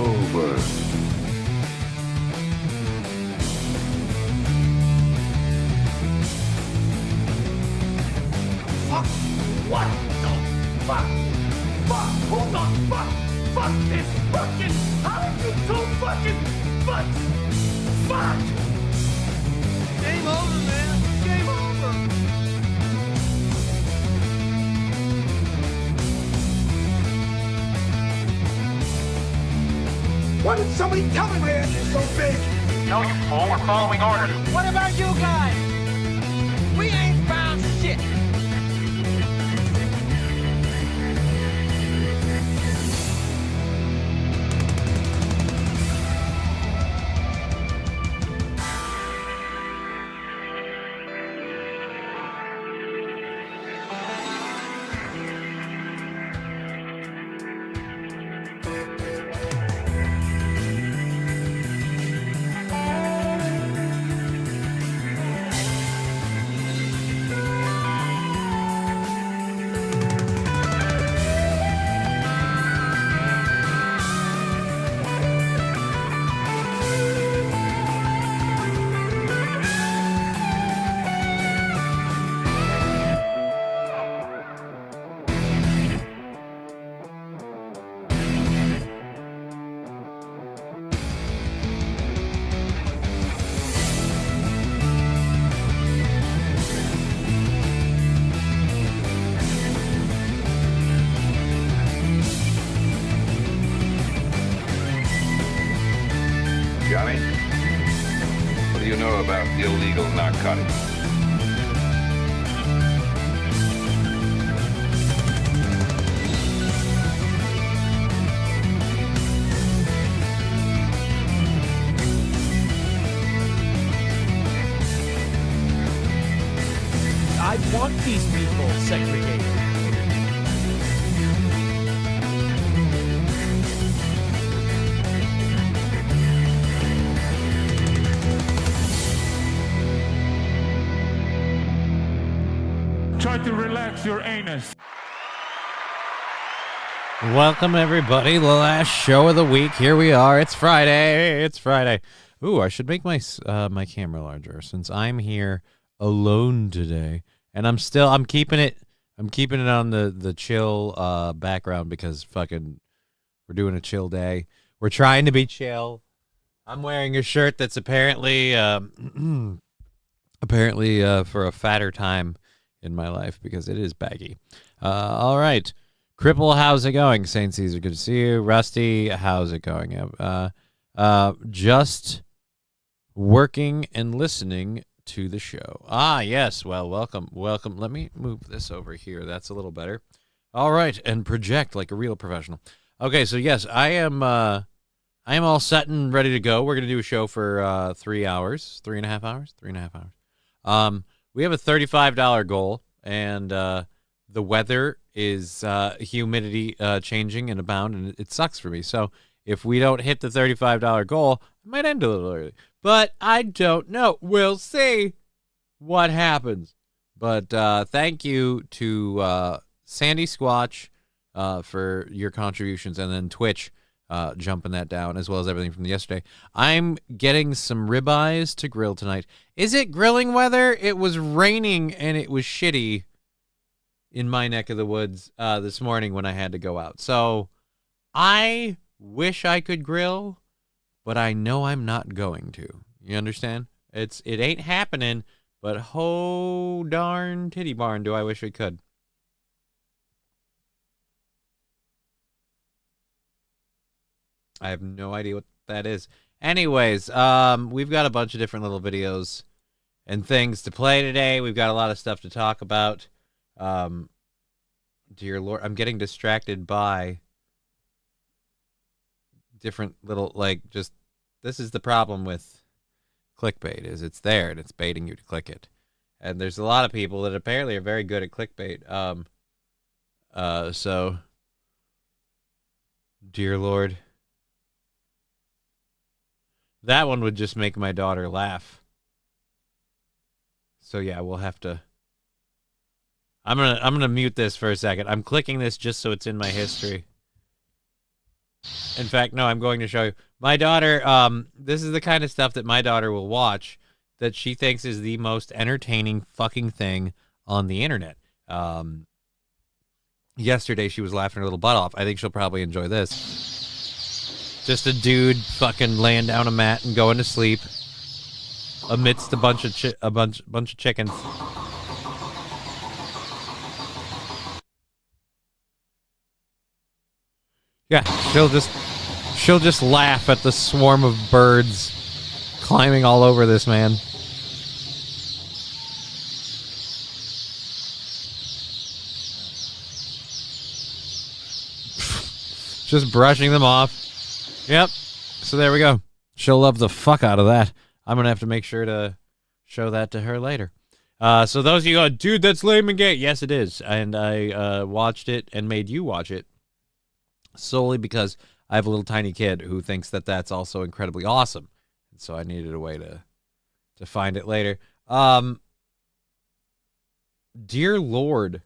over. Fuck! What the fuck? Fuck! Hold on! Fuck! Fuck this fucking! How are you so fucking fuck? Fuck! Game over, man. Game over. Why did somebody tell me my ass is so big? No, you fool. We're following orders. What about you guys? We ain't found shit. Johnny, what do you know about illegal narcotics? I want these people segregated. Try to relax your anus. Welcome, everybody. The last show of the week. Here we are. It's Friday. It's Friday. Ooh, I should make my my camera larger since I'm here alone today, and I'm keeping it on the chill background because fucking we're doing a chill day. We're trying to be chill. I'm wearing a shirt that's apparently for a fatter time in my life because it is baggy. All right. Cripple, how's it going? St. Caesar, good to see you. Rusty, how's it going? Just working and listening to the show. Ah, yes. Well, welcome. Let me move this over here. That's a little better. All right. And project like a real professional. Okay. So yes, I am all set and ready to go. We're going to do a show for 3 hours, 3.5 hours, 3.5 hours. We have a $35 goal, and the weather is humidity changing and abound, and it sucks for me. So if we don't hit the $35 goal, I might end a little early. But I don't know. We'll see what happens. But thank you to Sandy Squatch for your contributions, and then Twitch jumping that down, as well as everything from yesterday. I'm getting some ribeyes to grill tonight. Is it grilling weather? It was raining and it was shitty in my neck of the woods this morning when I had to go out. So I wish I could grill, but I know I'm not going to. You understand? It ain't happening, but ho darn titty barn do I wish I could. I have no idea what that is. Anyways, we've got a bunch of different little videos and things to play today. We've got a lot of stuff to talk about. Dear Lord, I'm getting distracted by different little, this is the problem with clickbait, is it's there and it's baiting you to click it. And there's a lot of people that apparently are very good at clickbait. So, dear Lord. That one would just make my daughter laugh. So yeah, we'll have to. I'm gonna mute this for a second. I'm clicking this just so it's in my history. In fact, no, I'm going to show you. My daughter, this is the kind of stuff that my daughter will watch that she thinks is the most entertaining fucking thing on the internet. Yesterday, she was laughing her little butt off. I think she'll probably enjoy this. Just a dude fucking laying down a mat and going to sleep amidst a bunch of chickens. Yeah, she'll just laugh at the swarm of birds climbing all over this man. Just brushing them off. Yep. So there we go. She'll love the fuck out of that. I'm going to have to make sure to show that to her later. So those of you go, dude, that's lame and gay. Yes, it is. And I watched it and made you watch it solely because I have a little tiny kid who thinks that that's also incredibly awesome. And so I needed a way to find it later. Dear Lord.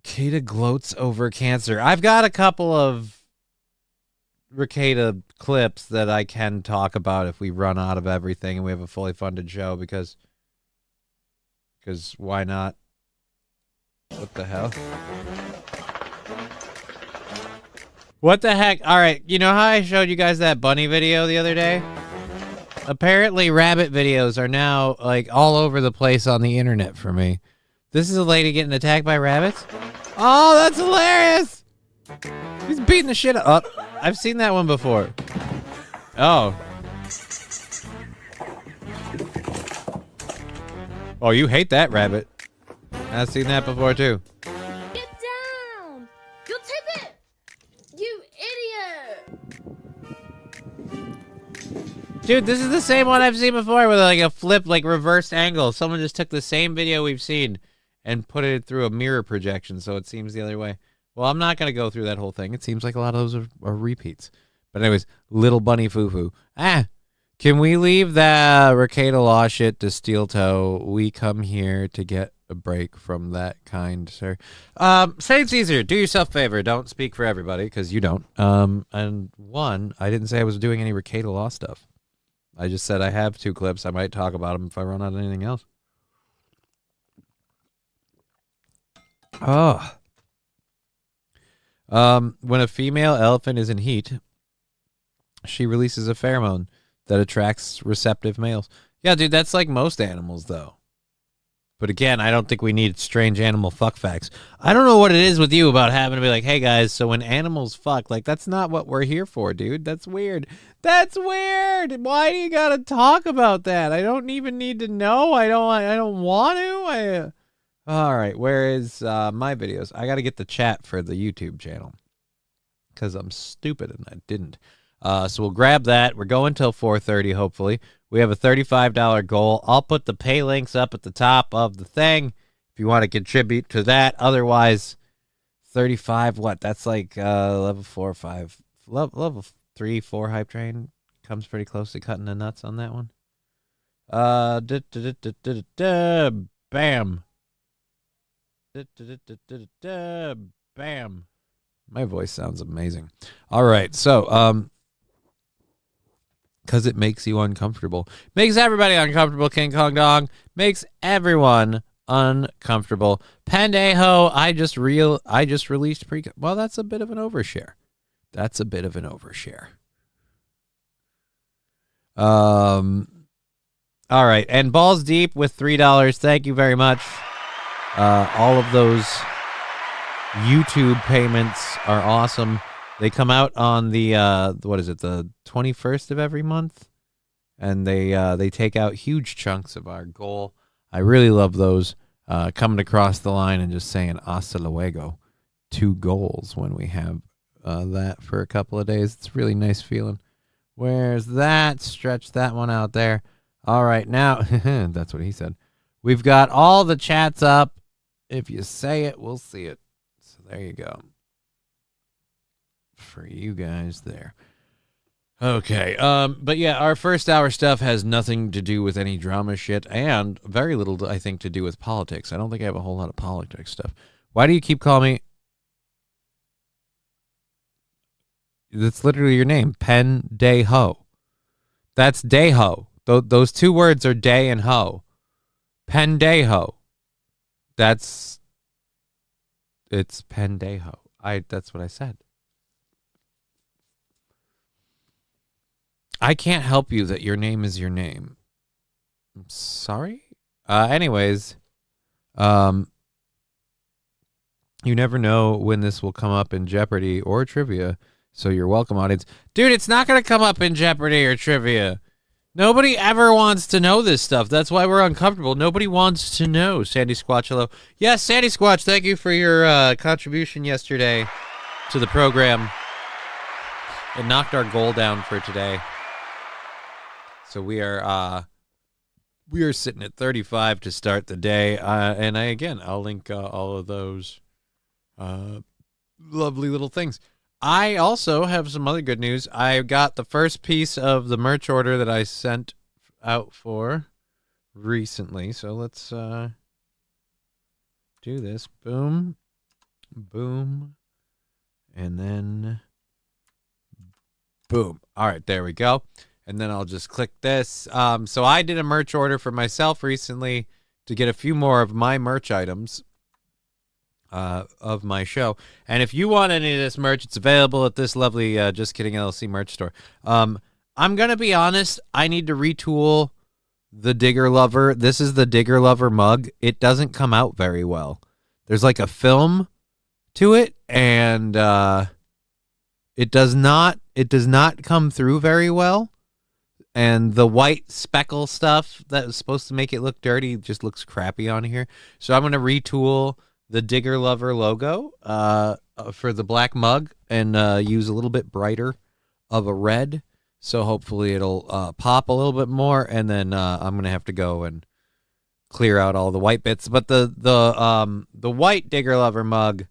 Ricada gloats over cancer. I've got a couple of Ricada clips that I can talk about if we run out of everything and we have a fully funded show because why not? What the hell? What the heck? All right, you know how I showed you guys that bunny video the other day? Apparently rabbit videos are now like all over the place on the internet for me. This is a lady getting attacked by rabbits? Oh, that's hilarious! He's beating the shit up. Oh, I've seen that one before. Oh. Oh, you hate that rabbit. I've seen that before, too. Get down! You'll tip it! You idiot! Dude, this is the same one I've seen before with like a flip, like reversed angle. Someone just took the same video we've seen and put it through a mirror projection so it seems the other way. Well, I'm not going to go through that whole thing. It seems like a lot of those are repeats. But anyways, little bunny foo-foo. Can we leave the Ricada Law shit to steel toe? We come here to get a break from that kind, sir. Say it's easier. Do yourself a favor. Don't speak for everybody, because you don't. And one, I didn't say I was doing any Ricada Law stuff. I just said I have 2 clips. I might talk about them if I run out of anything else. Oh. When a female elephant is in heat, she releases a pheromone that attracts receptive males. Yeah, dude, that's like most animals, though. But again, I don't think we need strange animal fuck facts. I don't know what it is with you about having to be like, hey, guys, so when animals fuck, like, that's not what we're here for, dude. That's weird. That's weird. Why do you gotta talk about that? I don't even need to know. I don't want to. All right, where is my videos? I got to get the chat for the YouTube channel because I'm stupid and I didn't. So we'll grab that. We're going till 4:30, hopefully. We have a $35 goal. I'll put the pay links up at the top of the thing if you want to contribute to that. Otherwise, 35, what? That's like level 4 or 5. Level 3, 4 hype train comes pretty close to cutting the nuts on that one. Bam. Bam. My voice sounds amazing. All right, so because it makes you uncomfortable, makes everybody uncomfortable. King Kong Dong makes everyone uncomfortable. Pendejo, I just released pre. Well, that's a bit of an overshare. All right, and Balls Deep with $3. Thank you very much. All of those YouTube payments are awesome. They come out on the the 21st of every month, and they take out huge chunks of our goal. I really love those coming across the line and just saying hasta luego, 2 goals when we have that for a couple of days. It's a really nice feeling. Where's that? Stretch that one out there. All right, now that's what he said. We've got all the chats up. If you say it, we'll see it. So there you go. For you guys there. Okay. But yeah, our first hour stuff has nothing to do with any drama shit and very little, I think, to do with politics. I don't think I have a whole lot of politics stuff. Why do you keep calling me? That's literally your name, Pendejo. That's Deho. Those two words are day and ho. Pendejo. It's Pendejo. That's what I said. I can't help you that your name is your name. I'm sorry? Anyways, you never know when this will come up in Jeopardy or trivia, so you're welcome, audience. Dude, it's not going to come up in Jeopardy or trivia. Nobody ever wants to know this stuff. That's why we're uncomfortable. Nobody wants to know. Sandy Squatch, hello. Yes, Sandy Squatch, thank you for your contribution yesterday to the program. It knocked our goal down for today. So we are sitting at 35 to start the day. And I'll link all of those lovely little things. I also have some other good news. I got the first piece of the merch order that I sent out for recently. So let's do this. Boom. Boom. And then boom. All right, there we go. And then I'll just click this. So I did a merch order for myself recently to get a few more of my merch items of my show. And if you want any of this merch, it's available at this lovely Just Kidding LLC merch store. I'm going to be honest. I need to retool the Digger Lover. This is the Digger Lover mug. It doesn't come out very well. There's like a film to it, and it does not come through very well. And the white speckle stuff that was supposed to make it look dirty just looks crappy on here. So I'm going to retool the Digger Lover logo for the black mug and use a little bit brighter of a red. So hopefully it'll pop a little bit more. And then I'm going to have to go and clear out all the white bits. But the white Digger Lover mug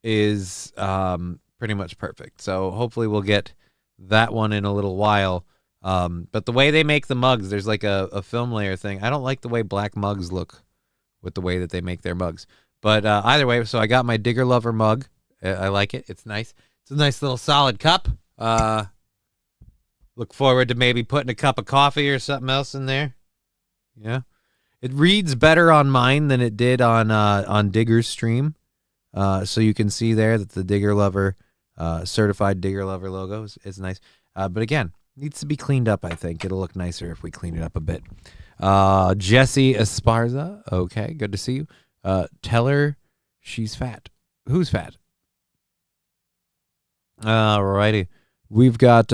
is pretty much perfect. So hopefully we'll get that one in a little while. But the way they make the mugs, there's like a film layer thing. I don't like the way black mugs look with the way that they make their mugs. But either way, so I got my Digger Lover mug. I like it. It's nice. It's a nice little solid cup. Look forward to maybe putting a cup of coffee or something else in there. Yeah. It reads better on mine than it did on Digger's stream. So you can see there that the Digger Lover, certified Digger Lover logo is nice. But again, needs to be cleaned up, I think. It'll look nicer if we clean it up a bit. Jesse Esparza. Okay, good to see you. Tell her she's fat. Who's fat? Alrighty. We've got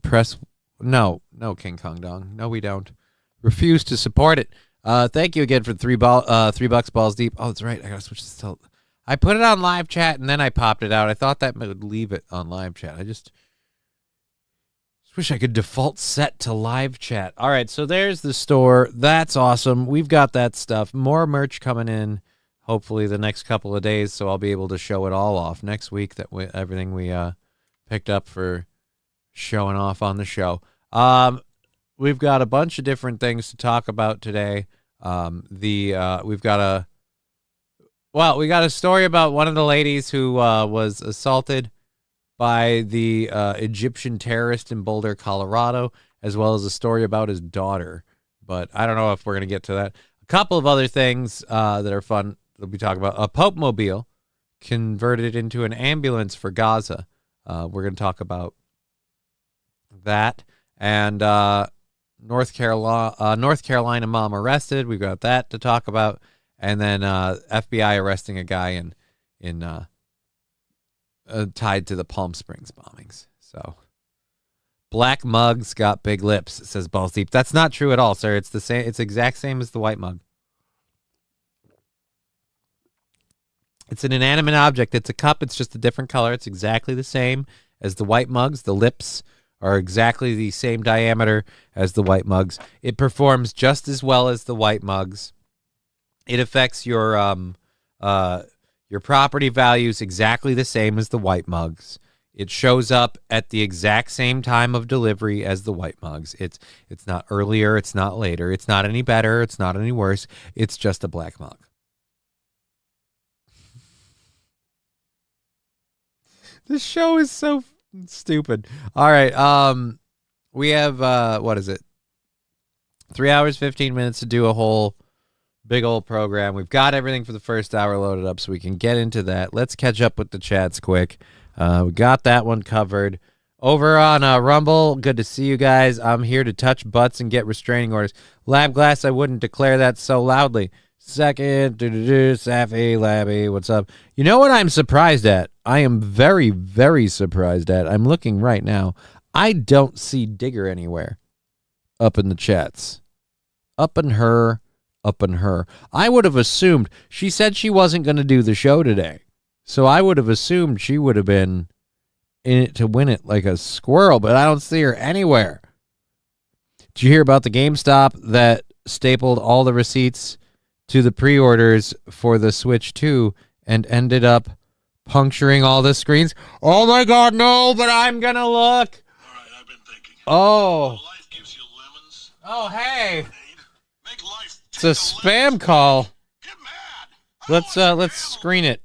press. No, King Kong Dong. No, we don't. Refuse to support it. Thank you again for $3 balls deep. Oh, that's right. I gotta switch this to. I put it on live chat and then I popped it out. I thought that would leave it on live chat. I just wish I could default set to live chat. All right, so there's the store. That's awesome. We've got that stuff. More merch coming in, hopefully the next couple of days, so I'll be able to show it all off next week. Everything we picked up for showing off on the show. We've got a bunch of different things to talk about today. We got a story about one of the ladies who was assaulted by the Egyptian terrorist in Boulder, Colorado, as well as a story about his daughter. But I don't know if we're going to get to that. A couple of other things that are fun that we talk about. A Pope Mobile converted into an ambulance for Gaza. We're going to talk about that. And North Carolina mom arrested. We've got that to talk about. And then FBI arresting a guy in tied to the Palm Springs bombings. So black mugs got big lips, says Balls Deep. That's not true at all, sir. It's the same. It's the exact same as the white mug. It's an inanimate object. It's a cup. It's just a different color. It's exactly the same as the white mugs. The lips are exactly the same diameter as the white mugs. It performs just as well as the white mugs. It affects your property values exactly the same as the white mugs. It shows up at the exact same time of delivery as the white mugs. It's not earlier. It's not later. It's not any better. It's not any worse. It's just a black mug. This show is so Stupid. All right. We have what is it? 3 hours, 15 minutes to do a whole big old program. We've got everything for the first hour loaded up, so we can get into that. Let's catch up with the chats quick. We got that one covered. Over on Rumble, good to see you guys. I'm here to touch butts and get restraining orders. Lab Glass, I wouldn't declare that so loudly. Second, Safi, Labby, what's up? You know what I'm surprised at? I am very, very surprised at. I'm looking right now. I don't see Digger anywhere up in the chats. Up in her. I would have assumed, she said she wasn't going to do the show today. So I would have assumed she would have been in it to win it like a squirrel, but I don't see her anywhere. Did you hear about the GameStop that stapled all the receipts to the pre-orders for the Switch 2 and ended up puncturing all the screens? Oh my God, no, but I'm going to look. All right, I've been thinking. Oh. Life gives you lemons. Oh, hey. Make life It's a spam call. Get mad. Let's screen it.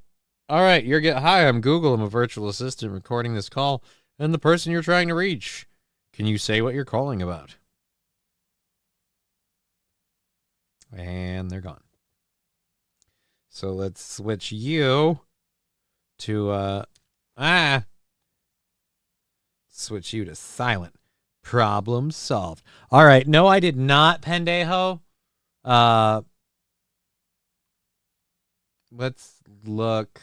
All right, hi, I'm Google. I'm a virtual assistant recording this call and the person you're trying to reach. Can you say what you're calling about? And they're gone. So let's switch you to switch you to silent. Problem solved. All right, no, I did not, Pendejo. Let's look.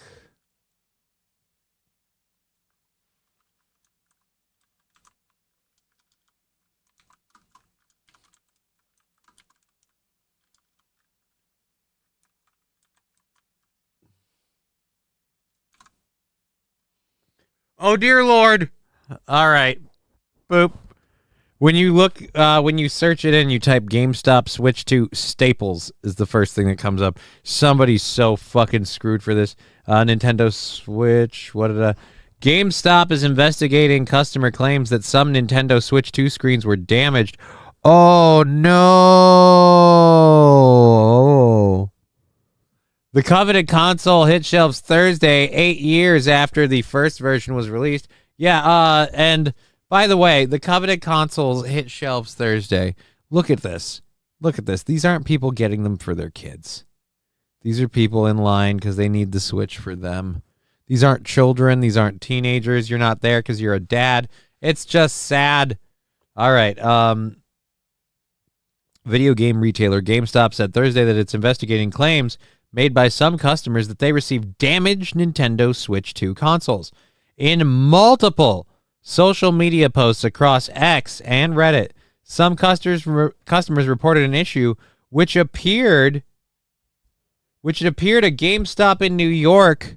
Oh, dear Lord. All right. Boop. When you look, when you search it in, you type GameStop Switch to Staples is the first thing that comes up. Somebody's so fucking screwed for this. Nintendo Switch. GameStop is investigating customer claims that some Nintendo Switch 2 screens were damaged. Oh, no. The coveted console hit shelves Thursday, 8 years after the first version was released. Yeah, and by the way, the coveted consoles hit shelves Thursday. Look at this. Look at this. These aren't people getting them for their kids. These are people in line because they need the Switch for them. These aren't children. These aren't teenagers. You're not there because you're a dad. It's just sad. All right. Video game retailer GameStop said Thursday that it's investigating claims made by some customers that they received damaged Nintendo Switch 2 consoles. In multiple social media posts across X and Reddit, some customers reported an issue which appeared a GameStop in New York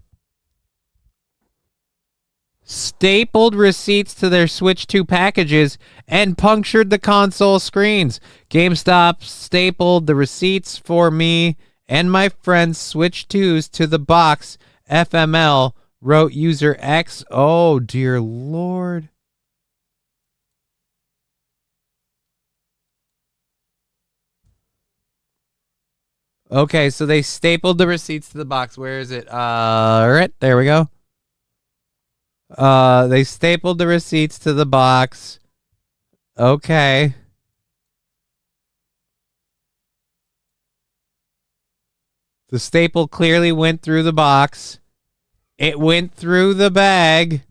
stapled receipts to their Switch 2 packages and punctured the console screens. GameStop stapled the receipts for me and my friend's Switch 2s to the box, FML, wrote user X. Oh, dear Lord. Okay, so they stapled the receipts to the box. Where is it? Right, there we go. They stapled the receipts to the box. Okay. The staple clearly went through the box. It went through the bag.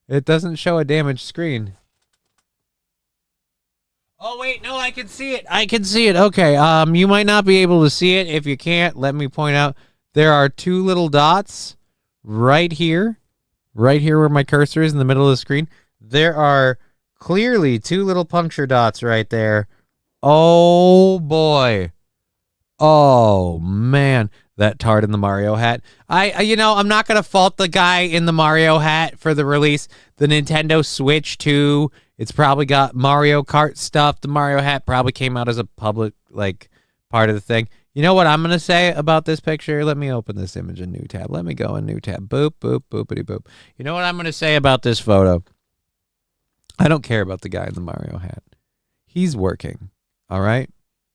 It doesn't show a damaged screen. Oh, wait, no, I can see it. I can see it. Okay, you might not be able to see it. If you can't, let me point out there are two little dots right here where my cursor is in the middle of the screen. There are clearly two little puncture dots right there. Oh, boy. Oh, man. That tart in the Mario hat. I'm not going to fault the guy in the Mario hat for the release. The Nintendo Switch 2, it's probably got Mario Kart stuff. The Mario hat probably came out as a public, part of the thing. You know what I'm going to say about this picture? Let me open this image in new tab. Let me go in new tab. Boop, boop, boopity boop. You know what I'm going to say about this photo? I don't care about the guy in the Mario hat. He's working, all right?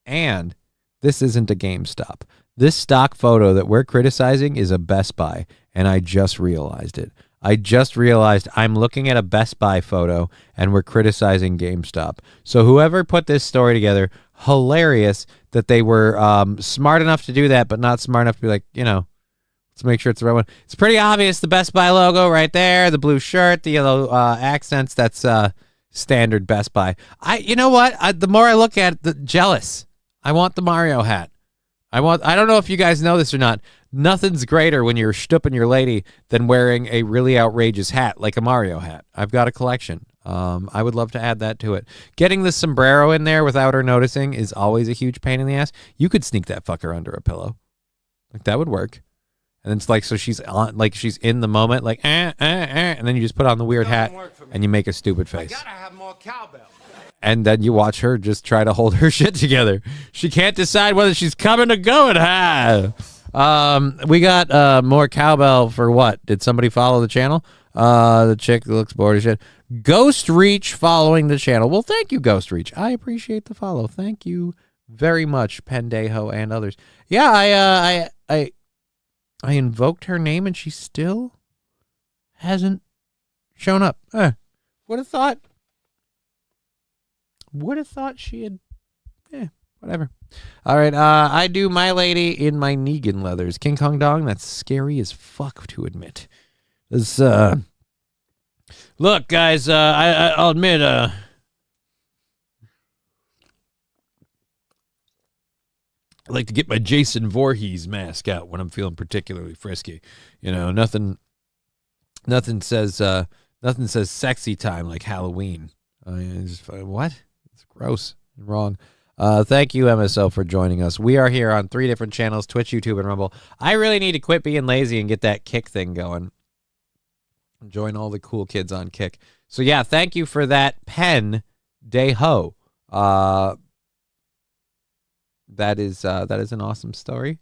And this isn't a GameStop. This stock photo that we're criticizing is a Best Buy, and I just realized it. I just realized I'm looking at a Best Buy photo, and we're criticizing GameStop. So whoever put this story together, hilarious that they were smart enough to do that, but not smart enough to be like, let's make sure it's the right one. It's pretty obvious, the Best Buy logo right there, the blue shirt, the yellow accents, that's standard Best Buy. You know what? The more I look at it, the jealous. I want the Mario hat. I don't know if you guys know this or not. Nothing's greater when you're stooping your lady than wearing a really outrageous hat like a Mario hat. I've got a collection. I would love to add that to it. Getting the sombrero in there without her noticing is always a huge pain in the ass. You could sneak that fucker under a pillow. Like, that would work. And it's like, so she's on, like, she's in the moment, like, and then you just put on the weird hat and you make a stupid face. I gotta have more cowbell. And then you watch her just try to hold her shit together. She can't decide whether she's coming or going. We got more cowbell for what? Did somebody follow the channel? The chick looks bored as shit. Ghost Reach following the channel. Well, thank you, Ghost Reach. I appreciate the follow. Thank you very much, Pendejo and others. Yeah, I invoked her name and she still hasn't shown up. Would have thought she had. Whatever. All right. I do My Lady in my Negan leathers. King Kong Dong. That's scary as fuck to admit. This, look, guys. I'll admit. I like to get my Jason Voorhees mask out when I'm feeling particularly frisky. Nothing says sexy time like Halloween. What? It's gross and wrong. Thank you, MSO, for joining us. We are here on 3 different channels, Twitch, YouTube, and Rumble. I really need to quit being lazy and get that Kick thing going. Join all the cool kids on Kick. So, yeah, thank you for that pen, Day-ho. That is an awesome story.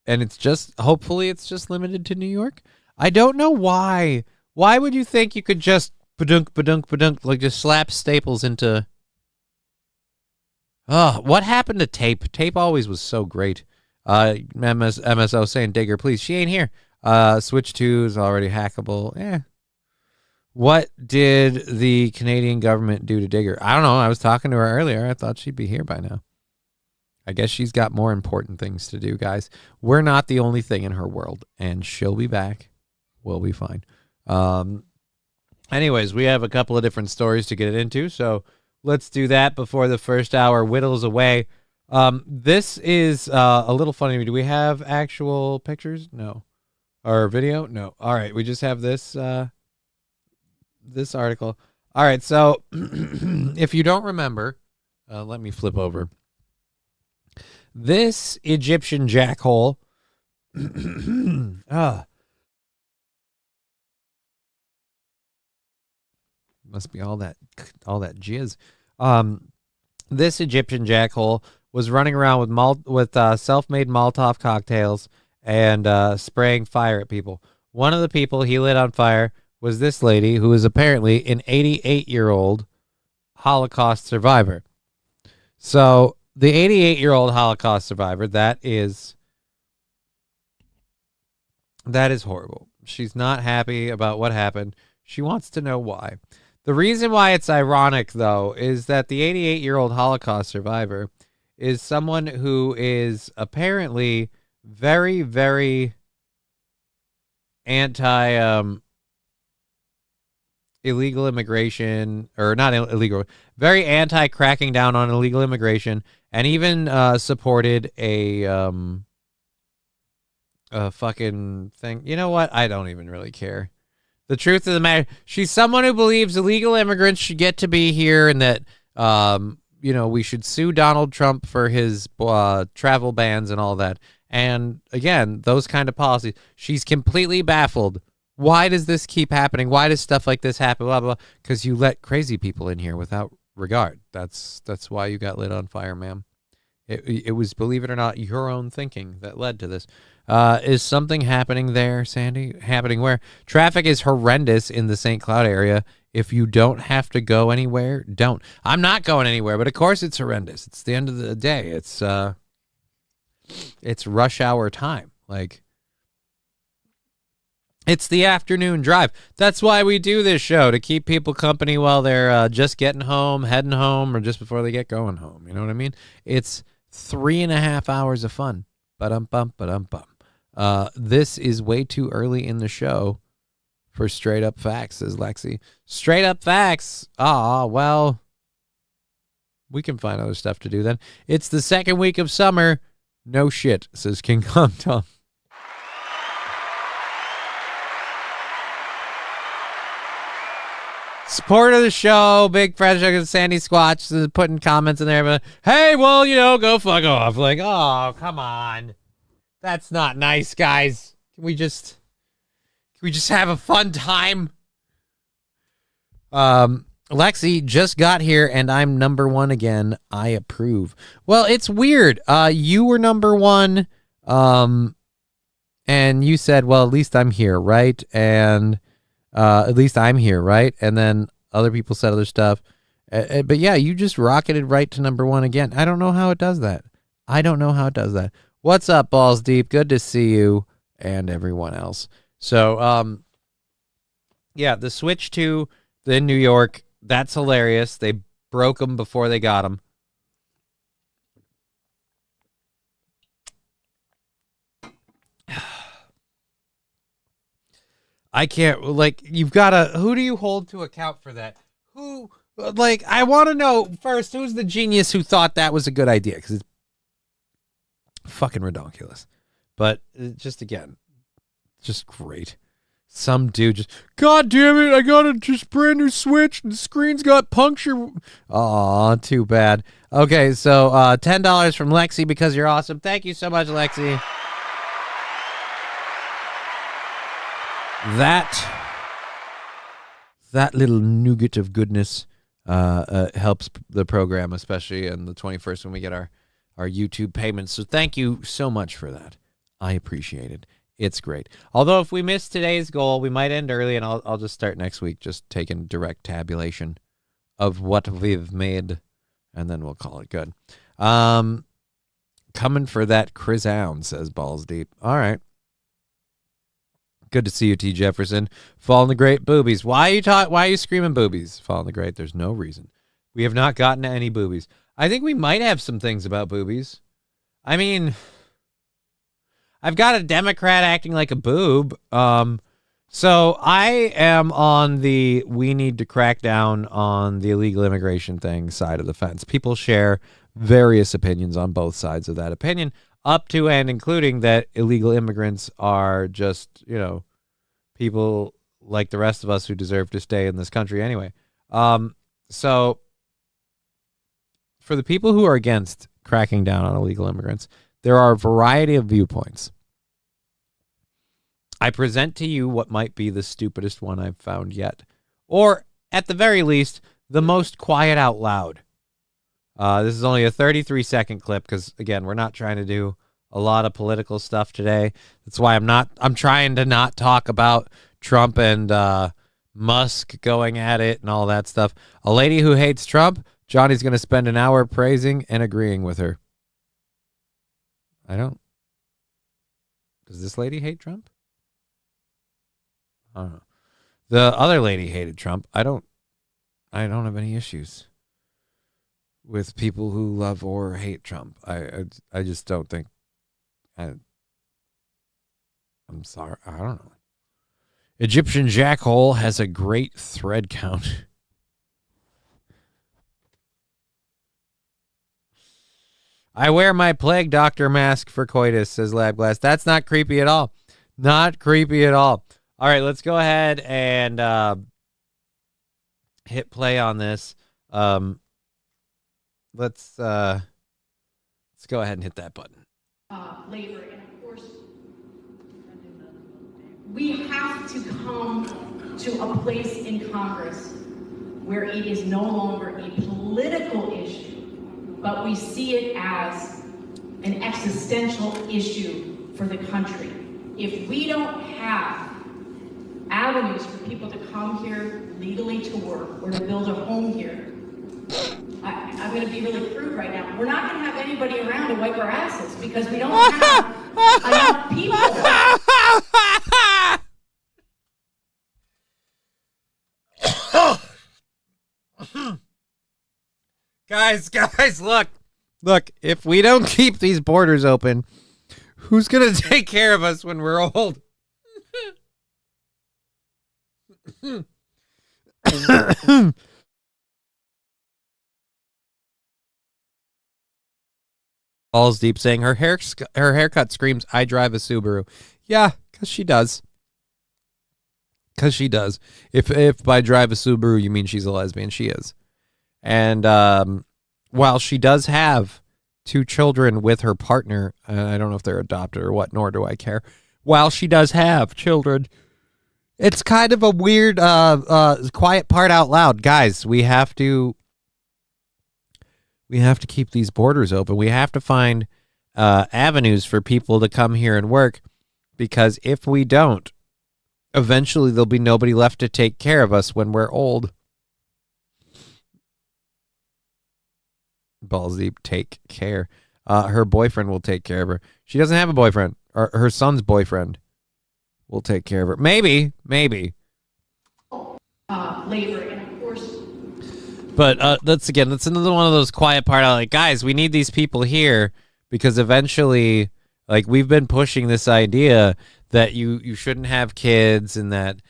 And hopefully it's just limited to New York. I don't know why. Why would you think you could just badunk, badunk, badunk, like just slap staples into... Oh, what happened to tape? Tape always was so great. MSO saying, Digger, please. She ain't here. Switch 2 is already hackable. What did the Canadian government do to Digger? I don't know. I was talking to her earlier. I thought she'd be here by now. I guess she's got more important things to do, guys. We're not the only thing in her world, and she'll be back. We'll be fine. Anyways, we have a couple of different stories to get into, so let's do that before the first hour whittles away. This is a little funny. Do we have actual pictures? No. Or video? No. All right, we just have this this article. All right, so if you don't remember, let me flip over. This Egyptian jackhole must be all that jizz. This Egyptian jackhole was running around with self-made Molotov cocktails and spraying fire at people. One of the people he lit on fire was this lady, who is apparently an 88-year-old Holocaust survivor. So the 88-year-old Holocaust survivor, that is horrible. She's not happy about what happened. She wants to know why. The reason why it's ironic, though, is that the 88-year-old Holocaust survivor is someone who is apparently very, very illegal immigration, or not illegal, very anti-cracking down on illegal immigration, and even supported a fucking thing. You know what? I don't even really care. The truth of the matter, she's someone who believes illegal immigrants should get to be here, and that we should sue Donald Trump for his travel bans and all that. And again, those kind of policies. She's completely baffled. Why does this keep happening? Why does stuff like this happen? Blah, blah, blah. Because you let crazy people in here without regard. That's why you got lit on fire, ma'am. It was, believe it or not, your own thinking that led to this. Is something happening there, Sandy? Happening where? Traffic is horrendous in the St. Cloud area. If you don't have to go anywhere, don't. I'm not going anywhere, but of course it's horrendous. It's the end of the day. It's rush hour time. Like, it's the afternoon drive. That's why we do this show, to keep people company while they're just getting home, heading home, or just before they get going home. You know what I mean? It's 3.5 hours of fun. Ba-dum-bum, ba-dum-bum. This is way too early in the show for straight up facts, says Lexi. Straight up facts. Well, we can find other stuff to do then. It's the second week of summer. No shit, says King Kong Tom. Support of the show, Big Fresh and Sandy Squatch is putting comments in there, but hey, well, go fuck off. Like, oh, come on. That's not nice, guys. Can we just have a fun time? Lexi just got here and I'm number one again. I approve. Well, it's weird. You were number one. And you said, well, at least I'm here, right? And at least I'm here, right? And then other people said other stuff. But yeah, you just rocketed right to number one again. I don't know how it does that. What's up, Balls Deep? Good to see you and everyone else. So, yeah, the switch to the New York, that's hilarious. They broke them before they got them. I can't, you've got to, who do you hold to account for that? I want to know first, who's the genius who thought that was a good idea? Because it's fucking redonkulous. But just great. Some dude just, God damn it, I got a just brand new switch and the screen's got puncture. Aw, too bad. Okay, so $10 from Lexi because you're awesome. Thank you so much, Lexi. That little nougat of goodness helps the program, especially in the 21st when we get our YouTube payments. So thank you so much for that. I appreciate it. It's great. Although if we miss today's goal, we might end early, and I'll just start next week, just taking direct tabulation of what we've made, and then we'll call it good. Coming for that Chris Own, says Balls Deep. All right. Good to see you, T. Jefferson. Fallen the Great boobies. Why are you screaming boobies? Fallen the Great. There's no reason. We have not gotten to any boobies. I think we might have some things about boobies. I mean, I've got a Democrat acting like a boob. So I am on the we need to crack down on the illegal immigration thing side of the fence. People share various opinions on both sides of that opinion, up to and including that illegal immigrants are just, people like the rest of us who deserve to stay in this country anyway. So for the people who are against cracking down on illegal immigrants, there are a variety of viewpoints. I present to you what might be the stupidest one I've found yet, or at the very least, the most quiet out loud. This is only a 33-second clip because, again, we're not trying to do a lot of political stuff today. That's why I'm trying to not talk about Trump and Musk going at it and all that stuff. A lady who hates Trump, Johnny's going to spend an hour praising and agreeing with her. Does this lady hate Trump? I don't know. The other lady hated Trump. I don't have any issues with people who love or hate Trump. I just don't think. I'm sorry. I don't know. Egyptian Jackhole has a great thread count. I wear my plague doctor mask for coitus, says Lab Glass. That's not creepy at all. Not creepy at all. All right, let's go ahead and hit play on this. Let's go ahead and hit that button. Labor, and of course, we have to come to a place in Congress where it is no longer a political issue, but we see it as an existential issue for the country. If we don't have avenues for people to come here legally to work or to build a home here, I'm going to be really crude right now. We're not going to have anybody around to wipe our asses because we don't have enough people. Guys, look, if we don't keep these borders open, who's going to take care of us when we're old? Balls deep saying her haircut screams, I drive a Subaru. Yeah, because she does. If by drive a Subaru you mean she's a lesbian, she is. And while she does have 2 children with her partner, I don't know if they're adopted or what, nor do I care. While she does have children, it's kind of a weird, quiet part out loud. Guys, we have to keep these borders open. We have to find avenues for people to come here and work, because if we don't, eventually there'll be nobody left to take care of us when we're old. Balls deep, take care. Her boyfriend will take care of her. She doesn't have a boyfriend. Or her son's boyfriend will take care of her. Maybe. Labor, and of course. But that's another one of those quiet part out. Like, guys, we need these people here because eventually, like, we've been pushing this idea that you shouldn't have kids and that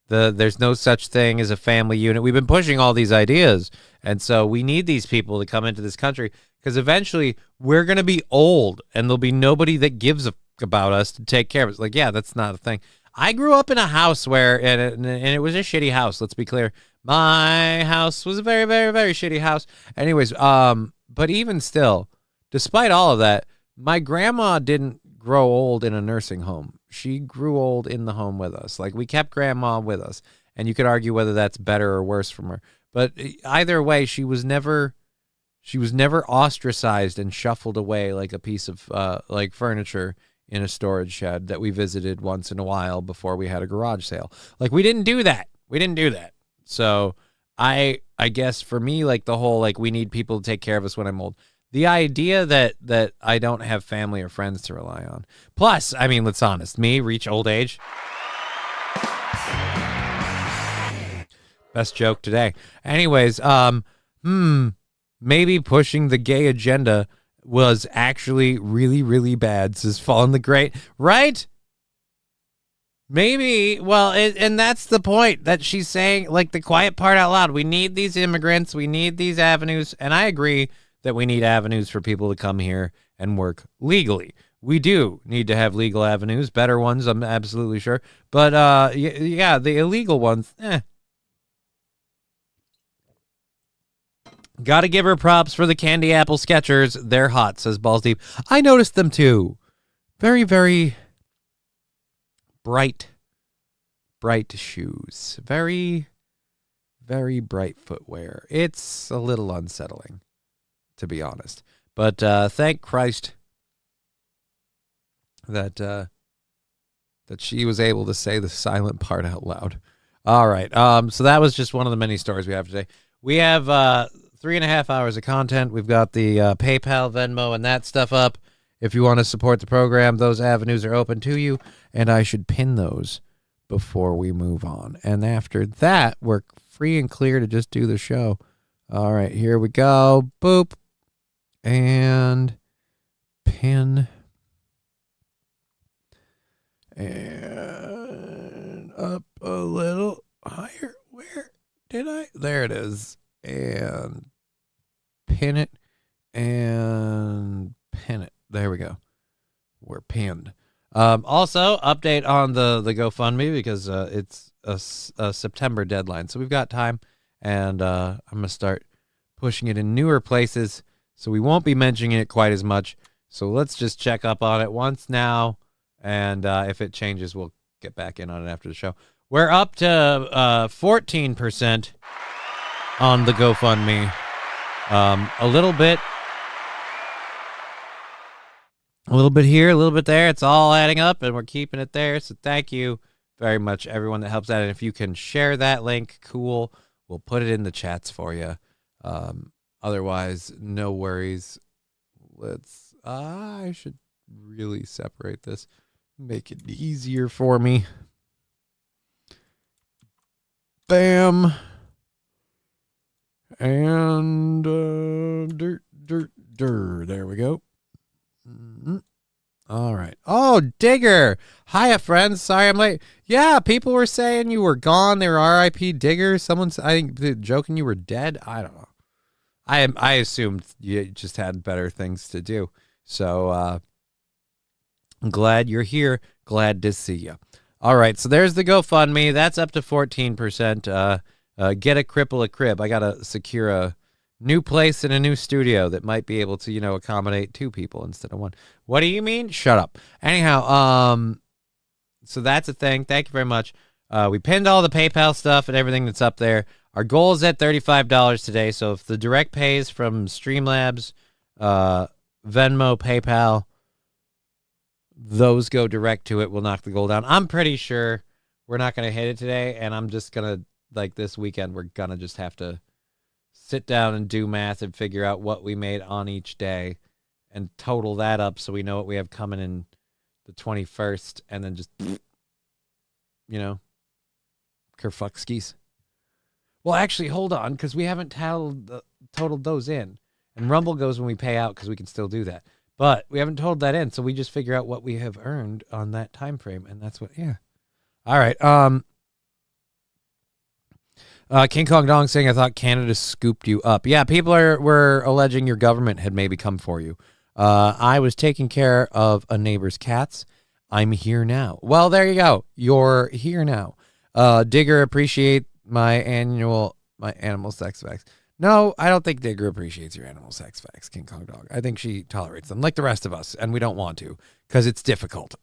there's no such thing as a family unit. We've been pushing all these ideas, and so we need these people to come into this country because eventually we're gonna be old and there'll be nobody that gives a about us to take care of us. Like, yeah, that's not a thing. I grew up in a house where, and it was a shitty house. Let's be clear. My house was a very, very, very shitty house. Anyways, but even still, despite all of that, my grandma didn't grow old in a nursing home. She grew old in the home with us. Like, we kept grandma with us, and you could argue whether that's better or worse from her. But either way, she was never ostracized and shuffled away like a piece of like furniture in a storage shed that we visited once in a while before we had a garage sale. Like, we didn't do that. So I guess for me, like, the whole, like, we need people to take care of us when I'm old. The idea that I don't have family or friends to rely on. Plus, I mean, let's honest, me reach old age. Best joke today. Anyways, maybe pushing the gay agenda was actually really, really bad, says Fallen the Great. Right? Maybe. Well, and that's the point that she's saying, like, the quiet part out loud. We need these immigrants. We need these avenues. And I agree that we need avenues for people to come here and work legally. We do need to have legal avenues, better ones, I'm absolutely sure. But, yeah, the illegal ones, Gotta give her props for the candy apple Skechers. They're hot, says Balls Deep. I noticed them too. Very, very bright shoes. Very, very bright footwear. It's a little unsettling, to be honest. But thank Christ that she was able to say the silent part out loud. All right. So that was just one of the many stories we have today. We have 3.5 hours of content. We've got the PayPal, Venmo, and that stuff up. If you want to support the program, those avenues are open to you, and I should pin those before we move on. And after that, we're free and clear to just do the show. All right, here we go. Boop. And pin. And up a little higher. Where did I? There it is. And pin it and pin it. There we go. We're pinned. Also, update on the GoFundMe because it's a September deadline. So we've got time, and I'm going to start pushing it in newer places, so we won't be mentioning it quite as much. So let's just check up on it once now, and if it changes, we'll get back in on it after the show. We're up to 14% on the GoFundMe. A little bit here, a little bit there. It's all adding up, and we're keeping it there. So thank you very much everyone that helps out. And if you can share that link, cool. We'll put it in the chats for you. Otherwise, no worries. I should really separate this. Make it easier for me. Bam. And there we go. All right. Oh, Digger. Hiya, friends. Sorry I'm late. Yeah, people were saying you were gone. They were R.I.P. Digger. Someone's, I think, joking you were dead. I don't know. I assumed you just had better things to do. So I'm glad you're here. Glad to see you. All right. So there's the GoFundMe. That's up to 14%. Get a cripple a crib. I got to secure a new place in a new studio that might be able to, accommodate 2 people instead of 1. What do you mean? Shut up. Anyhow, so that's a thing. Thank you very much. We pinned all the PayPal stuff and everything that's up there. Our goal is at $35 today. So if the direct pays from Streamlabs, Venmo, PayPal, those go direct to it, we'll knock the goal down. I'm pretty sure we're not going to hit it today. And I'm just going to, this weekend, we're going to just have to sit down and do math and figure out what we made on each day and total that up so we know what we have coming in the 21st, and then just, kerfuckskis. Well, actually, hold on, because we haven't totaled those in. And Rumble goes when we pay out, because we can still do that. But we haven't totaled that in, so we just figure out what we have earned on that time frame, and that's what, yeah. All right, King Kong Dong saying, I thought Canada scooped you up. Yeah, people were alleging your government had maybe come for you. I was taking care of a neighbor's cats. I'm here now. Well, there you go. You're here now. Digger, appreciate my animal sex facts. No, I don't think Digger appreciates your animal sex facts, King Kong Dog. I think she tolerates them like the rest of us, and we don't want to because it's difficult.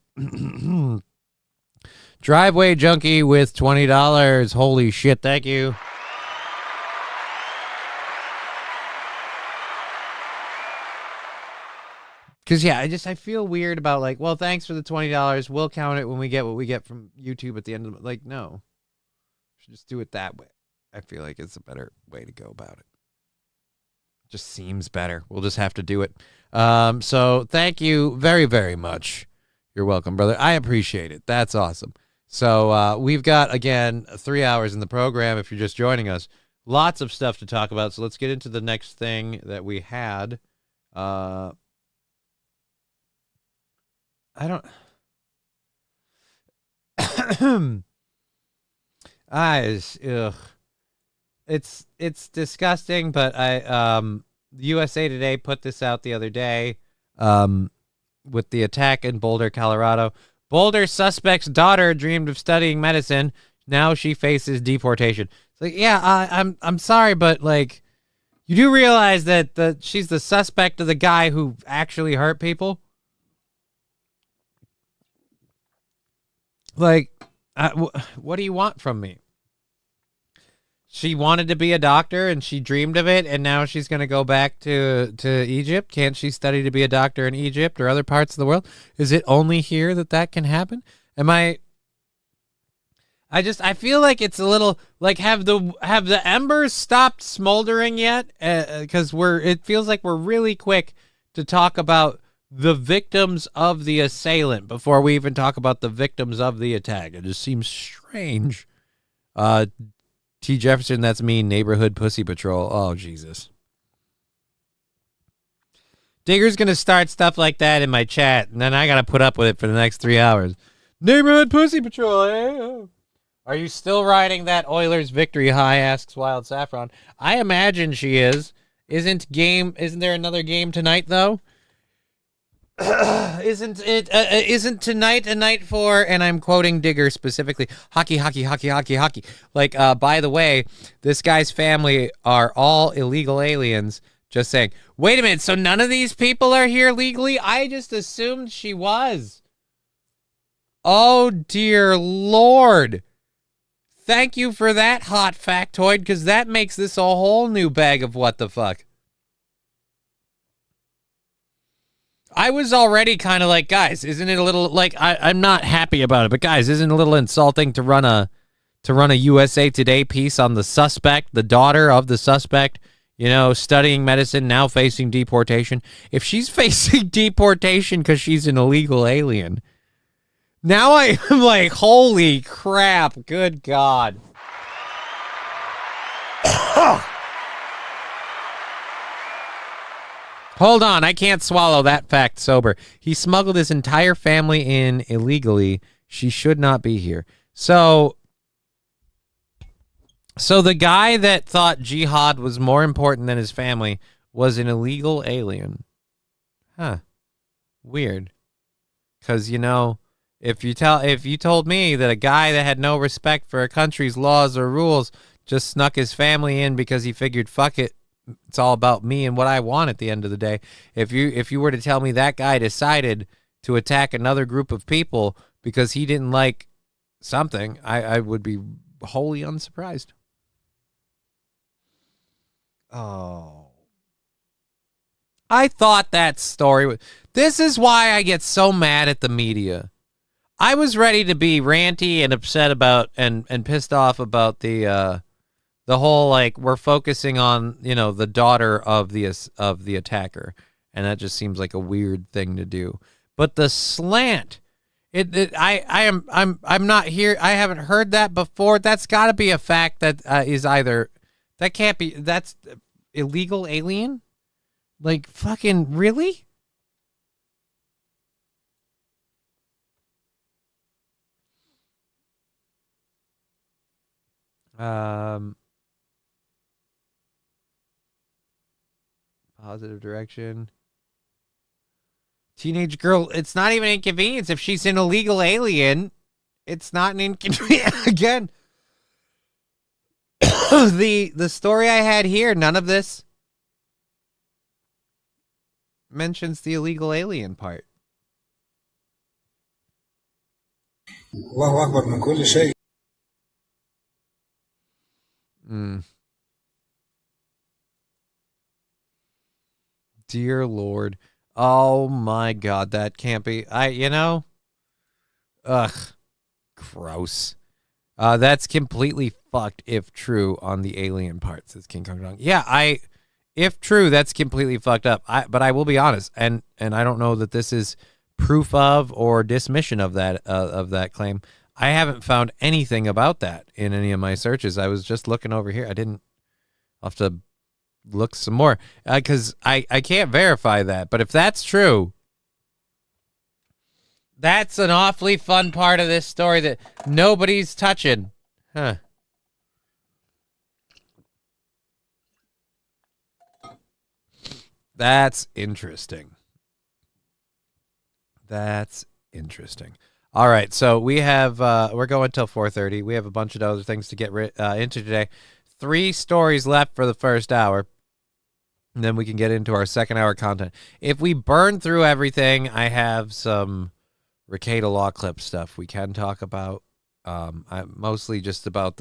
Driveway Junkie with $20. Holy shit, thank you. Because, yeah, I feel weird about, well, thanks for the $20. We'll count it when we get what we get from YouTube at the end of it. No. We should just do it that way. I feel like it's a better way to go about it. Just seems better. We'll just have to do it. So thank you very, very much. You're welcome, brother. I appreciate it. That's awesome. So we've got, again, 3 hours in the program if you're just joining us. Lots of stuff to talk about. So let's get into the next thing that we had. I don't. It's disgusting, but USA Today put this out the other day with the attack in Boulder, Colorado. Boulder suspect's daughter dreamed of studying medicine. Now she faces deportation. It's like, yeah, I'm sorry, but you do realize that she's the suspect of the guy who actually hurt people. What do you want from me? She wanted to be a doctor and she dreamed of it, and now she's going to go back to Egypt. Can't she study to be a doctor in Egypt or other parts of the world? Is it only here that can happen? I feel like it's a little have the embers stopped smoldering yet? Because it feels like we're really quick to talk about the victims of the assailant before we even talk about the victims of the attack. It just seems strange. T. Jefferson, that's me, neighborhood pussy patrol. Oh, Jesus. Digger's going to start stuff like that in my chat, and then I got to put up with it for the next 3 hours. Neighborhood pussy patrol, eh? Are you still riding that Oilers victory high, asks Wild Saffron. I imagine she is. Isn't there another game tonight, though? Isn't tonight a night for, and I'm quoting Digger specifically, hockey. By the way, this guy's family are all illegal aliens. Just saying. Wait a minute, so none of these people are here legally? I just assumed she was. Oh, dear Lord. Thank you for that hot factoid, because that makes this a whole new bag of what the fuck. I was already kind of like, guys, isn't it a little like I'm not happy about it, but guys, isn't it a little insulting to run a USA Today piece on the suspect, the daughter of the suspect, studying medicine, now facing deportation? If she's facing deportation because she's an illegal alien, now I am like, holy crap, good God. Hold on, I can't swallow that fact sober. He smuggled his entire family in illegally. She should not be here. So the guy that thought jihad was more important than his family was an illegal alien. Huh. Weird. Because, if you told me that a guy that had no respect for a country's laws or rules just snuck his family in because he figured, fuck it, it's all about me and what I want at the end of the day. If you were to tell me that guy decided to attack another group of people because he didn't like something, I would be wholly unsurprised. Oh. I thought that story was... This is why I get so mad at the media. I was ready to be ranty and upset about and pissed off about the whole, like, we're focusing on, the daughter of the attacker, and that just seems like a weird thing to do. But the slant, I'm not here. I haven't heard that before. That's got to be a fact that is either that can't be. That's illegal alien. Like, fucking really? Positive direction. Teenage girl, it's not even inconvenience. If she's an illegal alien, it's not an inconvenience. Again, the story I had here, none of this mentions the illegal alien part. Dear Lord. Oh my God, that can't be. Ugh. Gross. That's completely fucked if true on the alien part, says King Kong Dong. Yeah, if true, that's completely fucked up. But I will be honest, and I don't know that this is proof of or dismission of that claim. I haven't found anything about that in any of my searches. I was just looking over here. I'll have to look some more because I can't verify that. But if that's true, that's an awfully fun part of this story that nobody's touching. Huh. That's interesting. That's interesting. All right, so we have we're going till 4:30. We have a bunch of other things to get into today. 3 stories left for the first hour, and then we can get into our second hour content. If we burn through everything, I have some Rekieta Law Clip stuff we can talk about. I'm mostly just about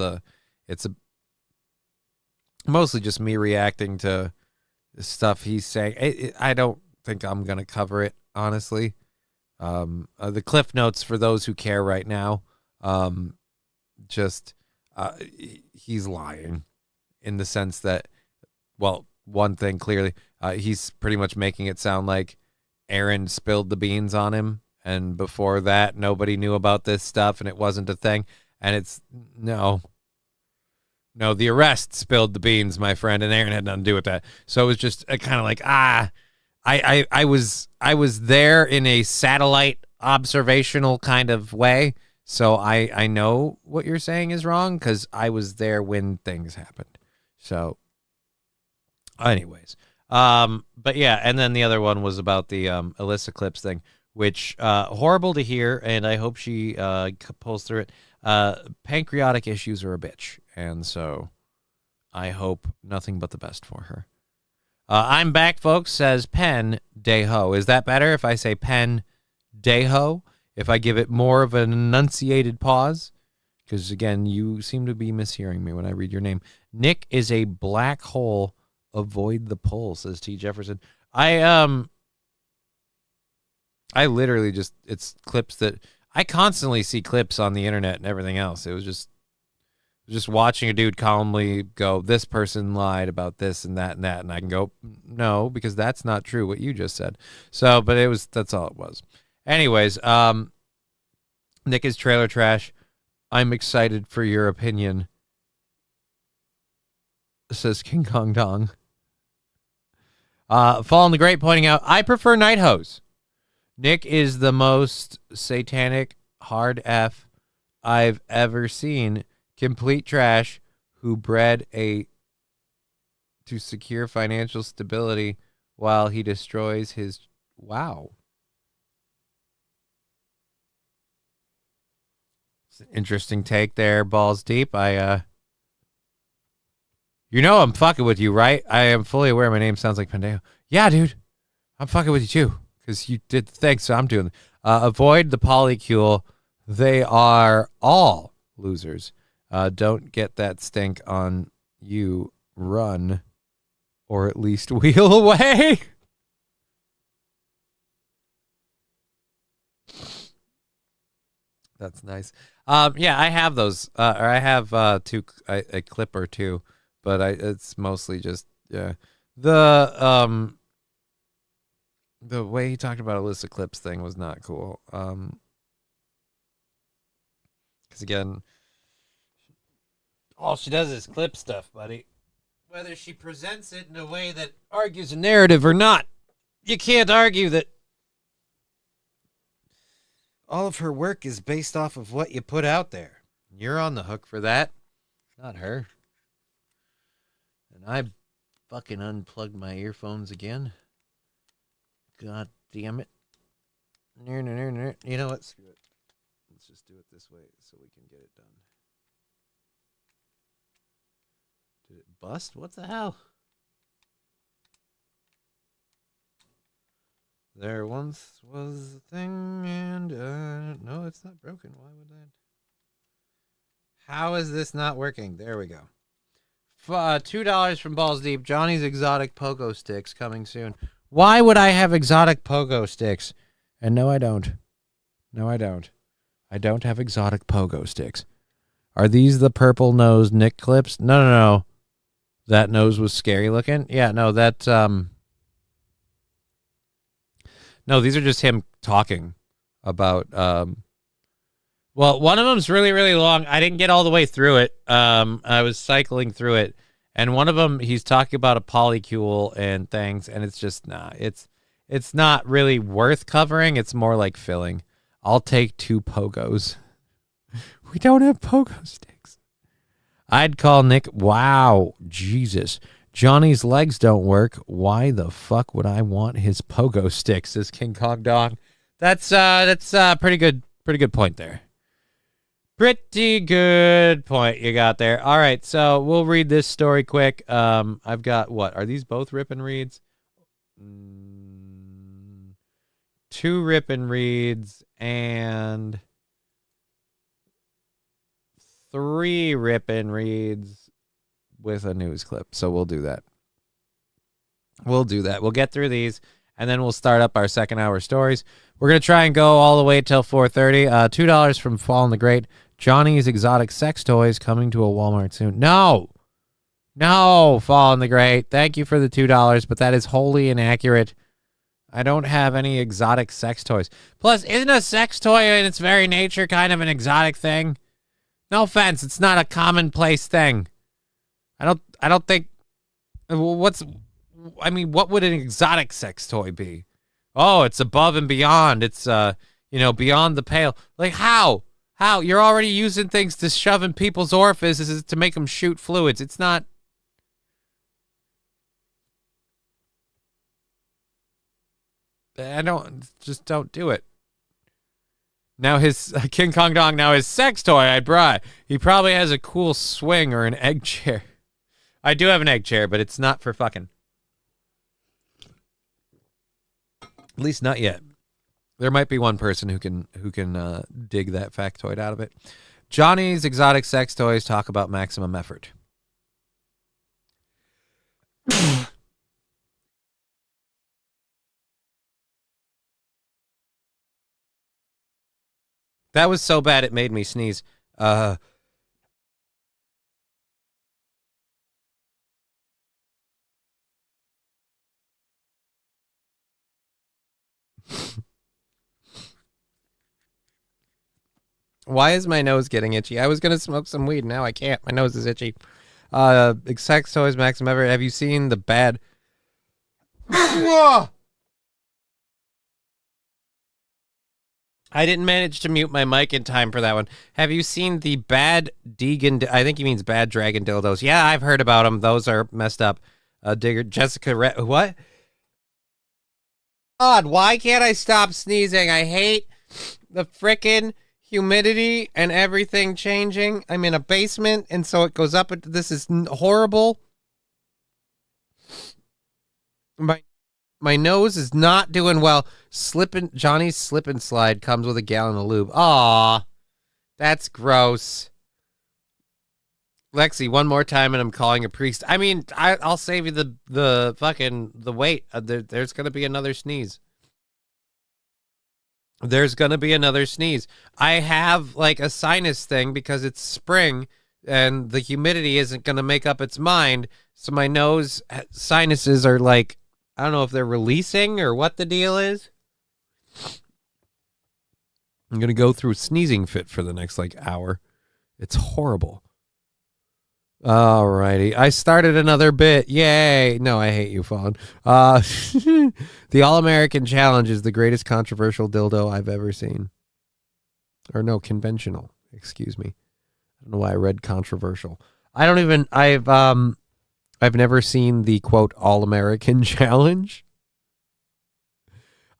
mostly just me reacting to the stuff he's saying. I don't think I'm gonna cover it, honestly. The cliff notes for those who care right now. He's lying in the sense that, well, one thing clearly, he's pretty much making it sound like Aaron spilled the beans on him, and before that, nobody knew about this stuff, and it wasn't a thing. And it's no, the arrest spilled the beans, my friend, and Aaron had nothing to do with that. So it was just kind of like, I was there in a satellite observational kind of way, so I know what you're saying is wrong because I was there when things happened. So, anyways, but yeah, and then the other one was about the Alyssa Clips thing, which horrible to hear, and I hope she pulls through it. Pancreatic issues are a bitch, and so I hope nothing but the best for her. I'm back, folks, says Pen Deho. Is that better if I say Pen Deho? If I give it more of an enunciated pause? Because, again, you seem to be mishearing me when I read your name. Nick is a black hole. Avoid the pull, says T. Jefferson. I I literally it's clips that I constantly see clips on the internet and everything else. It was just watching a dude calmly go, this person lied about this and that, and I can go, no, because that's not true what you just said. So, but that's all it was. Anyways, Nick is trailer trash. I'm excited for your opinion, says King Kong Dong. Fallen the Great pointing out, I prefer Night Hose. Nick is the most satanic hard F I've ever seen. Complete trash who bred to secure financial stability while he destroys his... Wow. It's an interesting take there, balls deep. You know I'm fucking with you, right? I am fully aware my name sounds like Pandeo. Yeah, dude. I'm fucking with you too. Because you did the thing, so I'm doing... avoid the polycule. They are all losers. Don't get that stink on you. Run. Or at least wheel away. That's nice. Yeah, I have those. Or I have a clip or two. But it's mostly just... Yeah. The way he talked about Alyssa Clips thing was not cool. Because again... All she does is clip stuff, buddy. Whether she presents it in a way that argues a narrative or not, you can't argue that all of her work is based off of what you put out there. You're on the hook for that, not her. And I fucking unplugged my earphones again. God damn it. You know what? Screw it. Let's just do it this way so we can get it done. Did it bust? What the hell? There once was a thing and no, it's not broken. Why would that? How is this not working? There we go. $2 from Balls Deep. Johnny's exotic pogo sticks coming soon. Why would I have exotic pogo sticks? And no, I don't. No, I don't. I don't have exotic pogo sticks. Are these the purple nose Nick clips? No. That nose was scary looking. Yeah, no, that no, these are just him talking about well, one of them's really, really long. I didn't get all the way through it. I was cycling through it, and one of them he's talking about a polycule and things, and it's just it's not really worth covering. It's more like filling. I'll take 2 pogos. We don't have pogo sticks. I'd call Nick. Wow, Jesus. Johnny's legs don't work. Why the fuck would I want his pogo sticks? Says King Kong Dong. That's pretty good point there. Pretty good point you got there. All right, so we'll read this story quick. I've got what? Are these both rip and reads? 2 rip and reads and 3 rip and reads with a news clip. So we'll do that. We'll get through these, and then we'll start up our second hour stories. We're going to try and go all the way till 4:30. $2 from Fallen the Great. Johnny's exotic sex toys coming to a Walmart soon. No, Fallen the Great. Thank you for the $2, but that is wholly inaccurate. I don't have any exotic sex toys. Plus, isn't a sex toy in its very nature kind of an exotic thing? No offense, it's not a commonplace thing. I don't think. What would an exotic sex toy be? Oh, it's above and beyond. It's beyond the pale. Like how? How? You're already using things to shove in people's orifices to make them shoot fluids. It's not. Don't do it. Now his King Kong Dong, now his sex toy I brought. He probably has a cool swing or an egg chair. I do have an egg chair, but it's not for fucking. At least not yet. There might be one person who can dig that factoid out of it. Johnny's exotic sex toys talk about maximum effort. That was so bad it made me sneeze. Why is my nose getting itchy? I was going to smoke some weed. Now I can't. My nose is itchy. Sex toys, Maxim Everett. Have you seen the bad... I didn't manage to mute my mic in time for that one. Have you seen the bad Deegan... I think he means bad dragon dildos. Yeah, I've heard about them. Those are messed up. Digger, Jessica... what? God, why can't I stop sneezing? I hate the frickin' humidity and everything changing. I'm in a basement, and so it goes up. This is horrible. My nose is not doing well. Johnny's slip and slide comes with a gallon of lube. Aw, that's gross. Lexi, one more time, and I'm calling a priest. I mean, I'll save you the wait. There's gonna be another sneeze. There's going to be another sneeze. I have like a sinus thing because it's spring and the humidity isn't going to make up its mind. So my nose sinuses are like, I don't know if they're releasing or what the deal is. I'm going to go through a sneezing fit for the next like hour. It's horrible. Alrighty. I started another bit. Yay. No, I hate you, Fawn. The All-American Challenge is the greatest controversial dildo I've ever seen. Or no, conventional. Excuse me. I don't know why I read controversial. I've never seen the quote All-American Challenge.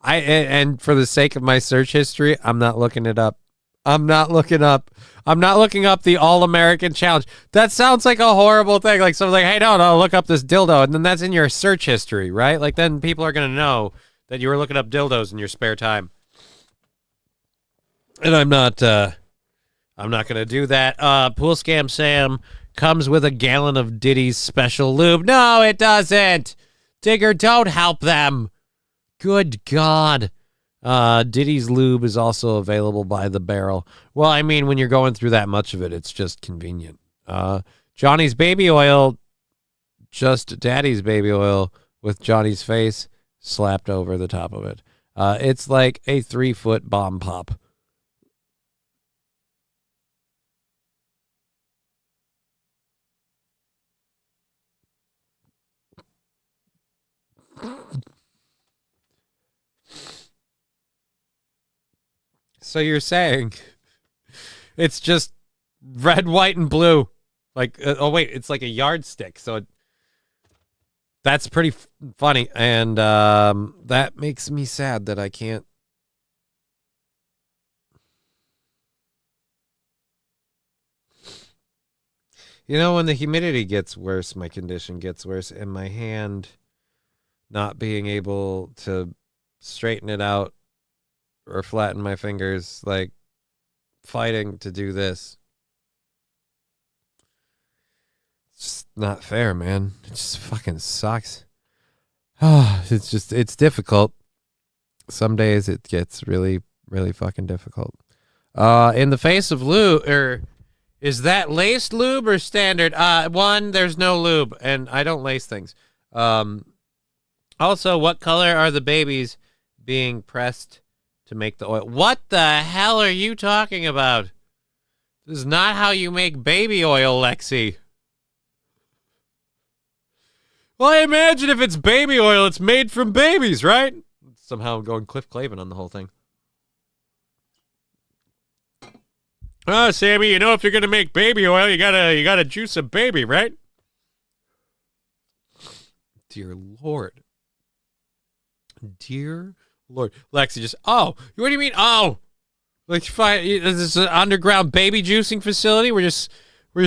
And for the sake of my search history, I'm not looking it up. I'm not looking up the All-American Challenge. That sounds like a horrible thing. Like someone's like, hey, no, look up this dildo. And then that's in your search history, right? Like then people are going to know that you were looking up dildos in your spare time. And I'm not going to do that. Pool Scam Sam comes with a gallon of Diddy's special lube. No, it doesn't. Digger, don't help them. Good God. Diddy's lube is also available by the barrel. Well, I mean, when you're going through that much of it, it's just convenient. Johnny's baby oil, just Daddy's baby oil with Johnny's face slapped over the top of it. It's like a 3-foot bomb pop. So you're saying it's just red, white, and blue. Like, oh, wait, it's like a yardstick. So that's pretty funny. And that makes me sad that I can't. You know, when the humidity gets worse, my condition gets worse, and my hand not being able to straighten it out or flatten my fingers, like fighting to do this. It's just not fair, man. It just fucking sucks. It's difficult. Some days it gets really, really fucking difficult. In the face of lube, is that laced lube or standard? One, there's no lube, and I don't lace things. Also, what color are the babies being pressed to make the oil? What the hell are you talking about? This is not how you make baby oil, Lexi. Well, I imagine if it's baby oil, it's made from babies, right? Somehow I'm going Cliff Clavin on the whole thing. Oh, Sammy, you know if you're gonna make baby oil, you gotta juice a baby, right? Dear Lord. Dear Lord. Lexi just, oh, what do you mean, oh? Like, is this an underground baby juicing facility? We're just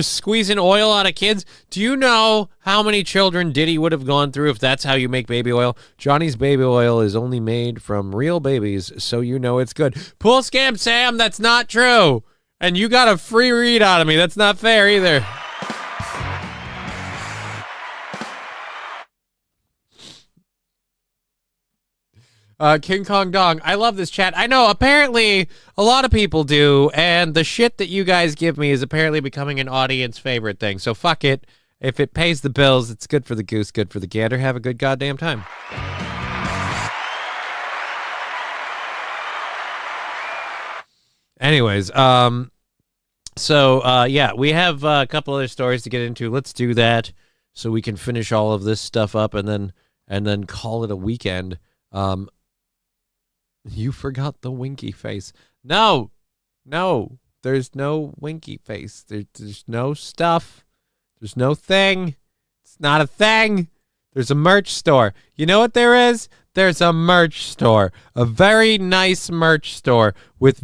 squeezing oil out of kids? Do you know how many children Diddy would have gone through if that's how you make baby oil? Johnny's baby oil is only made from real babies, so you know it's good. Pool Scam Sam, that's not true. And you got a free read out of me. That's not fair either. King Kong Dong. I love this chat. I know, apparently, a lot of people do, and the shit that you guys give me is apparently becoming an audience favorite thing. So fuck it. If it pays the bills, it's good for the goose, good for the gander. Have a good goddamn time. Anyways, so yeah, we have a couple other stories to get into. Let's do that so we can finish all of this stuff up and then call it a weekend. You forgot the winky face. No, there's no winky face. There's no stuff. There's no thing. It's not a thing. There's a merch store. You know what there is? There's a merch store. A very nice merch store with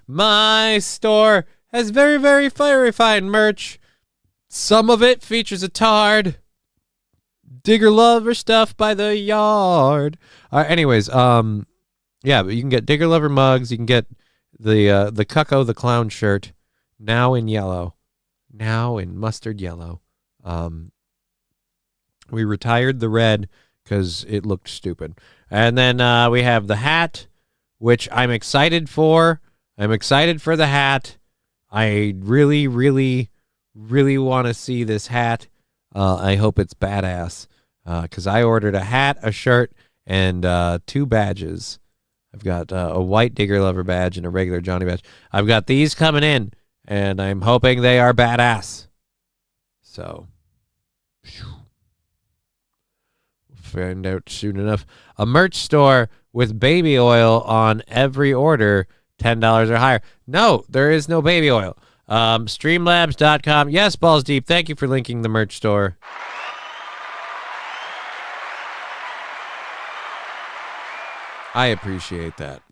my store has very, very fine merch. Some of it features a tard. Digger Lover stuff by the yard. Anyways, yeah, but you can get Digger Lover mugs. You can get the Cucko the Clown shirt, now in yellow, now in mustard yellow. We retired the red because it looked stupid. And then we have the hat, which I'm excited for. I'm excited for the hat. I really, really, really want to see this hat. I hope it's badass because I ordered a hat, a shirt, and 2 badges. I've got a white Digger Lover badge and a regular Johnny badge. I've got these coming in, and I'm hoping they are badass. So, we'll find out soon enough. A merch store with baby oil on every order, $10 or higher. No, there is no baby oil. Streamlabs.com. Yes, Balls Deep, thank you for linking the merch store. I appreciate that.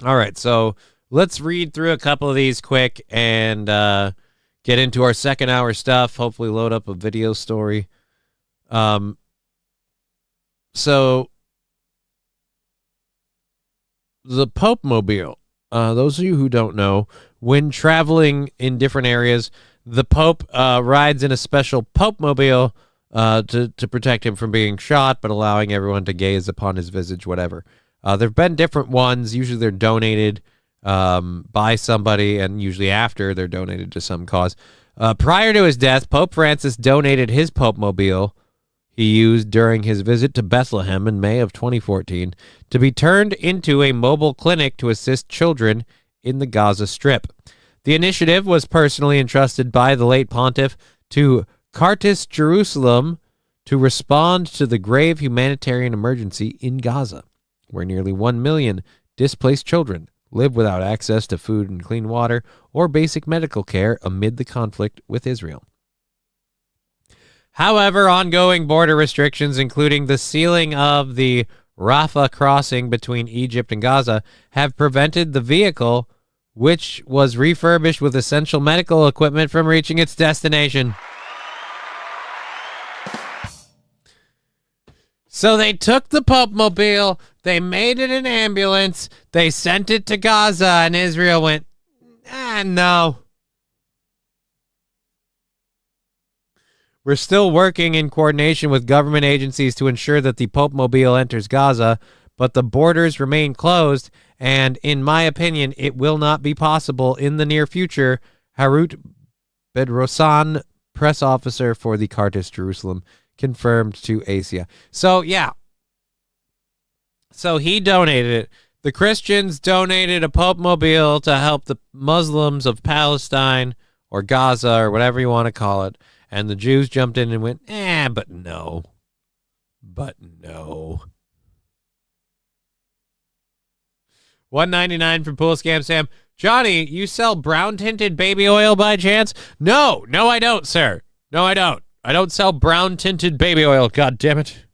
All right, so let's read through a couple of these quick and get into our second hour stuff. Hopefully load up a video story. So the Pope Mobile. Those of you who don't know, when traveling in different areas, the Pope rides in a special Pope Mobile to protect him from being shot, but allowing everyone to gaze upon his visage, whatever. There have been different ones. Usually they're donated by somebody, and usually after they're donated to some cause. Prior to his death, Pope Francis donated his Pope Mobile he used during his visit to Bethlehem in May of 2014 to be turned into a mobile clinic to assist children in the Gaza Strip. The initiative was personally entrusted by the late pontiff to Cartas Jerusalem to respond to the grave humanitarian emergency in Gaza, where nearly 1 million displaced children live without access to food and clean water or basic medical care amid the conflict with Israel. However, ongoing border restrictions, including the sealing of the Rafah crossing between Egypt and Gaza, have prevented the vehicle, which was refurbished with essential medical equipment, from reaching its destination. So they took the Pope Mobile, they made it an ambulance, they sent it to Gaza, and Israel went, no. We're still working in coordination with government agencies to ensure that the Pope Mobile enters Gaza, but the borders remain closed, and in my opinion, it will not be possible in the near future, Harut Bedrossan, press officer for the Cartas Jerusalem, confirmed to Asia. So, yeah. So he donated it. The Christians donated a Pope Mobile to help the Muslims of Palestine or Gaza or whatever you want to call it. And the Jews jumped in and went, but no. But no. $1.99 from Pool Scam Sam. Johnny, you sell brown tinted baby oil by chance? No, I don't, sir. No, I don't. I don't sell brown tinted baby oil. God damn it.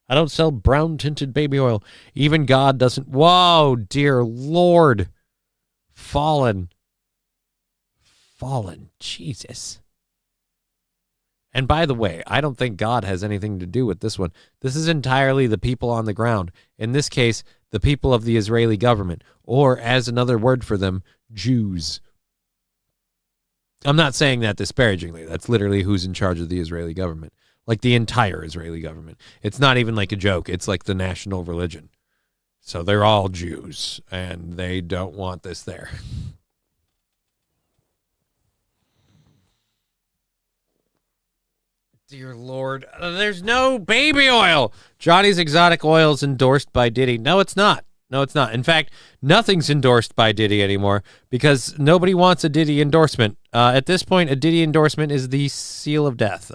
I don't sell brown tinted baby oil. Even God doesn't. Whoa, dear Lord. Fallen. Jesus. And by the way, I don't think God has anything to do with this one. This is entirely the people on the ground. In this case, the people of the Israeli government, or as another word for them, Jews. I'm not saying that disparagingly. That's literally who's in charge of the Israeli government. Like the entire Israeli government. It's not even like a joke. It's like the national religion. So they're all Jews, and they don't want this there. Dear Lord, there's no baby oil. Johnny's Exotic Oil is endorsed by Diddy. No, it's not. No, it's not. In fact, nothing's endorsed by Diddy anymore because nobody wants a Diddy endorsement. At this point, a Diddy endorsement is the seal of death.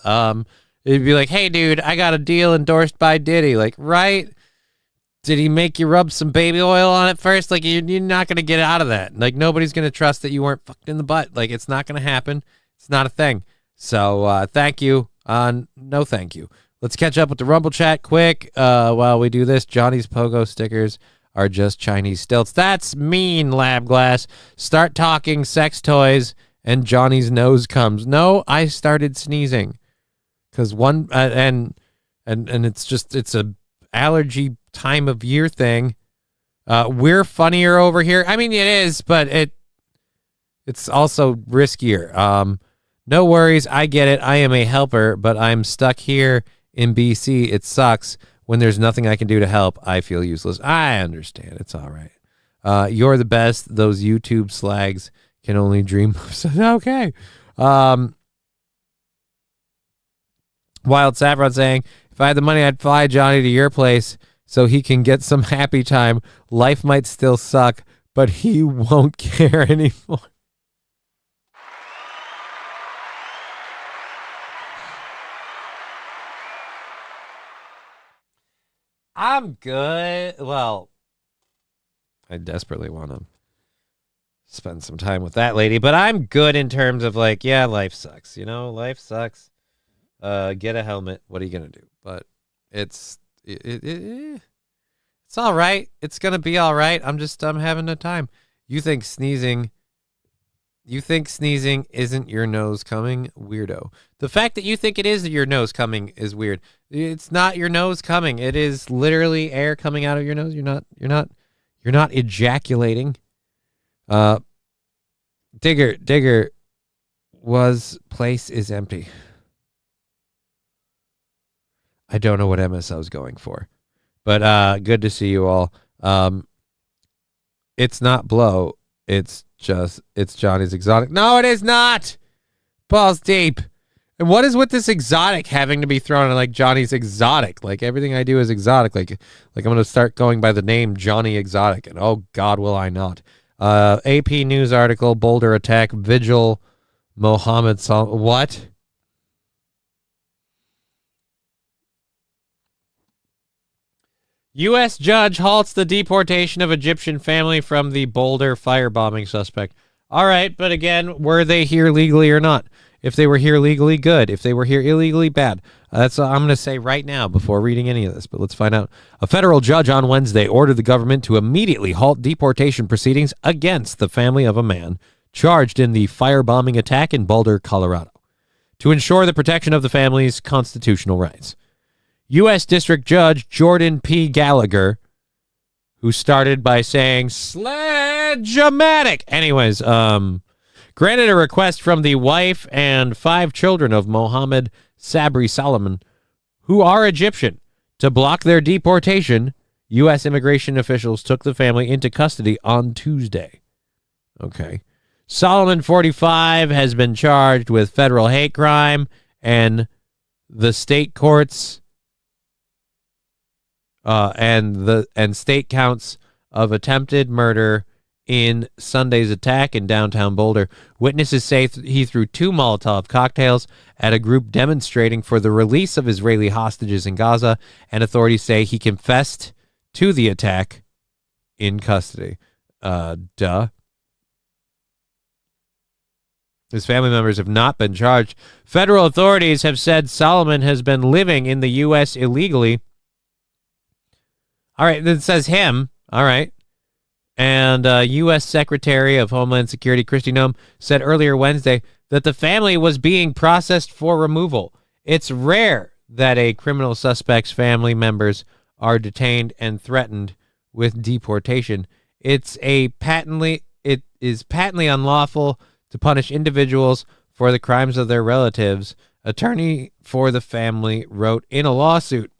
It'd be like, hey, dude, I got a deal endorsed by Diddy. Like, right? Did he make you rub some baby oil on it first? Like, you're not going to get out of that. Like, nobody's going to trust that you weren't fucked in the butt. Like, it's not going to happen. It's not a thing. So, thank you. No, thank you. Let's catch up with the Rumble chat quick. While we do this, Johnny's Pogo stickers are just Chinese stilts. That's mean, Lab Glass. Start talking sex toys and Johnny's nose comes. No, I started sneezing. Because one, and it's a allergy time of year thing. We're funnier over here. I mean, it is, but it's also riskier. No worries. I get it. I am a helper, but I'm stuck here in BC. It sucks. When there's nothing I can do to help, I feel useless. I understand. It's all right. You're the best. Those YouTube slags can only dream of. Okay. Wild Saffron saying, if I had the money, I'd fly Johnny to your place so he can get some happy time. Life might still suck, but he won't care anymore. I'm good. Well, I desperately want to spend some time with that lady, but I'm good in terms of like, yeah, life sucks. You know, life sucks. Get a helmet. What are you gonna do? But it's all right. It's gonna be all right. I'm having a time. You think sneezing isn't your nose coming? Weirdo. The fact that you think it is your nose coming is weird. It's not your nose coming. It is literally air coming out of your nose. You're not ejaculating. Digger was place is empty. I don't know what MSO is going for. But good to see you all. It's not blow. It's Johnny's Exotic. No, it is not. Balls deep. And what is with this exotic having to be thrown in like Johnny's Exotic? Like everything I do is exotic. Like I'm going to start going by the name Johnny Exotic. And oh God, will I not. AP news article, Boulder attack, vigil, Mohammed Salah. What? U.S. judge halts the deportation of Egyptian family from the Boulder firebombing suspect. All right, but again, were they here legally or not? If they were here legally, good. If they were here illegally, bad. That's what I'm going to say right now before reading any of this, but let's find out. A federal judge on Wednesday ordered the government to immediately halt deportation proceedings against the family of a man charged in the firebombing attack in Boulder, Colorado, to ensure the protection of the family's constitutional rights. U.S. District Judge Jordan P. Gallagher, who started by saying sledge-o-matic. Anyways, granted a request from the wife and 5 children of Mohammed Sabri Solomon, who are Egyptian, to block their deportation. U.S. immigration officials took the family into custody on Tuesday. Okay. Solomon, 45, has been charged with federal hate crime, and the state courts and state counts of attempted murder in Sunday's attack in downtown Boulder. Witnesses say he threw 2 Molotov cocktails at a group demonstrating for the release of Israeli hostages in Gaza, and authorities say he confessed to the attack in custody. Duh. His family members have not been charged. Federal authorities have said Solomon has been living in the U.S. illegally. All right, it says him. All right. And U.S. Secretary of Homeland Security Kristi Noem said earlier Wednesday that the family was being processed for removal. It's rare that a criminal suspect's family members are detained and threatened with deportation. It is patently unlawful to punish individuals for the crimes of their relatives, attorney for the family, wrote in a lawsuit.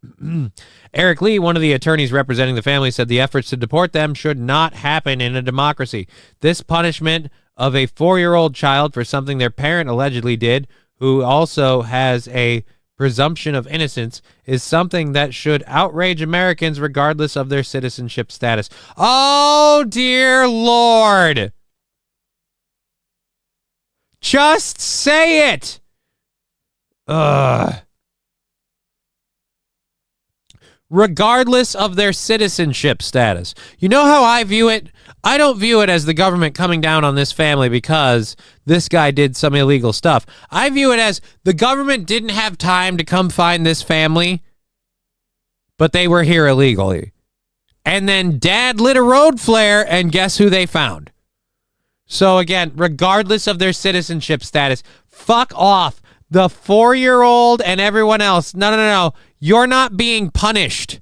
Eric Lee, one of the attorneys representing the family, said the efforts to deport them should not happen in a democracy. This punishment of a 4-year-old child for something their parent allegedly did, who also has a presumption of innocence, is something that should outrage Americans regardless of their citizenship status. Oh, dear Lord. Just say it. Regardless of their citizenship status. You know how I view it? I don't view it as the government coming down on this family because this guy did some illegal stuff. I view it as the government didn't have time to come find this family, but they were here illegally. And then dad lit a road flare, and guess who they found? So again, regardless of their citizenship status, fuck off. The 4-year-old and everyone else. No. You're not being punished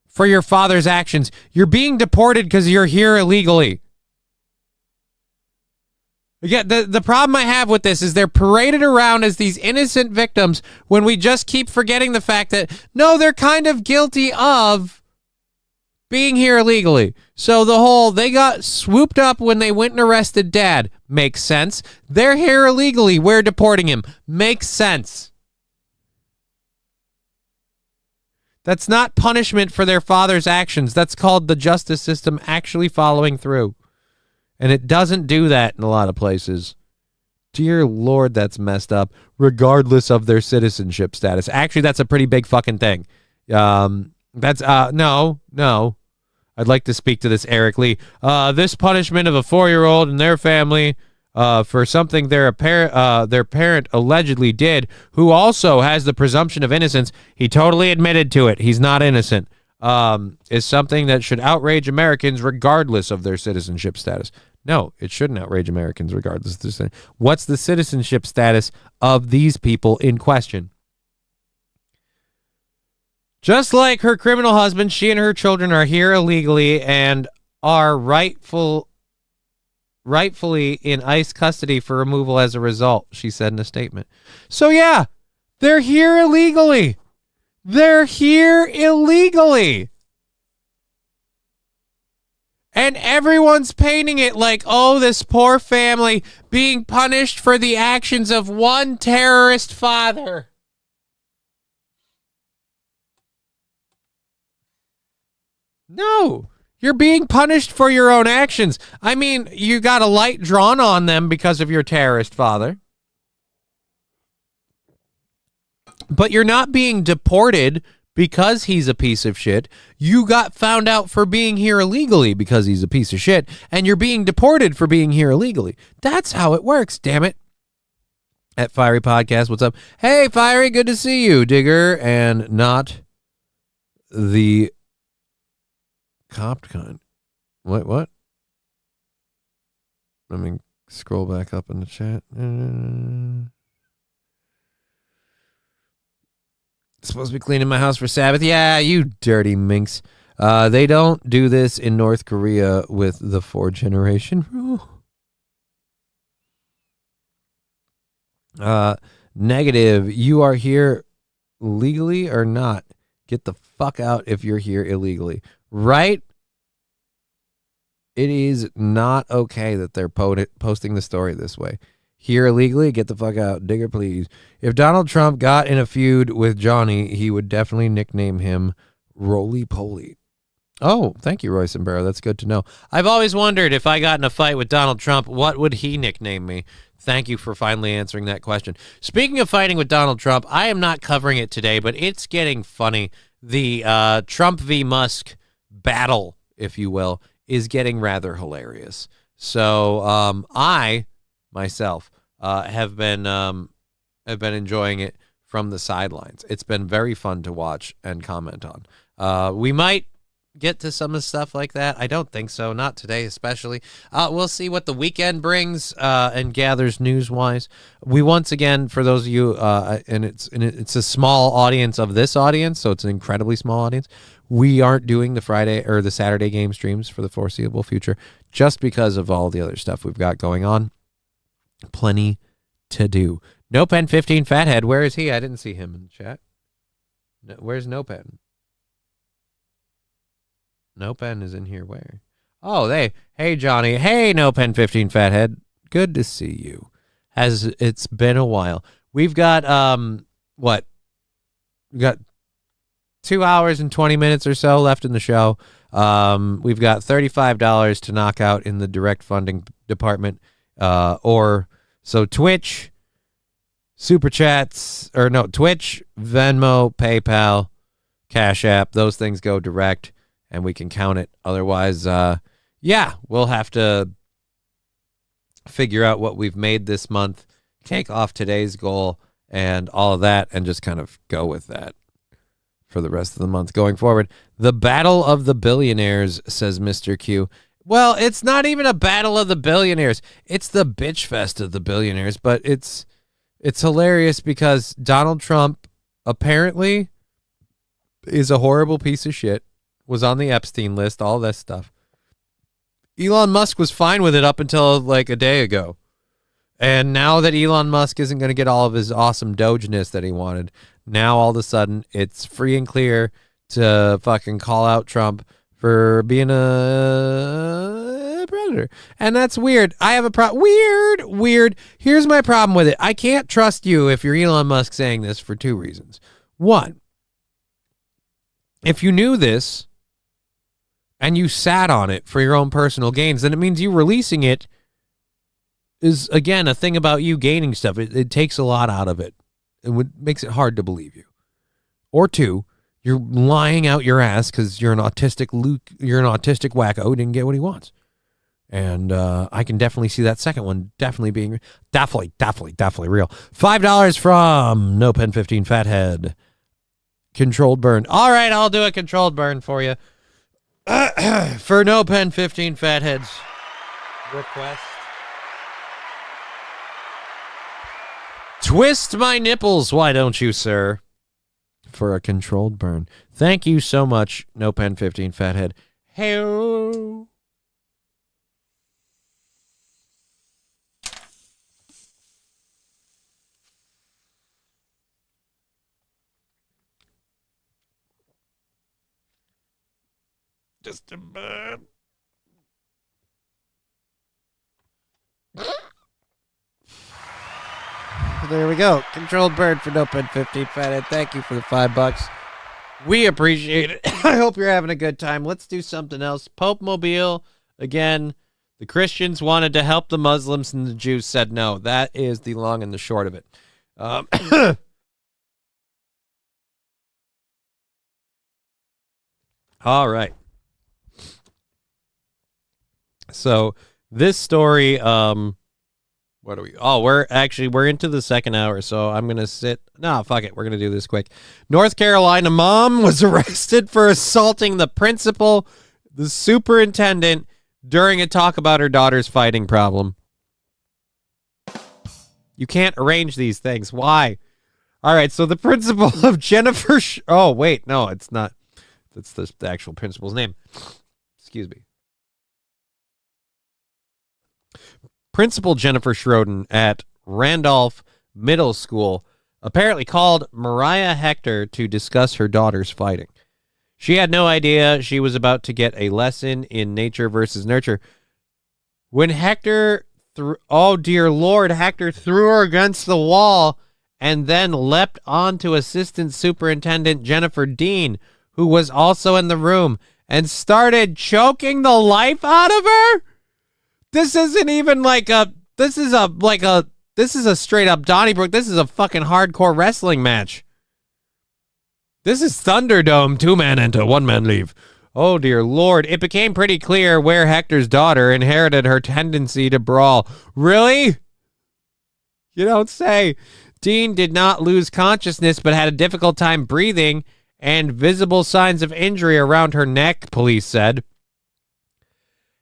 for your father's actions. You're being deported because you're here illegally. Again, the problem I have with this is they're paraded around as these innocent victims when we just keep forgetting the fact that, no, they're kind of guilty of being here illegally. So the whole, they got swooped up when they went and arrested dad, makes sense. They're here illegally. We're deporting him. Makes sense. That's not punishment for their father's actions. That's called the justice system actually following through. And it doesn't do that in a lot of places. Dear Lord, that's messed up, regardless of their citizenship status. Actually, that's a pretty big fucking thing. No. I'd like to speak to this Eric Lee. This punishment of a 4-year-old and their family for something their parent allegedly did, who also has the presumption of innocence, he totally admitted to it, he's not innocent, is something that should outrage Americans regardless of their citizenship status. No, it shouldn't outrage Americans regardless of their citizenship. What's the citizenship status of these people in question? Just like her criminal husband, she and her children are here illegally and are rightfully in ICE custody for removal as a result, she said in a statement. So yeah, they're here illegally. They're here illegally. And everyone's painting it like, oh, this poor family being punished for the actions of one terrorist father. No, you're being punished for your own actions. I mean, you got a light drawn on them because of your terrorist father. But you're not being deported because he's a piece of shit. You got found out for being here illegally because he's a piece of shit, and you're being deported for being here illegally. That's how it works, damn it. At Fiery Podcast, what's up? Hey, Fiery, good to see you, Digger, and not the copped kind. What? Let me scroll back up in the chat. Supposed to be cleaning my house for Sabbath. Yeah, you dirty minx. They don't do this in North Korea with the 4-generation rule. Negative. You are here legally or not? Get the fuck out if you're here illegally. Right? It is not okay that they're posting the story this way. Here illegally, get the fuck out. Digger, please. If Donald Trump got in a feud with Johnny, he would definitely nickname him Roly Poly. Oh, thank you, Royce and Barrow. That's good to know. I've always wondered if I got in a fight with Donald Trump, what would he nickname me? Thank you for finally answering that question. Speaking of fighting with Donald Trump, I am not covering it today, but it's getting funny. The Trump v. Musk battle, if you will, is getting rather hilarious. So I myself have been enjoying it from the sidelines. It's been very fun to watch and comment on. We might get to some of the stuff like that. I don't think so. Not today, especially. We'll see what the weekend brings and gathers news-wise. We once again, for those of you, and it's a small audience of this audience, so it's an incredibly small audience. We aren't doing the Friday or the Saturday game streams for the foreseeable future, just because of all the other stuff we've got going on. Plenty to do. No Pen 15 Fathead. Where is he? I didn't see him in the chat. No, where's No Pen? No Pen is in here. Where? Oh, hey Johnny. Hey, No Pen 15 Fathead. Good to see you. It's been a while. We've got what? We got 2 hours and 20 minutes or so left in the show. We've got $35 to knock out in the direct funding department. So Twitch, Super Chats, Twitch, Venmo, PayPal, Cash App, those things go direct and we can count it. Otherwise, we'll have to figure out what we've made this month, take off today's goal and all of that, and just kind of go with that for the rest of the month going forward. The Battle of the Billionaires, says Mr. Q. Well, it's not even a battle of the billionaires. It's the bitch fest of the billionaires, but it's hilarious because Donald Trump apparently is a horrible piece of shit, was on the Epstein list, all this stuff. Elon Musk was fine with it up until like a day ago. And now that Elon Musk isn't going to get all of his awesome Dogeness that he wanted, now all of a sudden it's free and clear to fucking call out Trump for being a predator. And that's weird. I have a weird. Here's my problem with it. I can't trust you if you're Elon Musk saying this for two reasons. One, if you knew this and you sat on it for your own personal gains, then it means you releasing it is, again, a thing about you gaining stuff. It takes a lot out of it. It makes it hard to believe you. Or two, you're lying out your ass because you're an autistic wacko who didn't get what he wants. And I can definitely see that second one definitely being definitely real. $5 from No Pen 15 Fathead. Controlled burn. All right, I'll do a controlled burn for you. For No Pen 15 Fathead's request. Twist my nipples, why don't you, sir? For a controlled burn. Thank you so much, No Pen 15 Fathead. Hey-o. Just a burn. There we go. Controlled burn for No Pen 15 Fathead. Thank you for the $5. We appreciate it. I hope you're having a good time. Let's do something else. Pope Mobile. Again, the Christians wanted to help the Muslims and the Jews said no. That is the long and the short of it. All right. So this story, what are we? Oh, we're into the second hour, so I'm going to sit. No, fuck it. We're going to do this quick. North Carolina mom was arrested for assaulting the principal, the superintendent, during a talk about her daughter's fighting problem. You can't arrange these things. Why? All right, so the principal of Jennifer... oh, wait. No, it's not. That's the actual principal's name. Excuse me. Principal Jennifer Schroden at Randolph Middle School apparently called Mariah Hector to discuss her daughter's fighting. She had no idea she was about to get a lesson in nature versus nurture. When Hector oh dear Lord, Hector threw her against the wall and then leapt onto Assistant Superintendent Jennifer Dean, who was also in the room, and started choking the life out of her. This isn't even like this is a straight up Donnybrook. This is a fucking hardcore wrestling match. This is Thunderdome, 2-man enter, 1-man leave. Oh dear Lord. It became pretty clear where Hector's daughter inherited her tendency to brawl. Really? You don't say. Dean did not lose consciousness, but had a difficult time breathing and visible signs of injury around her neck, police said.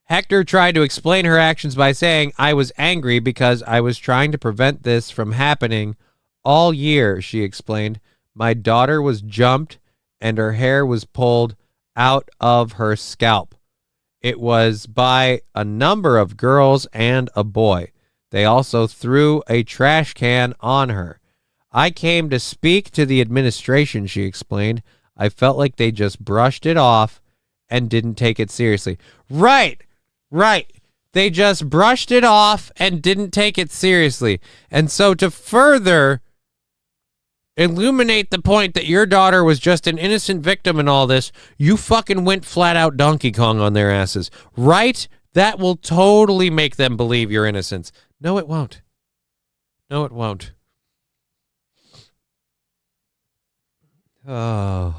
Hector tried to explain her actions by saying, "I was angry because I was trying to prevent this from happening all year," she explained. "My daughter was jumped and her hair was pulled out of her scalp. It was by a number of girls and a boy. They also threw a trash can on her. I came to speak to the administration, she explained. I felt like they just brushed it off and didn't take it seriously. Right. They just brushed it off and didn't take it seriously. And so to further illuminate the point that your daughter was just an innocent victim in all this, you fucking went flat out Donkey Kong on their asses. Right? That will totally make them believe your innocence. No, it won't. No, it won't. Oh.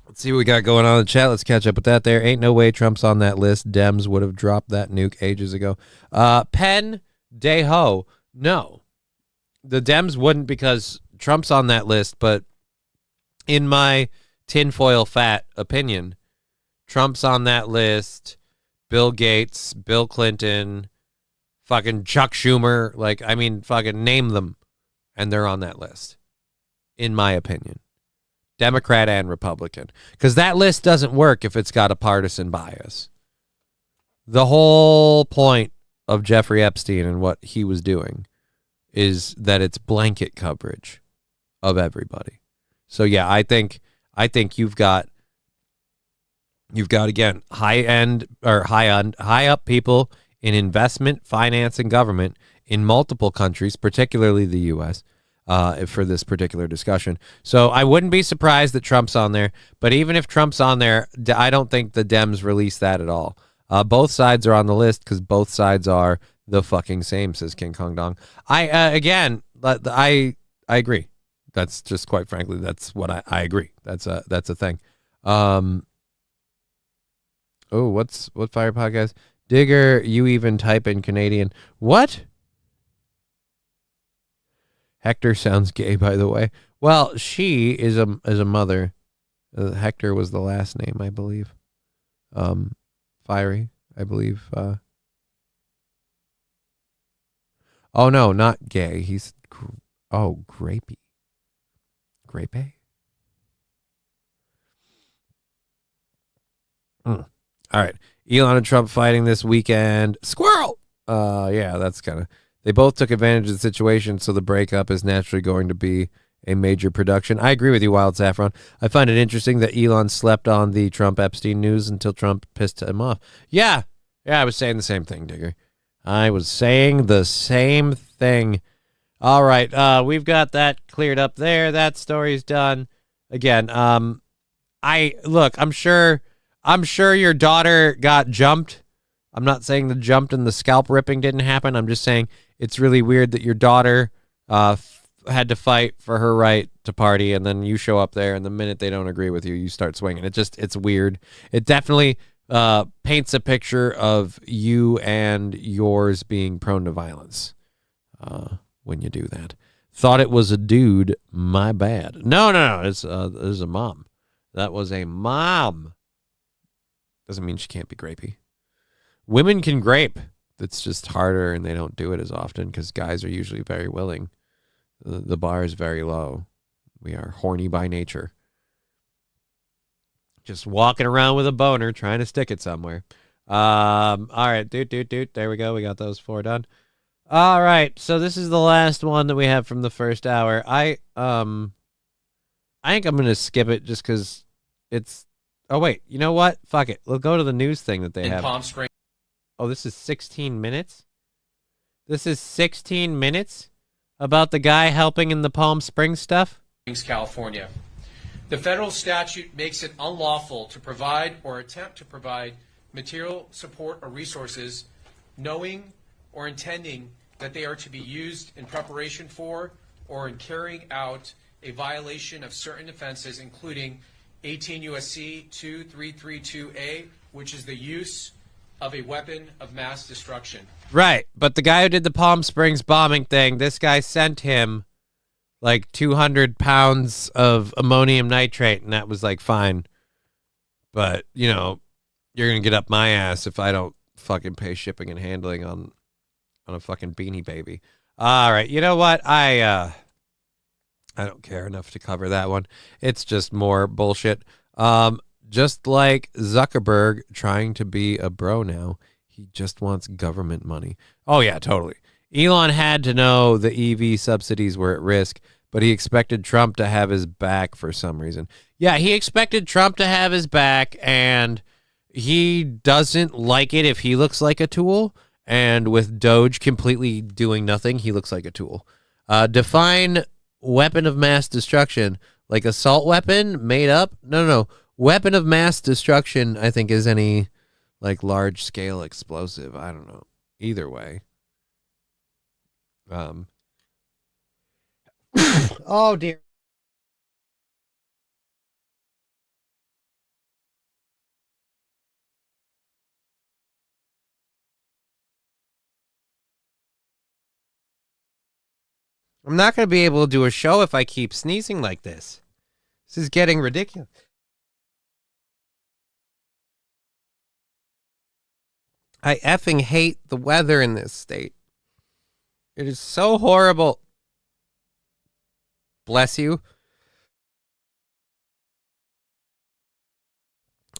Let's see what we got going on in the chat. Let's catch up with that there. Ain't no way Trump's on that list. Dems would have dropped that nuke ages ago. Penn Deho. No. The Dems wouldn't because Trump's on that list, but in my tinfoil fat opinion, Trump's on that list. Bill Gates, Bill Clinton, fucking Chuck Schumer. Like, I mean, fucking name them. And they're on that list. In my opinion. Democrat and Republican. Because that list doesn't work if it's got a partisan bias. The whole point of Jeffrey Epstein and what he was doing is that it's blanket coverage of everybody. So yeah, I think you've got again high up people in investment, finance, and government in multiple countries, particularly the U.S. For this particular discussion. So I wouldn't be surprised that Trump's on there. But even if Trump's on there, I don't think the Dems release that at all. Both sides are on the list because both sides are the fucking same, says King Kong Dong. I agree. That's just quite frankly, that's what I agree. That's a thing. What Fire Podcast? Digger, you even type in Canadian. What? Hector sounds gay, by the way. Well, she is a mother. Hector was the last name, I believe. Fiery, I believe. Oh no, not gay. He's grapey. Grape? All right. Elon and Trump fighting this weekend. Squirrel. Yeah, that's kind of. They both took advantage of the situation, so the breakup is naturally going to be a major production. I agree with you, Wild Saffron. I find it interesting that Elon slept on the Trump-Epstein news until Trump pissed him off. Yeah, I was saying the same thing, Digger. I was saying the same thing. All right, we've got that cleared up there. That story's done. Again, I'm sure your daughter got jumped. I'm not saying the jumped and the scalp ripping didn't happen. I'm just saying it's really weird that your daughter had to fight for her right to party, and then you show up there, and the minute they don't agree with you, you start swinging. It's weird. It definitely paints a picture of you and yours being prone to violence when you do that. Thought it was a dude. My bad. No. It's a mom. That was a mom. Doesn't mean she can't be grapey. Women can grape. It's just harder, and they don't do it as often because guys are usually very willing. The bar is very low. We are horny by nature. Just walking around with a boner, trying to stick it somewhere. All right, doot. There we go. We got those 4 done. All right, so this is the last one that we have from the first hour. I think I'm gonna skip it just because it's. Oh wait, you know what? Fuck it. We'll go to the news thing that they have. Palm Springs. Oh, this is 16 minutes? This is 16 minutes about the guy helping in the Palm Springs stuff? California. The federal statute makes it unlawful to provide or attempt to provide material support or resources knowing or intending that they are to be used in preparation for or in carrying out a violation of certain offenses, including 18 U.S.C. 2332A, which is the use of a weapon of mass destruction. Right, but the guy who did the Palm Springs bombing thing, this guy sent him like 200 pounds of ammonium nitrate, and that was like fine. But, you know, you're going to get up my ass if I don't fucking pay shipping and handling on a fucking Beanie Baby. All right, you know what? I don't care enough to cover that one. It's just more bullshit. Just like Zuckerberg trying to be a bro now, he just wants government money. Oh, yeah, totally. Elon had to know the EV subsidies were at risk, but he expected Trump to have his back for some reason. Yeah, he expected Trump to have his back, and he doesn't like it if he looks like a tool. And with Doge completely doing nothing, he looks like a tool. Define weapon of mass destruction. Like assault weapon made up? No. Weapon of mass destruction, I think, is any like large scale explosive. I don't know. Either way. Oh dear. I'm not going to be able to do a show if I keep sneezing like this. This is getting ridiculous. I effing hate the weather in this state. It is so horrible. Bless you.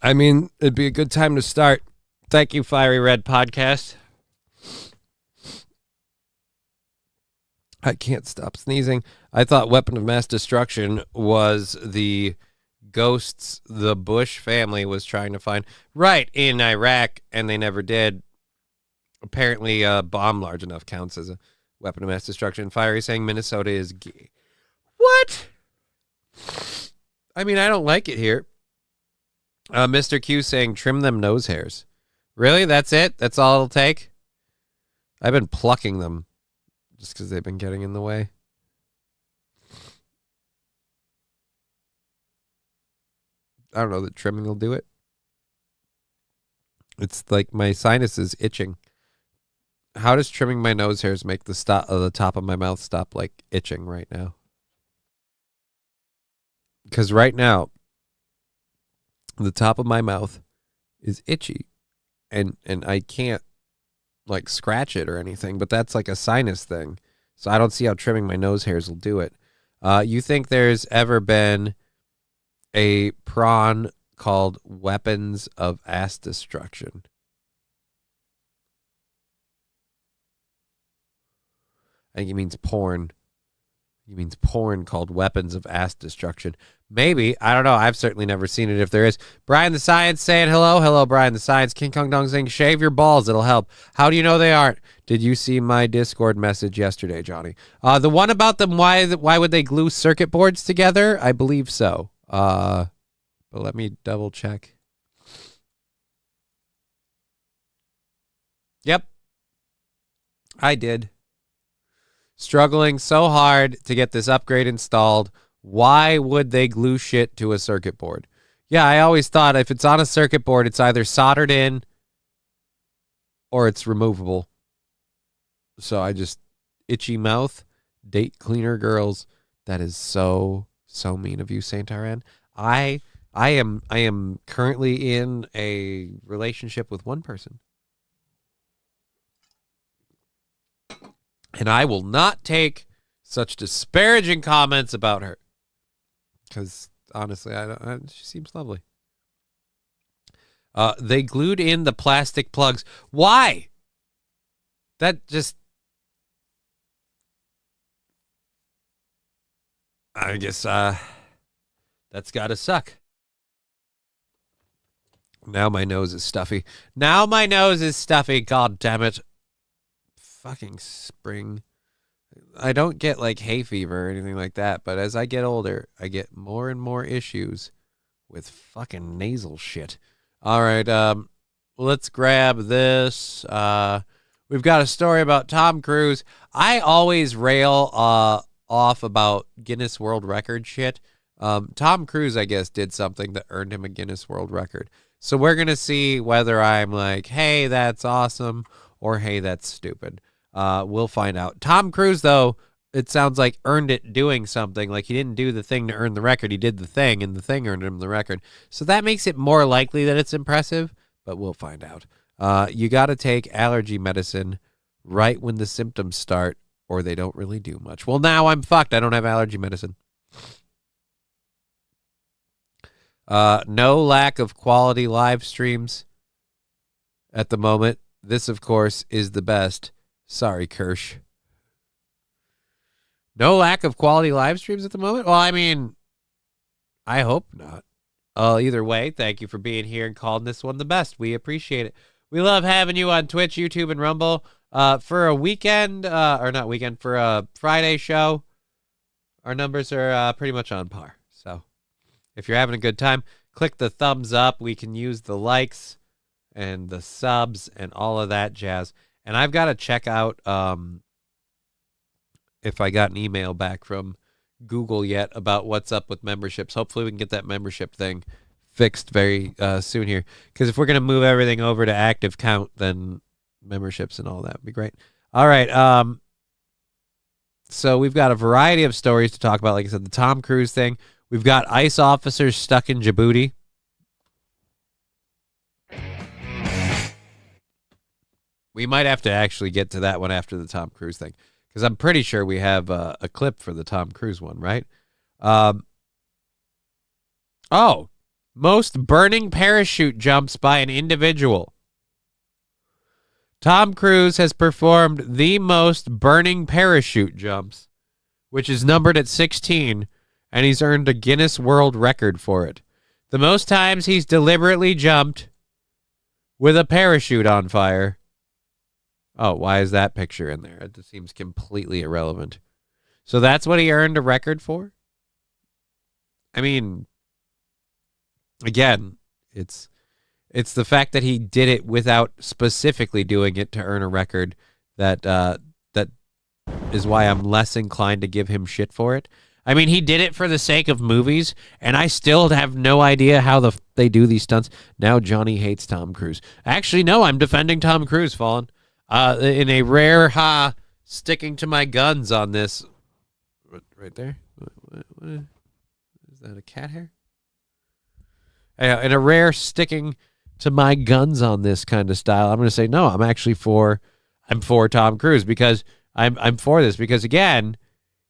I mean, it'd be a good time to start. Thank you, Fiery Red Podcast. I can't stop sneezing. I thought weapon of mass destruction was the ghosts the Bush family was trying to find. Right, in Iraq, and they never did. Apparently, a bomb large enough counts as a weapon of mass destruction. Fiery saying Minnesota is gay. What? I mean, I don't like it here. Mr. Q saying trim them nose hairs. Really? That's it? That's all it'll take? I've been plucking them just because they've been getting in the way. I don't know that trimming will do it. It's like my sinus is itching. How does trimming my nose hairs make the top of my mouth stop like itching right now? Because right now, the top of my mouth is itchy, and I can't like scratch it or anything, but that's like a sinus thing. So I don't see how trimming my nose hairs will do it. You think there's ever been a prawn called Weapons of Ass Destruction? I think he means porn. He means porn called Weapons of Ass Destruction. Maybe. I don't know. I've certainly never seen it if there is. Brian the Science saying hello. Hello, Brian the Science. King Kong Dong saying shave your balls. It'll help. How do you know they aren't? Did you see my Discord message yesterday, Johnny? The one about them, why would they glue circuit boards together? I believe so. But let me double check. Yep. I did. Struggling so hard to get this upgrade installed. Why would they glue shit to a circuit board? Yeah, I always thought if it's on a circuit board, it's either soldered in or it's removable. So I just, itchy mouth, date cleaner girls. That is so mean of you, Saint Aran. I am currently in a relationship with one person. And I will not take such disparaging comments about her. Because, honestly, she seems lovely. They glued in the plastic plugs. Why? That just... I guess, that's gotta suck. Now my nose is stuffy. God damn it. Fucking spring. I don't get like hay fever or anything like that, but as I get older, I get more and more issues with fucking nasal shit. All right, let's grab this. We've got a story about Tom Cruise. I always rail off about Guinness World Record shit. Tom Cruise, I guess, did something that earned him a Guinness World Record. So we're going to see whether I'm like, hey, that's awesome, or hey, that's stupid. We'll find out. Tom Cruise, though, it sounds like earned it doing something. Like he didn't do the thing to earn the record. He did the thing, and the thing earned him the record. So that makes it more likely that it's impressive, but we'll find out. You got to take allergy medicine right when the symptoms start, or they don't really do much. Well, now I'm fucked. I don't have allergy medicine. No lack of quality live streams at the moment. This, of course, is the best. Sorry, Kirsch. No lack of quality live streams at the moment? Well, I mean, I hope not. Either way, thank you for being here and calling this one the best. We appreciate it. We love having you on Twitch, YouTube, and Rumble. For a weekend, or not weekend, for a Friday show, our numbers are pretty much on par. So if you're having a good time, click the thumbs up. We can use the likes and the subs and all of that jazz. And I've got to check out if I got an email back from Google yet about what's up with memberships. Hopefully we can get that membership thing fixed very soon here. Because if we're going to move everything over to active count, then memberships and all that would be great. All right. So we've got a variety of stories to talk about. Like I said, the Tom Cruise thing. We've got ICE officers stuck in Djibouti. We might have to actually get to that one after the Tom Cruise thing, because I'm pretty sure we have a clip for the Tom Cruise one, right? Most burning parachute jumps by an individual. Tom Cruise has performed the most burning parachute jumps, which is numbered at 16, and he's earned a Guinness World Record for it. The most times he's deliberately jumped with a parachute on fire. Oh, why is that picture in there? It seems completely irrelevant. So that's what he earned a record for? I mean, again, it's the fact that he did it without specifically doing it to earn a record that that is why I'm less inclined to give him shit for it. I mean, he did it for the sake of movies, and I still have no idea how they do these stunts. Now Johnny hates Tom Cruise. Actually, no, I'm defending Tom Cruise, Fallen. In a rare sticking to my guns on this. Right there? What is that, a cat hair? In a rare sticking to my guns on this kind of style, I'm going to say, no, I'm for Tom Cruise, because I'm for this. Because, again,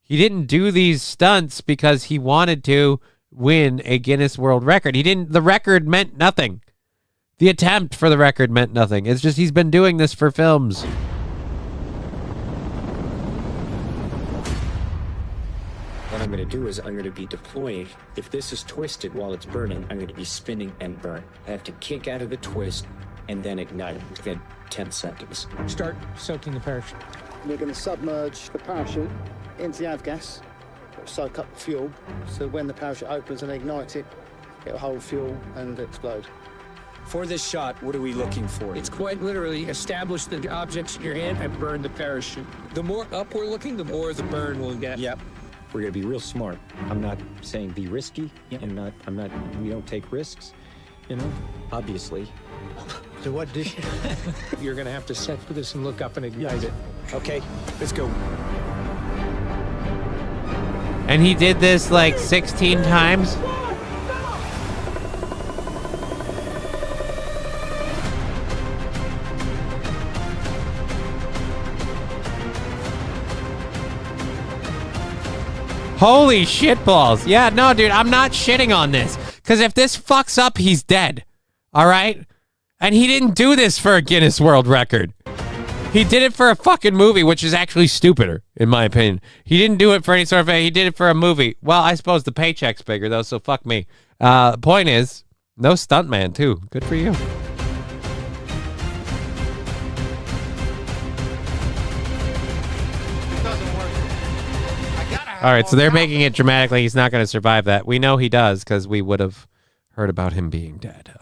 he didn't do these stunts because he wanted to win a Guinness World Record. The record meant nothing. The attempt for the record meant nothing. It's just he's been doing this for films. What I'm going to do is I'm going to be deploying. If this is twisted while it's burning, I'm going to be spinning and burn. I have to kick out of the twist and then ignite it within 10 seconds. Start soaking the parachute. We're going to submerge the parachute into the avgas, soak up the fuel, so when the parachute opens and ignite it, it'll hold fuel and explode. For this shot, what are we looking for? It's quite literally establish the objects in your hand and burn the parachute. The more up we're looking, the more the burn we'll get. Yep. We're gonna be real smart. I'm not saying be risky, and we don't take risks, obviously. So what did you're gonna have to set for this and look up and ignite it. Okay, let's go. And he did this like 16 times? Holy shitballs. Yeah, no, dude, I'm not shitting on this. Because if this fucks up, he's dead. All right? And he didn't do this for a Guinness World Record. He did it for a fucking movie, which is actually stupider, in my opinion. He didn't do it for any sort of... He did it for a movie. Well, I suppose the paycheck's bigger, though, so fuck me. Point is, no stuntman, too. Good for you. All right, so they're making it dramatically. He's not going to survive that. We know he does because we would have heard about him being dead.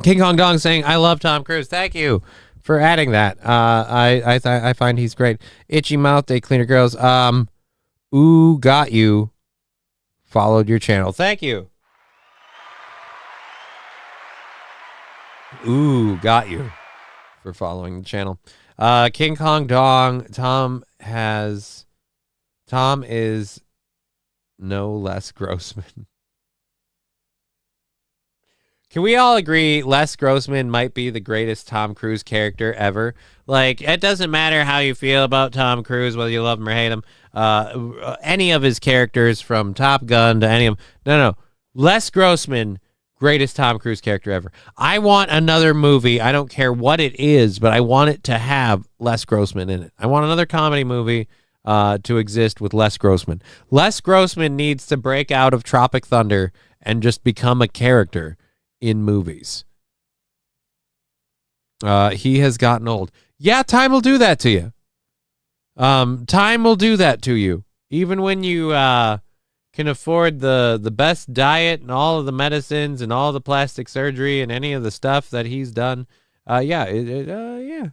King Kong Dong saying, I love Tom Cruise. Thank you for adding that. I find he's great. Itchy Mouth Day Cleaner Girls. Ooh, got you. Followed your channel. Thank you. Ooh, got you for following the channel. King Kong Dong. Tom is no Les Grossman. Can we all agree Les Grossman might be the greatest Tom Cruise character ever? Like, it doesn't matter how you feel about Tom Cruise, whether you love him or hate him. Any of his characters, from Top Gun to any of them. No. Les Grossman, greatest Tom Cruise character ever. I want another movie. I don't care what it is, but I want it to have Les Grossman in it. I want another comedy movie to exist with Les Grossman. Les Grossman needs to break out of Tropic Thunder and just become a character in movies. He has gotten old. Yeah, time will do that to you. Time will do that to you. Even when you can afford the best diet and all of the medicines and all the plastic surgery and any of the stuff that he's done. Yeah.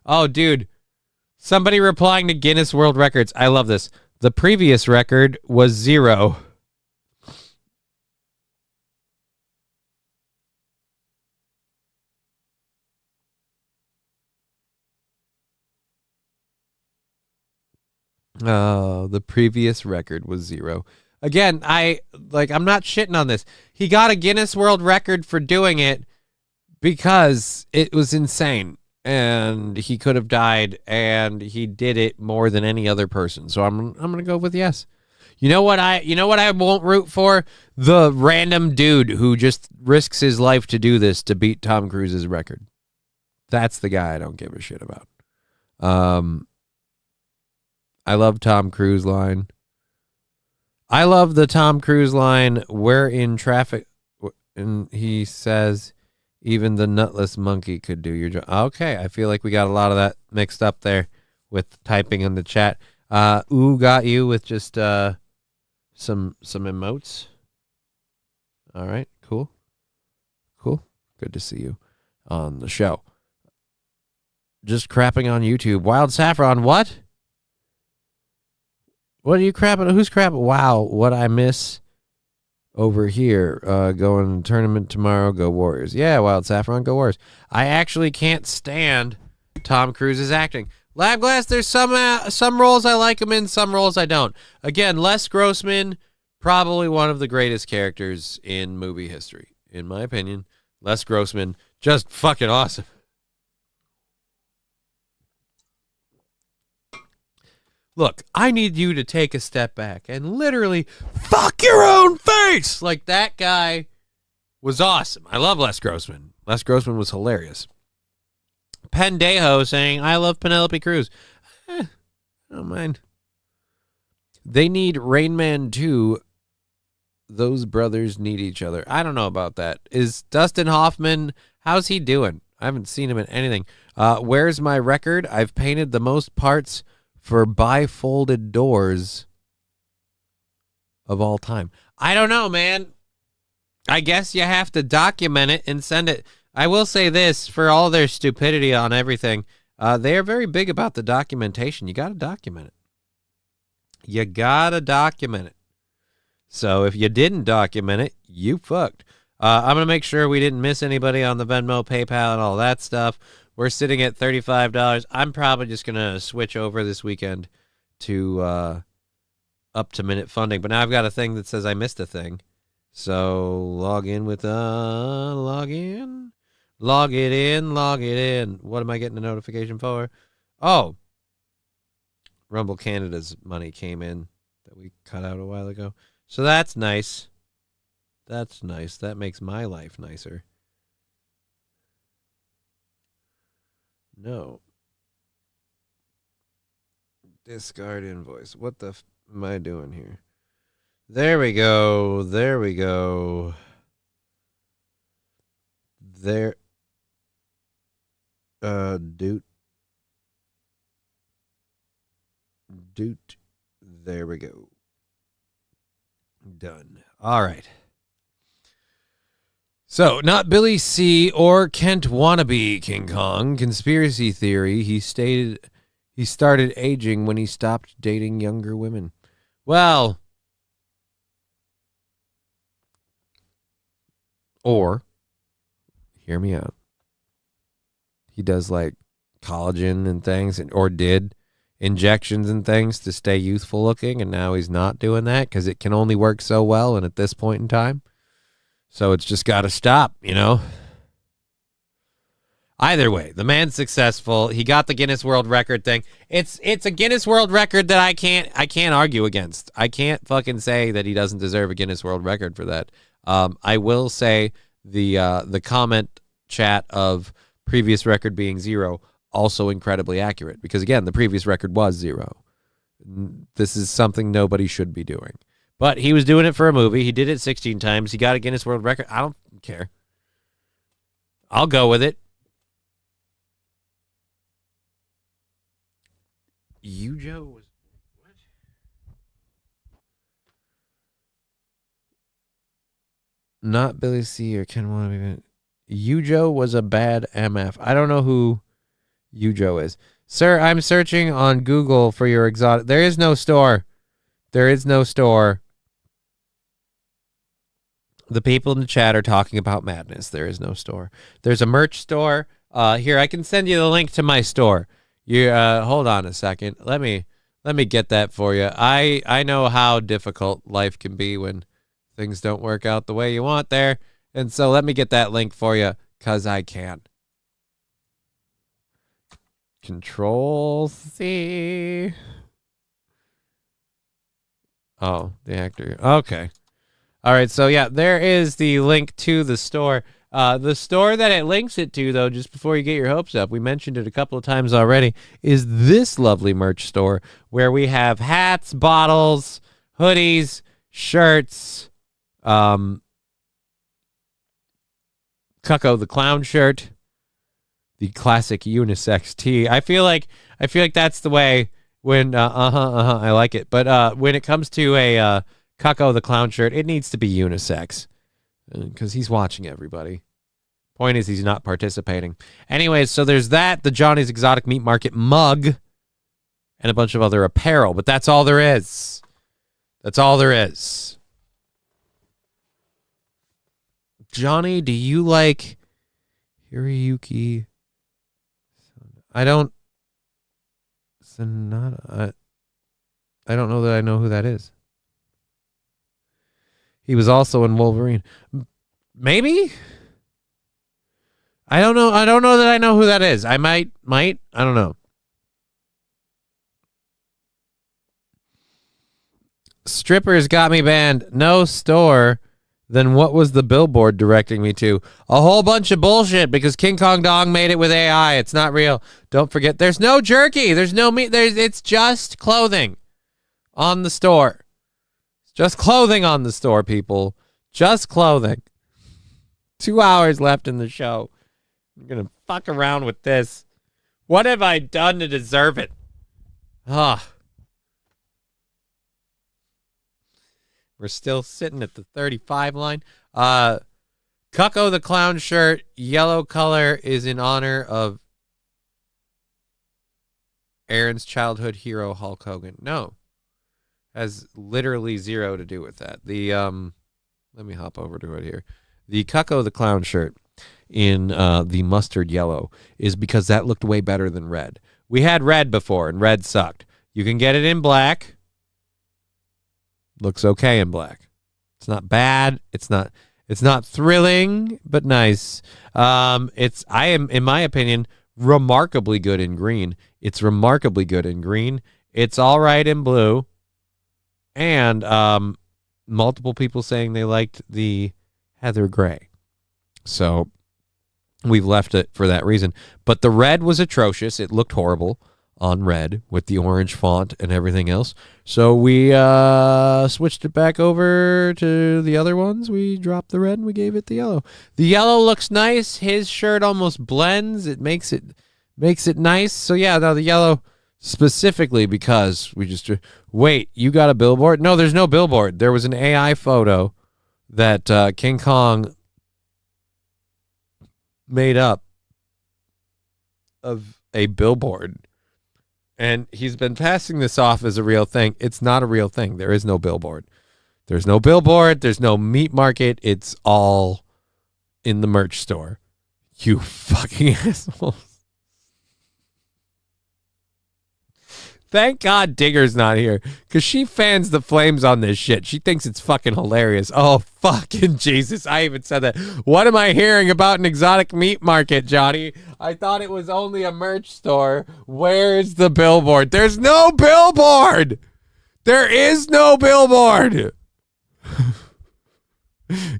Oh, dude. Somebody replying to Guinness World Records. I love this. The previous record was 0. The previous record was 0. Again, I'm not shitting on this. He got a Guinness World Record for doing it because it was insane and he could have died and he did it more than any other person. So I'm going to go with yes. You know what I won't root for? The random dude who just risks his life to do this to beat Tom Cruise's record. That's the guy I don't give a shit about. I love Tom Cruise line. I love the Tom Cruise line, we're in traffic, and he says, even the nutless monkey could do your job. Okay, I feel like we got a lot of that mixed up there with typing in the chat. Ooh, got you with just some emotes. All right, cool. Good to see you on the show. Just crapping on YouTube. Wild Saffron, what? What are you crapping? Who's crapping? Wow, what I miss over here. Going tournament tomorrow. Go Warriors. Yeah, Wild Saffron, go Warriors. I actually can't stand Tom Cruise's acting. Lab Glass, there's some roles I like him in, some roles I don't. Again, Les Grossman, probably one of the greatest characters in movie history, in my opinion. Les Grossman, just fucking awesome. Look, I need you to take a step back and literally fuck your own face. Like, that guy was awesome. I love Les Grossman. Les Grossman was hilarious. Pendejo saying, I love Penelope Cruz. I don't mind. They need Rain Man 2. Those brothers need each other. I don't know about that. Is Dustin Hoffman, how's he doing? I haven't seen him in anything. Where's my record? I've painted the most parts for bifolded doors of all time. I don't know, man. I guess you have to document it and send it. I will say this, for all their stupidity on everything, they are very big about the documentation. You got to document it. You got to document it. So if you didn't document it, you fucked. I'm going to make sure we didn't miss anybody on the Venmo, PayPal, and all that stuff. We're sitting at $35. I'm probably just going to switch over this weekend to up-to-minute funding. But now I've got a thing that says I missed a thing. So log in with log in. Log it in. What am I getting a notification for? Oh. Rumble Canada's money came in that we cut out a while ago. So that's nice. That's nice. That makes my life nicer. No. Discard invoice. What the am I doing here? There we go. There. Doot. There we go. Done. All right. So, not Billy C. or Kent wannabe King Kong. Conspiracy theory. He stated he started aging when he stopped dating younger women. Well, or, hear me out. He does like collagen and things, or did injections and things to stay youthful looking, and now he's not doing that because it can only work so well and at this point in time. So it's just got to stop, you know. Either way, the man's successful. He got the Guinness World Record thing. It's a Guinness World Record that I can't argue against. I can't fucking say that he doesn't deserve a Guinness World Record for that. I will say the comment chat of previous record being 0 also incredibly accurate, because again, the previous record was 0. This is something nobody should be doing. But he was doing it for a movie. He did it 16 times. He got a Guinness World Record. I don't care. I'll go with it. Joe was what? Not Billy C or Ken Wannabe. Joe was a bad MF. I don't know who Joe is. Sir, I'm searching on Google for your exotic. There is no store. There is no store. The people in the chat are talking about madness. There is no store. There's a merch store. Here, I can send you the link to my store. You hold on a second. Let me get that for you. I know how difficult life can be when things don't work out the way you want there. And so let me get that link for you, because I can. Control C. Oh, the actor. Okay. All right, so yeah, there is the link to the store. The store that it links it to, though, just before you get your hopes up, we mentioned it a couple of times already, is this lovely merch store where we have hats, bottles, hoodies, shirts, Cucko the Clown shirt, the classic unisex tee. I feel like that's the way when I like it. But when it comes to a Cucko the Clown shirt, it needs to be unisex, because he's watching everybody. Point is, he's not participating. Anyways, so there's that, the Johnny's Exotic Meat Market mug, and a bunch of other apparel, but that's all there is. That's all there is. Johnny, do you like Hiroyuki? I don't. Sonata. I don't know that I know who that is. He was also in Wolverine. Maybe? I don't know. I don't know that I know who that is. I might. I don't know. Strippers got me banned. No store. Then what was the billboard directing me to? A whole bunch of bullshit, because King Kong Dong made it with AI. It's not real. Don't forget, there's no jerky. There's no meat. It's just clothing on the store. Just clothing on the store, people. Just clothing. 2 hours left in the show. I'm going to fuck around with this. What have I done to deserve it? We're still sitting at the 35 line. Cucko the Clown shirt, yellow color, is in honor of Aaron's childhood hero, Hulk Hogan. No. Has literally 0 to do with that. The let me hop over to it here. The Cucko the Clown shirt in the mustard yellow is because that looked way better than red. We had red before, and red sucked. You can get it in black. Looks okay in black. It's not bad. It's not thrilling, but nice. I am, in my opinion, remarkably good in green. It's remarkably good in green. It's all right in blue. And multiple people saying they liked the heather gray. So we've left it for that reason. But the red was atrocious. It looked horrible on red with the orange font and everything else. So we switched it back over to the other ones. We dropped the red and we gave it the yellow. The yellow looks nice. His shirt almost blends. It makes it nice. So yeah, now the yellow specifically because we just wait, you got a billboard? No, there's no billboard. There was an AI photo that King Kong made up of a billboard. And he's been passing this off as a real thing. It's not a real thing. There is no billboard. There's no billboard. There's no meat market. It's all in the merch store. You fucking assholes. Thank God Digger's not here, because she fans the flames on this shit. She thinks it's fucking hilarious. Oh, fucking Jesus. I even said that. What am I hearing about an exotic meat market, Johnny? I thought it was only a merch store. Where's the billboard? There's no billboard. There is no billboard.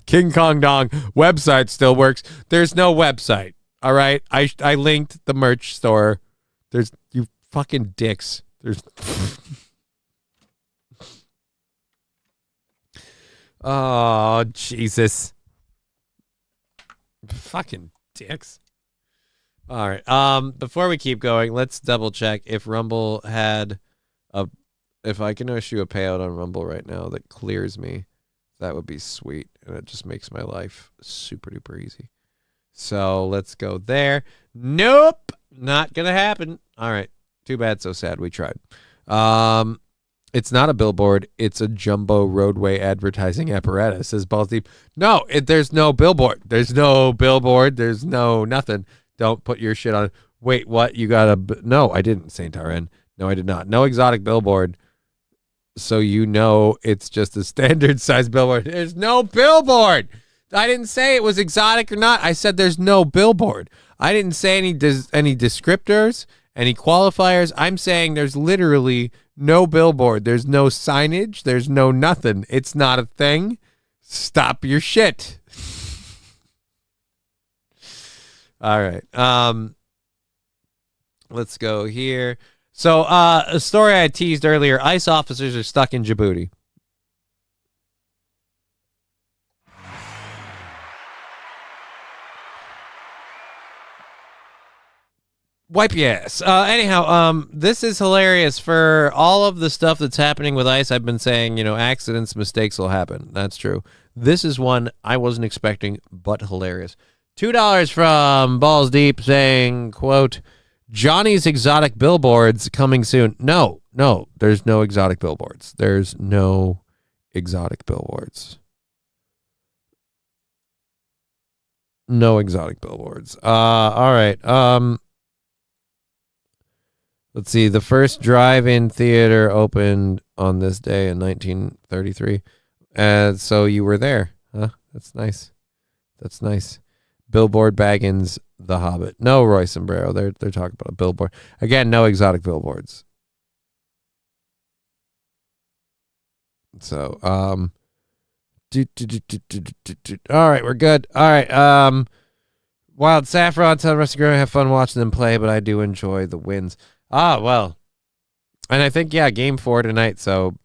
King Kong Dong website still works. There's no website. All right. I linked the merch store. There's you fucking dicks. There's oh Jesus. Fucking dicks. All right. Before we keep going, let's double check if Rumble had if I can issue a payout on Rumble right now that clears me. That would be sweet, and it just makes my life super duper easy. So let's go there. Nope, not gonna happen. All right, too bad, so sad. We tried. It's not a billboard. It's a jumbo roadway advertising apparatus. Says Balls Deep. No, there's no billboard. There's no billboard. There's no nothing. Don't put your shit on. Wait, what? You got a? No, I didn't, Saint Rn. No, I did not. No exotic billboard. So you know it's just a standard size billboard. There's no billboard. I didn't say it was exotic or not. I said there's no billboard. I didn't say any descriptors, any qualifiers. I'm saying there's literally no billboard. There's no signage. There's no nothing. It's not a thing. Stop your shit. All right. Let's go here. So, a story I teased earlier, ICE officers are stuck in Djibouti. Wipe your ass. Anyhow, this is hilarious for all of the stuff that's happening with ICE. I've been saying, accidents, mistakes will happen. That's true. This is one I wasn't expecting, but hilarious. $2 from Balls Deep saying, quote, Johnny's exotic billboards coming soon. No, there's no exotic billboards. There's no exotic billboards. No exotic billboards. All right. Let's see. The first drive-in theater opened on this day in 1933. And so you were there. Huh? That's nice. That's nice. Billboard Baggins, The Hobbit. No Roy Sombrero. They're talking about a billboard. Again, no exotic billboards. So, all right, we're good. All right, Wild Saffron, tell the rest of the group, have fun watching them play, but I do enjoy the wins. Well, and I think, game 4 tonight, so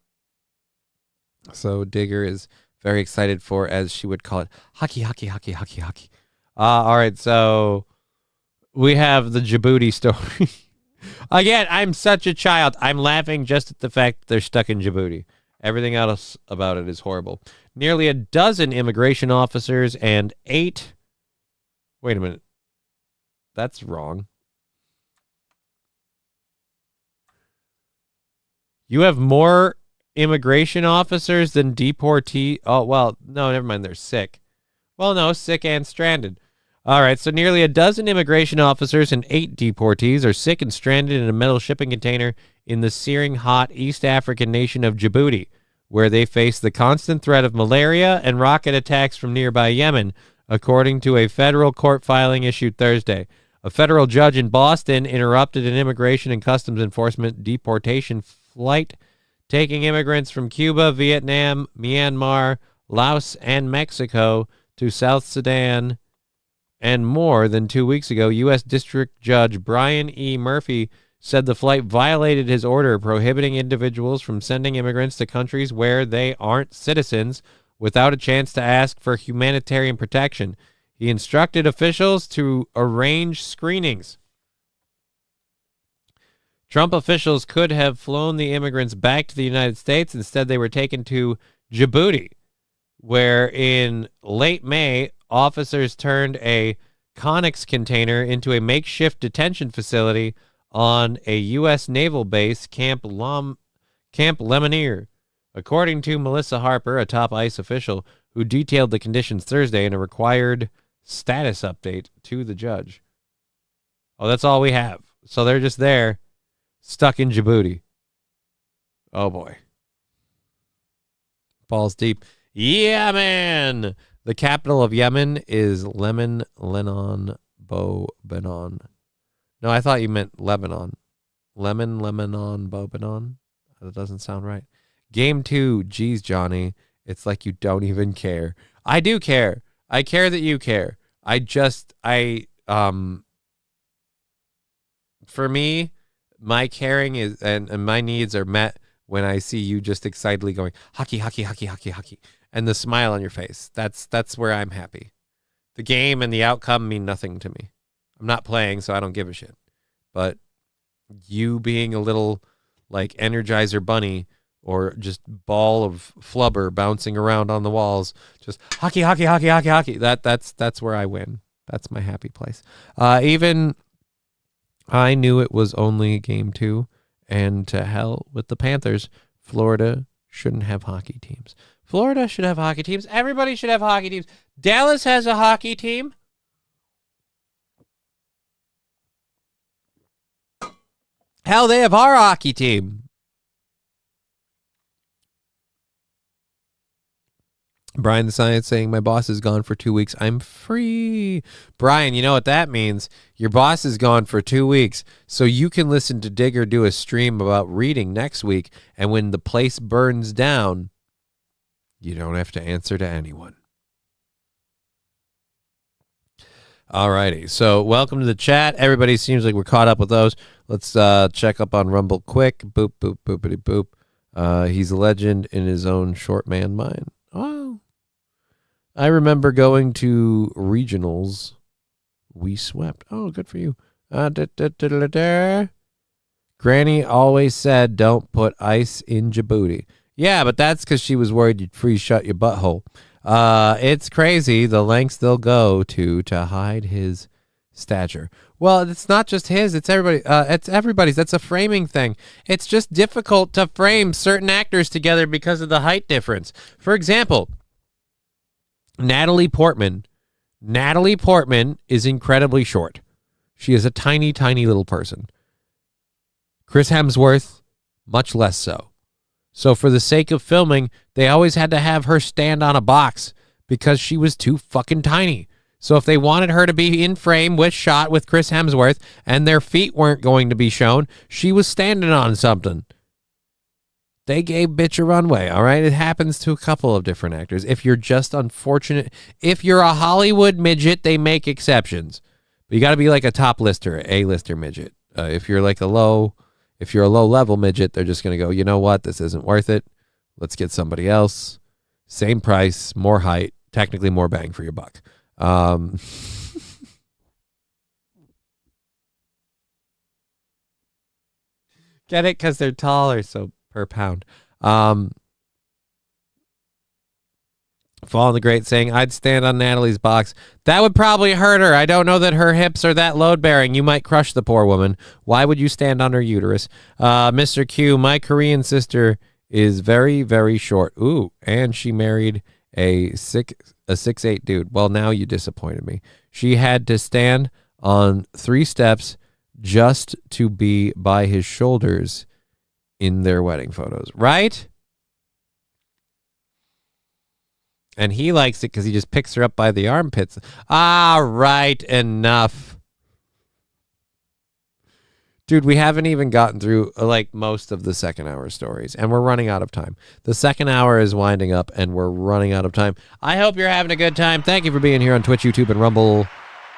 Digger is very excited for, as she would call it, hockey. All right, so we have the Djibouti story. Again, I'm such a child. I'm laughing just at the fact that they're stuck in Djibouti. Everything else about it is horrible. Nearly a dozen immigration officers and 8... Wait a minute. That's wrong. You have more immigration officers than deportees. Oh, well, no, never mind. They're sick. Well, no, sick and stranded. All right, so nearly a dozen immigration officers and 8 deportees are sick and stranded in a metal shipping container in the searing hot East African nation of Djibouti, where they face the constant threat of malaria and rocket attacks from nearby Yemen, according to a federal court filing issued Thursday. A federal judge in Boston interrupted an immigration and customs enforcement deportation flight taking immigrants from Cuba, Vietnam, Myanmar, Laos, and Mexico to South Sudan and more than 2 weeks ago. U.S. District Judge Brian E. Murphy said the flight violated his order prohibiting individuals from sending immigrants to countries where they aren't citizens without a chance to ask for humanitarian protection. He instructed officials to arrange screenings. Trump officials could have flown the immigrants back to the United States. Instead, they were taken to Djibouti, where in late May, officers turned a Connex container into a makeshift detention facility on a U.S. naval base, Camp Lemonnier, according to Melissa Harper, a top ICE official who detailed the conditions Thursday in a required status update to the judge. Oh, that's all we have. So they're just there, stuck in Djibouti. Oh, boy. Balls deep. Yemen! The capital of Yemen is Lebanon, Bobanon. No, I thought you meant Lebanon. Lebanon, Bobanon. That doesn't sound right. Game 2. Geez, Johnny. It's like you don't even care. I do care. I care that you care. For me, my caring is and my needs are met when I see you just excitedly going, hockey, hockey, hockey, hockey, hockey, and the smile on your face. That's where I'm happy. The game and the outcome mean nothing to me. I'm not playing, so I don't give a shit. But you being a little like Energizer Bunny or just ball of flubber bouncing around on the walls, just hockey, hockey, hockey, hockey, hockey. That's where I win. That's my happy place. Even I knew it was only game 2, and to hell with the Panthers. Florida shouldn't have hockey teams. Florida should have hockey teams. Everybody should have hockey teams. Dallas has a hockey team. Hell, they have our hockey team. Brian the Science saying, my boss is gone for 2 weeks. I'm free. Brian, you know what that means? Your boss is gone for 2 weeks, so you can listen to Digger do a stream about reading next week, and when the place burns down, you don't have to answer to anyone. All righty. So welcome to the chat. Everybody seems like we're caught up with those. Let's check up on Rumble quick. Boop, boop, boopity, boop. He's a legend in his own short man mind. Oh. I remember going to regionals. We swept. Oh, good for you. Granny always said don't put ice in Djibouti. Yeah, but that's because she was worried you'd freeze shut your butthole. It's crazy the lengths they'll go to hide his stature. Well, it's not just his, it's everybody. It's everybody's. That's a framing thing. It's just difficult to frame certain actors together because of the height difference. For example, Natalie Portman. Natalie Portman is incredibly short. She is a tiny, tiny little person. Chris Hemsworth, much less so. So for the sake of filming, they always had to have her stand on a box because she was too fucking tiny. So if they wanted her to be in frame with shot with Chris Hemsworth and their feet weren't going to be shown, she was standing on something. They gave bitch a runway, all right? It happens to a couple of different actors. If you're just unfortunate, if you're a Hollywood midget, they make exceptions. But you got to be like a top lister, A-lister midget. If you're a low level midget, they're just going to go, you know what? This isn't worth it. Let's get somebody else. Same price, more height, technically more bang for your buck. Get it? Because they're taller, so per pound. Fallen the Great saying, I'd stand on Natalie's box. That would probably hurt her. I don't know that her hips are that load-bearing. You might crush the poor woman. Why would you stand on her uterus? Mr. Q, my Korean sister is very, very short. Ooh, and she married a 6'8" dude. Well, now you disappointed me. She had to stand on 3 steps just to be by his shoulders in their wedding photos, right? And he likes it because he just picks her up by the armpits. Ah, right, enough. Dude, we haven't even gotten through most of the second hour stories, and we're running out of time. The second hour is winding up, and we're running out of time. I hope you're having a good time. Thank you for being here on Twitch, YouTube, and Rumble.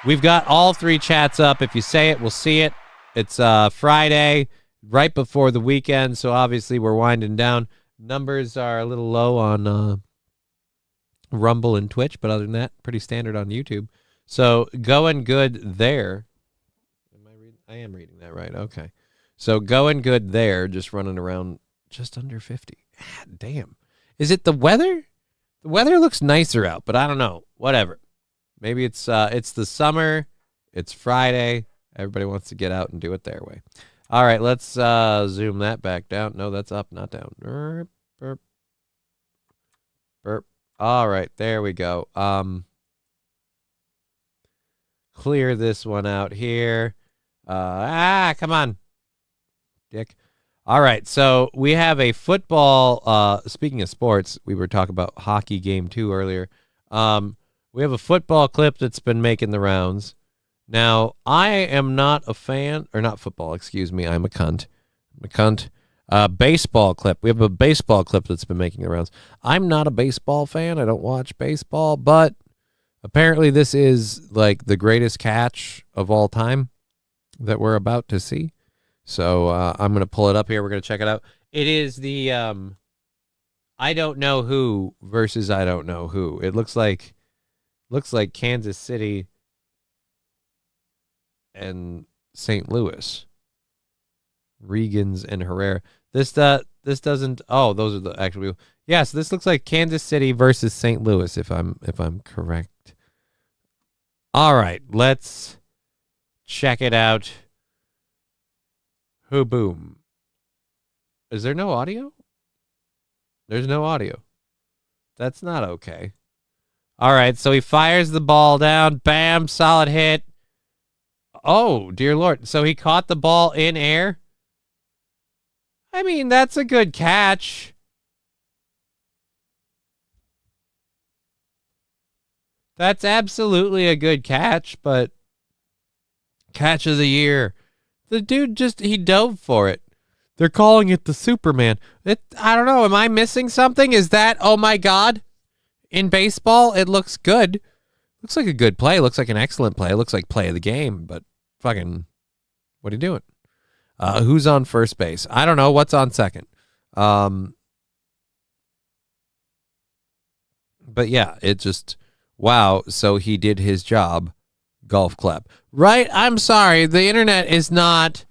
We've got all 3 chats up. If you say it, we'll see it. It's Friday, right before the weekend, so obviously we're winding down. Numbers are a little low on Rumble and Twitch, but other than that, pretty standard on YouTube. So going good there. I am reading that right. Okay. So going good there, just running around just under 50. Ah, damn. Is it the weather? The weather looks nicer out, but I don't know. Whatever. Maybe it's the summer. It's Friday. Everybody wants to get out and do it their way. All right, let's zoom that back down. No, that's up, not down. Burp, burp, burp. All right, there we go. Clear this one out here. Come on, dick. All right, so we have a football. Speaking of sports, we were talking about hockey game 2 earlier. We have a football clip that's been making the rounds. Now, I am not a fan, or not football, excuse me. I'm a cunt. Baseball clip. We have a baseball clip that's been making the rounds. I'm not a baseball fan. I don't watch baseball, but apparently this is like the greatest catch of all time that we're about to see. So I'm going to pull it up here. We're going to check it out. It is the I don't know who versus I don't know who. It looks like Kansas City and St. Louis. Regans and Herrera. This doesn't. Oh, those are the actual people. Yes, this looks like Kansas City versus St. Louis if I'm correct. All right, let's check it out. Who boom. Is there no audio? There's no audio. That's not okay. All right, so he fires the ball down. Bam, solid hit. Oh, dear Lord. So he caught the ball in air. I mean, that's a good catch. That's absolutely a good catch, but catch of the year. The dude he dove for it. They're calling it the Superman. I don't know. Am I missing something? Is that, oh my God? In baseball, it looks good. Looks like a good play. Looks like an excellent play. Looks like play of the game, but fucking, what are you doing? Who's on first base? I don't know. What's on second? But yeah, it just, wow. So he did his job. Golf clap. Right? I'm sorry. The internet is not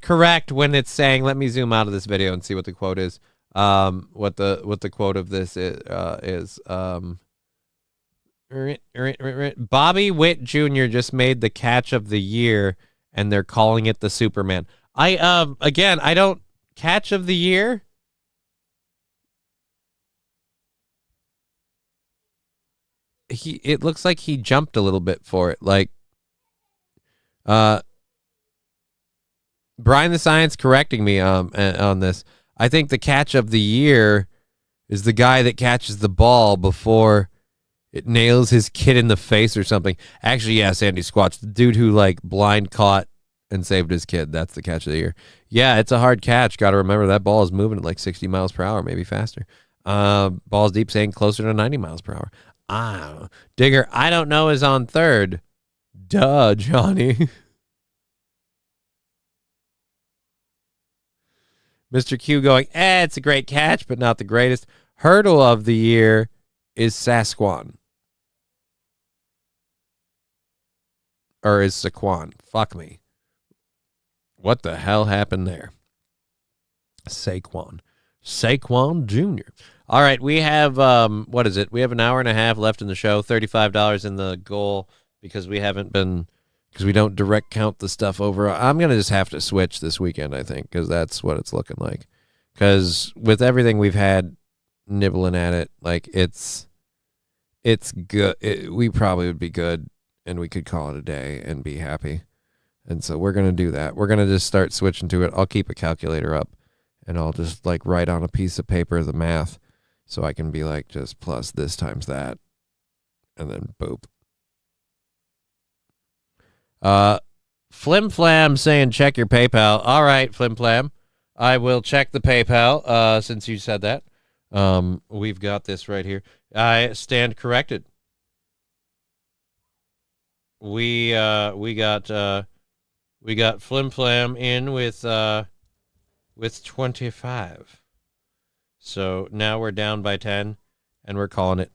correct when it's saying, let me zoom out of this video and see what the quote is. What the quote of this is Bobby Witt Jr. just made the catch of the year and they're calling it the Superman. Again, I don't catch of the year. It looks like he jumped a little bit for it. Like, Brian the Science correcting me on this. I think the catch of the year is the guy that catches the ball before it nails his kid in the face or something. Actually, yeah, Sandy Squatch, the dude who like blind caught and saved his kid. That's the catch of the year. Yeah, it's a hard catch. Got to remember that ball is moving at like 60 miles per hour, maybe faster. Ball's deep, saying closer to 90 miles per hour. Digger, I don't know, is on third. Duh, Johnny. Mr. Q going, it's a great catch, but not the greatest. Hurdle of the year is Sasquan. Or is Saquon. Fuck me. What the hell happened there? Saquon Jr. All right, we have, what is it? We have an hour and a half left in the show, $35 in the goal because we don't direct count the stuff over. I'm going to just have to switch this weekend, I think, because that's what it's looking like. Because with everything we've had nibbling at it, like it's good. We probably would be good and we could call it a day and be happy. And so we're going to do that. We're going to just start switching to it. I'll keep a calculator up and I'll just like write on a piece of paper the math so I can be like just plus this times that and then boop. Flim Flam saying check your PayPal. All right, Flim Flam. I will check the PayPal since you said that. We've got this right here. I stand corrected. We got Flim Flam in with 25. So now we're down by 10 and we're calling it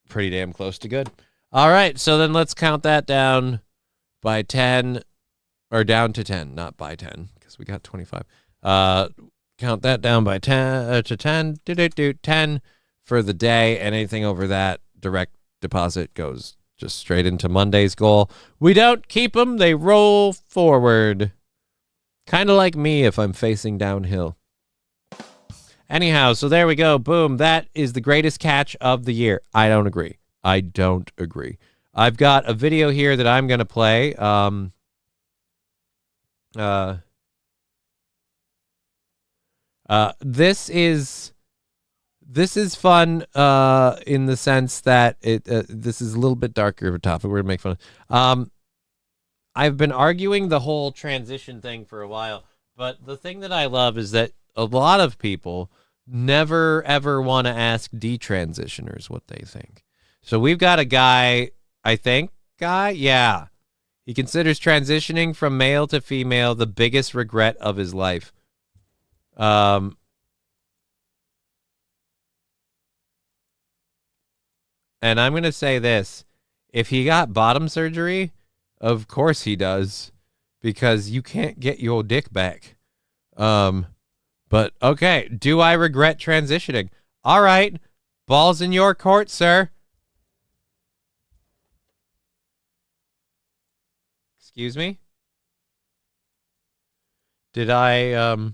pretty damn close to good. All right, so then let's count that down by 10 or down to 10, not by 10 because we got 25. Count that down by 10 to 10. 10 for the day, and anything over that direct deposit goes just straight into Monday's goal. We don't keep them, they roll forward. Kind of like me if I'm facing downhill. Anyhow, so there we go. Boom. That is the greatest catch of the year. I don't agree. I've got a video here that I'm going to play. This is fun in the sense that this is a little bit darker of a topic. We're gonna make fun of. I've been arguing the whole transition thing for a while, but the thing that I love is that a lot of people never ever want to ask detransitioners what they think. So we've got a guy, yeah. He considers transitioning from male to female the biggest regret of his life. And I'm going to say this. If he got bottom surgery, of course he does, because you can't get your dick back. But okay, do I regret transitioning? All right, balls in your court, sir. Excuse me? Did I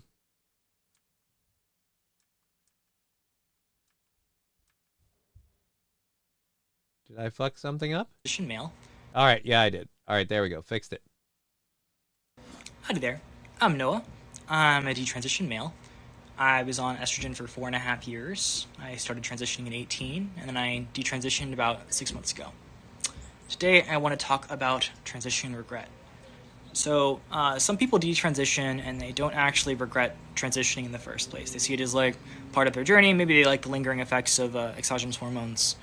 fuck something up? Male. All right, yeah, I did. All right, there we go. Fixed it. Howdy there. I'm Noah. I'm a detransition male. I was on estrogen for 4.5 years. I started transitioning at 18, and then I detransitioned about 6 months ago. Today, I want to talk about transition regret. So, some people detransition and they don't actually regret transitioning in the first place. They see it as like part of their journey. Maybe they like the lingering effects of exogenous hormones.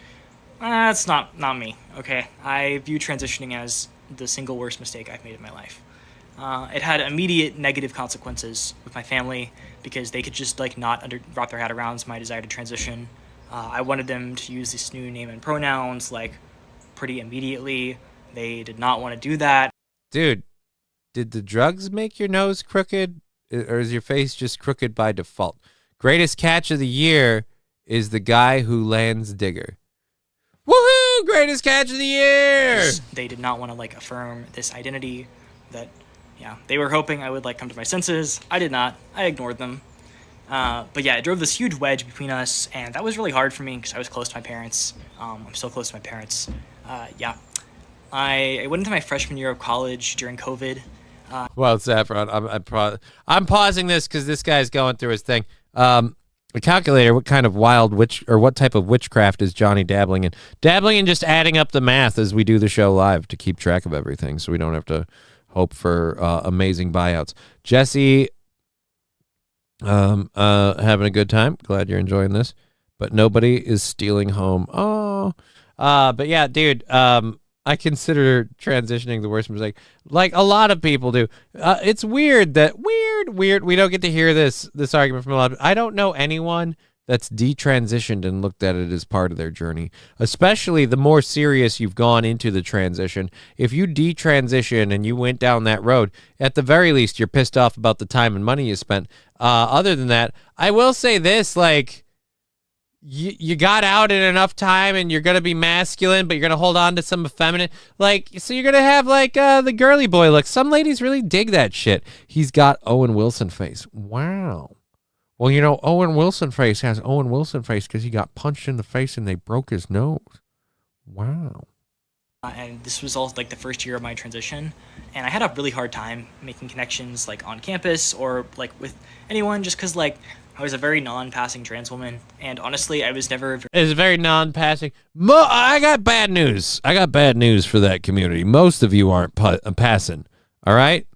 That's not me, okay? I view transitioning as the single worst mistake I've made in my life. It had immediate negative consequences with my family because they could just like not wrap their head around my desire to transition. I wanted them to use this new name and pronouns like pretty immediately. They did not want to do that. Dude, did the drugs make your nose crooked, or is your face just crooked by default? Greatest catch of the year is the guy who lands digger. Woohoo! Greatest catch of the year! They did not want to like affirm this identity that, yeah, they were hoping I would like come to my senses. I did not. I ignored them. But yeah, it drove this huge wedge between us, and that was really hard for me because I was close to my parents. I'm still close to my parents. Yeah. I went into my freshman year of college during COVID. Well, Saffron, I'm pausing this because this guy's going through his thing. A calculator, what kind of what type of witchcraft is Johnny dabbling in? Dabbling in just adding up the math as we do the show live to keep track of everything so we don't have to hope for amazing buyouts. Jesse, having a good time. Glad you're enjoying this. But nobody is stealing home. Oh. But yeah, dude, I consider transitioning the worst mistake, like a lot of people do. It's weird that we don't get to hear this argument from a lot of. I don't know anyone that's detransitioned and looked at it as part of their journey, especially the more serious you've gone into the transition. If you detransition and you went down that road, at the very least, you're pissed off about the time and money you spent. Other than that, I will say this, like, you got out in enough time and you're going to be masculine, but you're going to hold on to some effeminate. Like, so you're going to have, like, the girly boy look. Some ladies really dig that shit. He's got Owen Wilson face. Wow. Well, you know, Owen Wilson face has Owen Wilson face because he got punched in the face and they broke his nose. Wow. And this was all, like, the first year of my transition. And I had a really hard time making connections, like, on campus or, like, with anyone just because, like, I was a very non-passing trans woman, and honestly, I was never... It's very non-passing. I got bad news. I got bad news for that community. Most of you aren't passing, all right?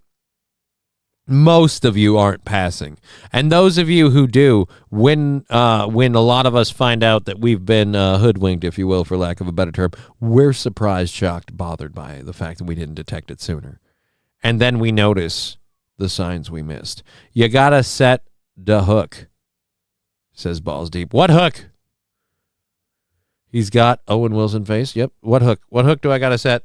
Most of you aren't passing. And those of you who do, when a lot of us find out that we've been hoodwinked, if you will, for lack of a better term, we're surprised, shocked, bothered by the fact that we didn't detect it sooner. And then we notice the signs we missed. You gotta set the hook. Says Balls Deep. What hook? He's got Owen Wilson face. Yep. What hook? What hook do I got to set?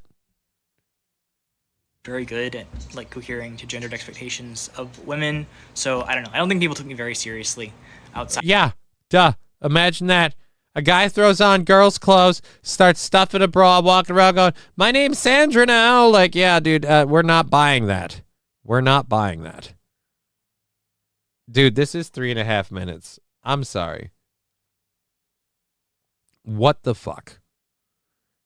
Very good at, like, cohering to gendered expectations of women. So, I don't know. I don't think people took me very seriously outside. Yeah. Duh. Imagine that. A guy throws on girls' clothes, starts stuffing a bra, walking around going, my name's Sandra now. Like, yeah, dude, we're not buying that. We're not buying that. Dude, this is 3.5 minutes. I'm sorry. What the fuck?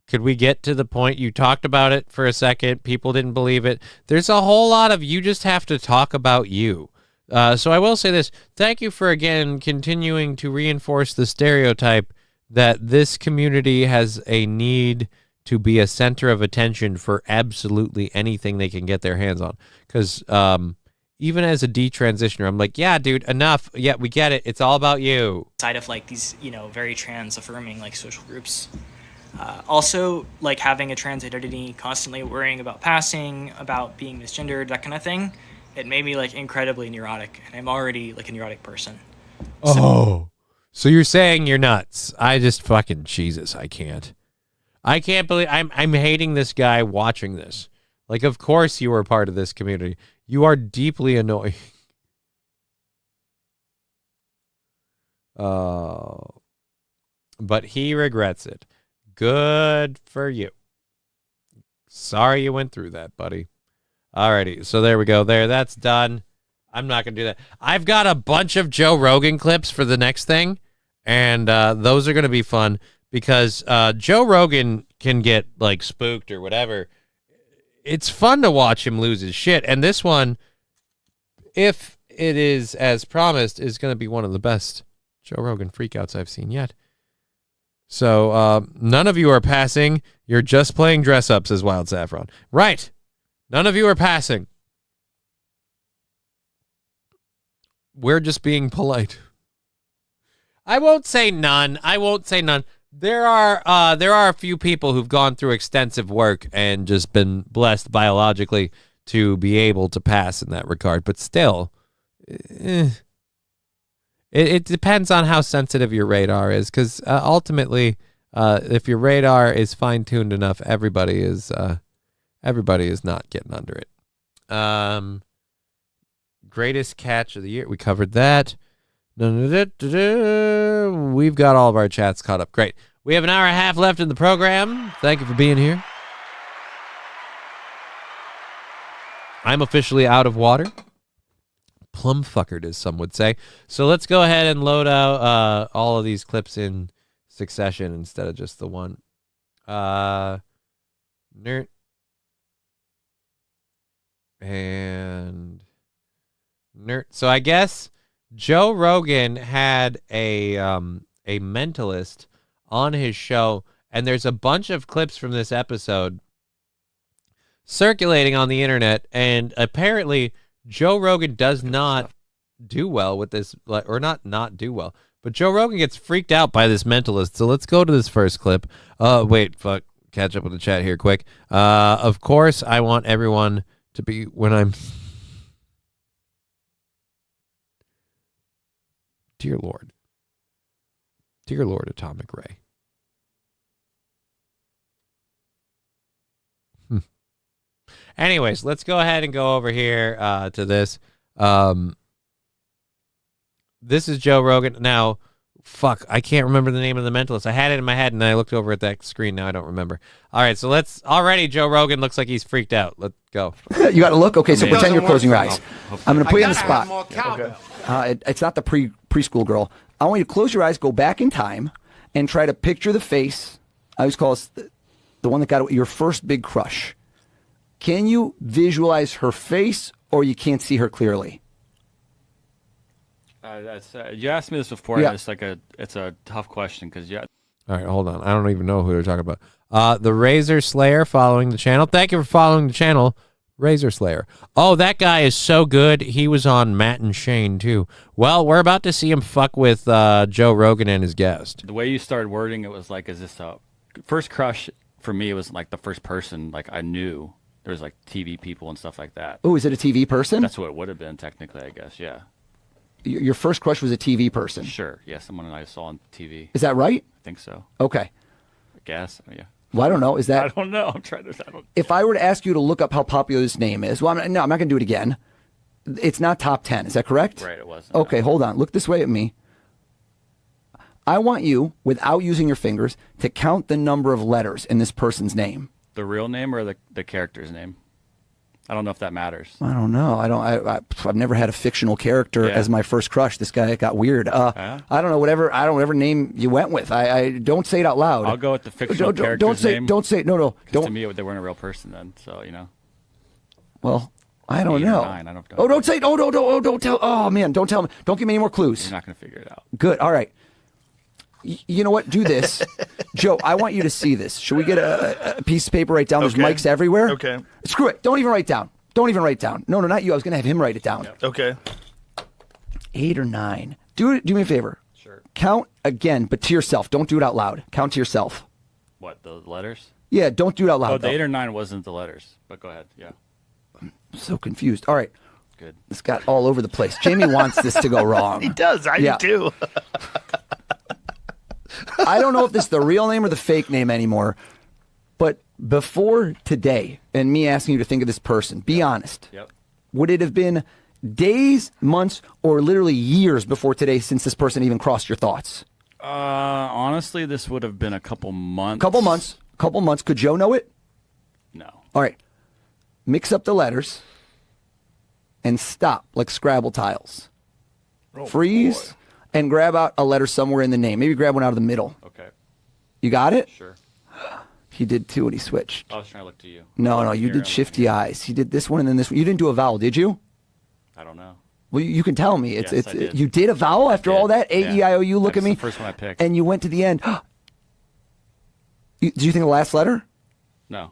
Could we get to the point? You talked about it for a second. People didn't believe it. There's a whole lot of you just have to talk about you. So I will say this. Thank you for, again, continuing to reinforce the stereotype that this community has a need to be a center of attention for absolutely anything they can get their hands on. Because even as a detransitioner, I'm like, yeah, dude, enough. Yeah, we get it. It's all about you. Side of like these, very trans affirming like social groups. Also, like having a trans identity, constantly worrying about passing, about being misgendered, that kind of thing. It made me like incredibly neurotic, and I'm already like a neurotic person. So you're saying you're nuts? I just fucking Jesus, I can't believe I'm hating this guy watching this. Like, of course you are part of this community. You are deeply annoying. But he regrets it. Good for you. Sorry you went through that, buddy. Alrighty, so there we go. That's done. I'm not going to do that. I've got a bunch of Joe Rogan clips for the next thing, and those are going to be fun because Joe Rogan can get, like, spooked or whatever. It's fun to watch him lose his shit, and this one, if it is as promised, is going to be one of the best Joe Rogan freakouts I've seen yet. So none of you are passing. You're just playing dress-up, says Wild Saffron. Right. None of you are passing. We're just being polite. I won't say none. There are a few people who've gone through extensive work and just been blessed biologically to be able to pass in that regard. But still, it depends on how sensitive your radar is. Because ultimately, if your radar is fine-tuned enough, everybody is not getting under it. Greatest catch of the year. We covered that. We've got all of our chats caught up. Great. We have an hour and a half left in the program. Thank you for being here. I'm officially out of water. Plum-fuckered, as some would say. So let's go ahead and load out all of these clips in succession instead of just the one. Nerd. And nerd. So I guess Joe Rogan had a mentalist on his show, and there's a bunch of clips from this episode circulating on the internet, and apparently Joe Rogan does not do well with this, or not do well, but Joe Rogan gets freaked out by this mentalist. So let's go to this first clip. Wait, fuck, catch up with the chat here quick. Of course, I want everyone to be when I'm... Dear Lord, Atomic Ray. Anyways, let's go ahead and go over here to this. This is Joe Rogan. Now, fuck, I can't remember the name of the mentalist. I had it in my head, and I looked over at that screen. Now I don't remember. All right, so already Joe Rogan looks like he's freaked out. Let's go. You got to look? Okay, so pretend you're closing your eyes. I'm going to put you in the spot. It's not the preschool girl. I want you to close your eyes, go back in time, and try to picture the face. I always call it the one that got your first big crush. Can you visualize her face, or you can't see her clearly? You asked me this before. Yeah. And it's a tough question because All right, hold on. I don't even know who they're talking about. The Razor Slayer following the channel. Thank you for following the channel, Razor Slayer. Oh, that guy is so good. He was on Matt and Shane too. Well, we're about to see him fuck with Joe Rogan and his guest. the way you started wording it was like, is this a first crush for me? It was like the first person like I knew. There was like TV people and stuff like that. Oh, is it a TV person? That's what it would have been technically, I guess. Yeah. Your first crush was a TV person? Sure. Yeah, someone I saw on TV. Is that right? I think so. Okay. I guess. Yeah. Well, I don't know. Is that? I don't know. I'm trying to. If I were to ask you to look up how popular this name is, well, I'm not going to do it again. It's not top 10. Is that correct? Right. It wasn't. Okay, hold on. Look this way at me. I want you, without using your fingers, to count the number of letters in this person's name. The real name or the character's name? I don't know if that matters. I don't know. I've never had a fictional character as my first crush. This guy got weird. I don't know. Whatever name you went with. I don't say it out loud. I'll go with the fictional character's name. Don't say no. To me, they weren't a real person then. So you know. Well, I don't 8 or know. 9. I don't know. Oh, don't say. Oh, don't tell. Oh man, don't tell me. Don't give me any more clues. You're not going to figure it out. Good. All right. You know what? Do this, Joe. I want you to see this. Should we get a piece of paper? Write down. There's mics everywhere. Okay. Screw it. Don't even write down. Don't even write down. No, not you. I was going to have him write it down. Okay. 8 or 9. Do me a favor. Sure. Count again, but to yourself. Don't do it out loud. Count to yourself. What, the letters? Yeah, don't do it out loud. Oh, the 8 or 9 wasn't the letters, but go ahead. Yeah. I'm so confused. All right. Good. This got all over the place. Jamie wants this to go wrong. He does. I do too. I don't know if this is the real name or the fake name anymore, but before today and me asking you to think of this person, be honest. Yep. Would it have been days, months, or literally years before today since this person even crossed your thoughts? Honestly, this would have been a couple months. Couple months. Could Joe know it? No. All right. Mix up the letters and stop like Scrabble tiles. Freeze and grab out a letter somewhere in the name. Maybe grab one out of the middle. Okay. You got it? Sure. He did too, and he switched. I was trying to look to you. No, you did shifty eyes. He did this one and then this one. You didn't do a vowel, did you? I don't know. Well, you can tell me. Yes, I did. You did a vowel after all that? A-E-I-O-U, look at me. That's the first one I picked. And you went to the end. Do you think the last letter? No.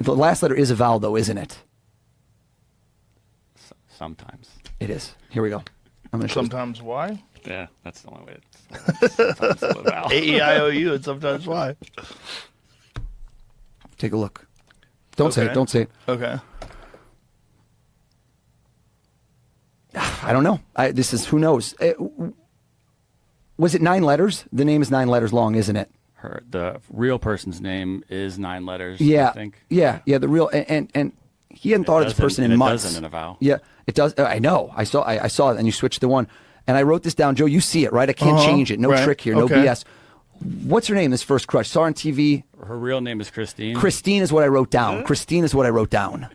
The last letter is a vowel, though, isn't it? Sometimes. It is. Here we go. I'm gonna Sometimes why? Yeah, that's the only way. Sometimes it's a vowel. A-E-I-O-U and sometimes why? Take a look. Don't say it. Don't say it. Okay. I don't know. This is, who knows? Was it 9 letters? The name is 9 letters long, isn't it? The real person's name is 9 letters. Yeah. I think. Yeah. The real and he hadn't thought of this person in months. It doesn't in a vowel. Yeah, it does. I know. I saw it, and you switched to one. And I wrote this down, Joe. You see it, right? I can't change it. No trick here. No BS. What's her name? This first crush. Saw her on TV. Her real name is Christine. Christine is what I wrote down. Christine is what I wrote down.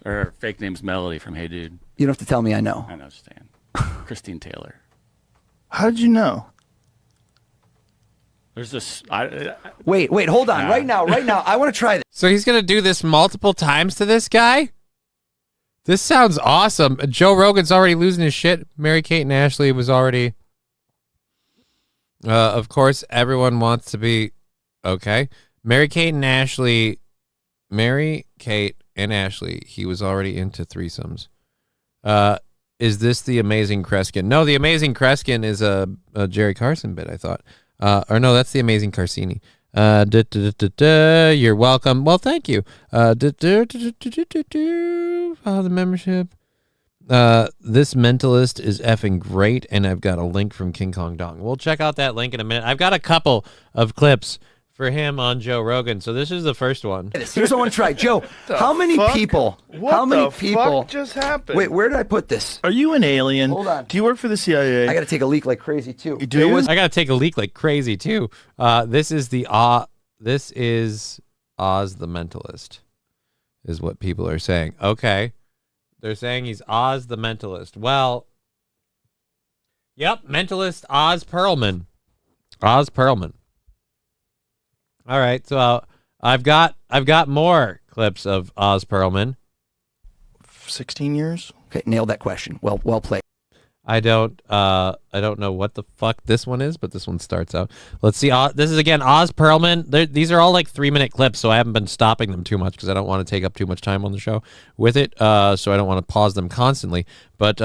Her fake name's Melody from Hey Dude. You don't have to tell me. I know. I know, Stan. Christine Taylor. How did you know? There's this. Wait. Hold on. Right now. I want to try this. So he's going to do this multiple times to this guy? This sounds awesome. Joe Rogan's already losing his shit. Mary-Kate and Ashley was already... of course, everyone wants to be... Okay. Mary-Kate and Ashley... he was already into threesomes. Is this the Amazing Kreskin? No, the Amazing Kreskin is a Jerry Carson bit, I thought. Or no, that's the Amazing Carsini. You're welcome. Well, thank you. Follow the membership. This mentalist is effing great, and I've got a link from King Kong Dong. We'll check out that link in a minute. I've got a couple of clips for him on Joe Rogan, so this is the first one. Here's what I want to try. Joe, how many people? What the fuck just happened? Wait, where did I put this? Are you an alien? Hold on. Do you work for the CIA? I got to take a leak like crazy too. Do you? I got to take a leak like crazy too. This is Oz the Mentalist, is what people are saying. Okay, they're saying he's Oz the Mentalist. Well, yep, Mentalist Oz Perlman. Oz Perlman. All right, so I've got more clips of Oz Perlman. 16 years. Okay, nailed that question. Well played. I don't know what the fuck this one is, but this one starts out. Let's see. This is again Oz Perlman. These are all like 3-minute clips, so I haven't been stopping them too much because I don't want to take up too much time on the show with it. So I don't want to pause them constantly. But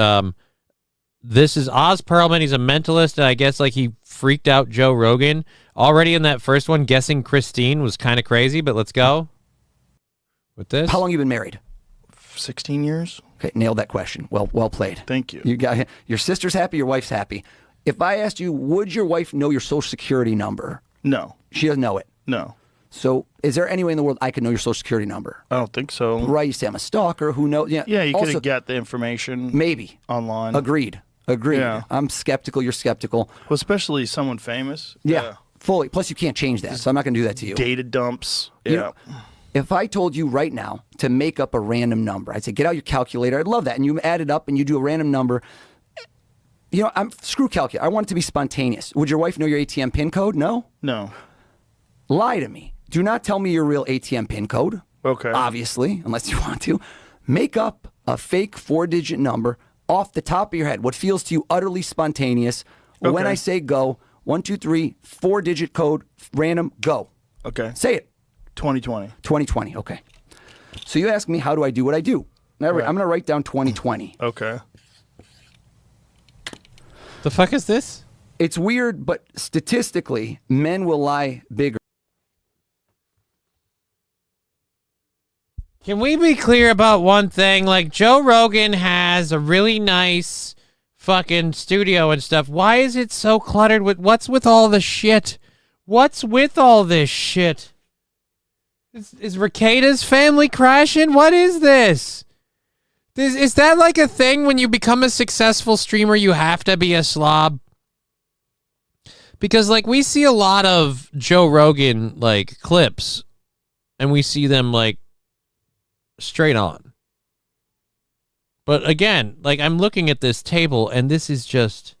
this is Oz Perlman. He's a mentalist, and I guess like he freaked out Joe Rogan. Already in that first one, guessing Christine was kind of crazy, but let's go with this. How long you been married? 16 years. Okay, nailed that question. Well played. Thank you. You got your sister's happy, your wife's happy. If I asked you, would your wife know your social security number? No. She doesn't know it. No. So is there any way in the world I could know your social security number? I don't think so. Right, you say I'm a stalker. Who knows? Yeah, you could have got the information. Maybe. Online. Agreed. Yeah. I'm skeptical. You're skeptical. Well, especially someone famous. Yeah. Fully. Plus, you can't change that, so I'm not going to do that to you. Data dumps. You know, if I told you right now to make up a random number, I'd say, get out your calculator. I'd love that. And you add it up and you do a random number. You know, screw calculator. I want it to be spontaneous. Would your wife know your ATM PIN code? No? No. Lie to me. Do not tell me your real ATM PIN code. Okay. Obviously, unless you want to. Make up a fake 4-digit number off the top of your head, what feels to you utterly spontaneous. Okay. When I say go, 1, 2, 3, 4-digit code, random, go. Okay. Say it. 2020. 2020, okay. So you ask me, how do I do what I do? Now, I'm going to write down 2020. Okay. The fuck is this? It's weird, but statistically, men will lie bigger. Can we be clear about one thing? Like, Joe Rogan has a really nice fucking studio and stuff. Why is it so cluttered with... What's with all the shit? What's with all this shit? Is Ricada's family crashing? What is this? Is that like a thing when you become a successful streamer, you have to be a slob? Because, like, we see a lot of Joe Rogan, like, clips, and we see them, like, straight on. But again, like, I'm looking at this table and this is just,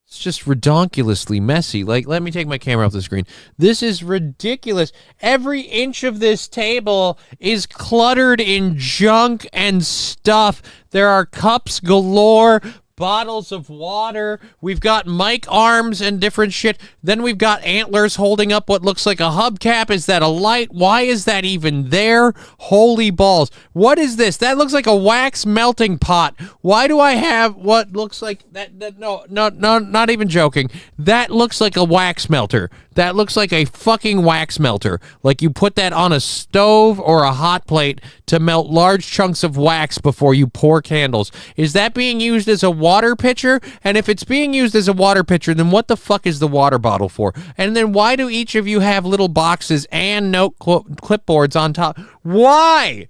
it's just redonkulously messy. Like, let me take my camera off the screen. This is ridiculous. Every inch of this table is cluttered in junk and stuff. There are cups galore, bottles of water. We've got mic arms and different shit. Then we've got antlers holding up what looks like a hubcap. Is that a light? Why is that even there? Holy balls. What is this? That looks like a wax melting pot. Why do I have what looks like that? No, not even joking. That looks like a wax melter. That looks like a fucking wax melter. Like you put that on a stove or a hot plate to melt large chunks of wax before you pour candles. Is that being used as a water pitcher? And if it's being used as a water pitcher, then what the fuck is the water bottle for? And then why do each of you have little boxes and note clipboards on top? Why?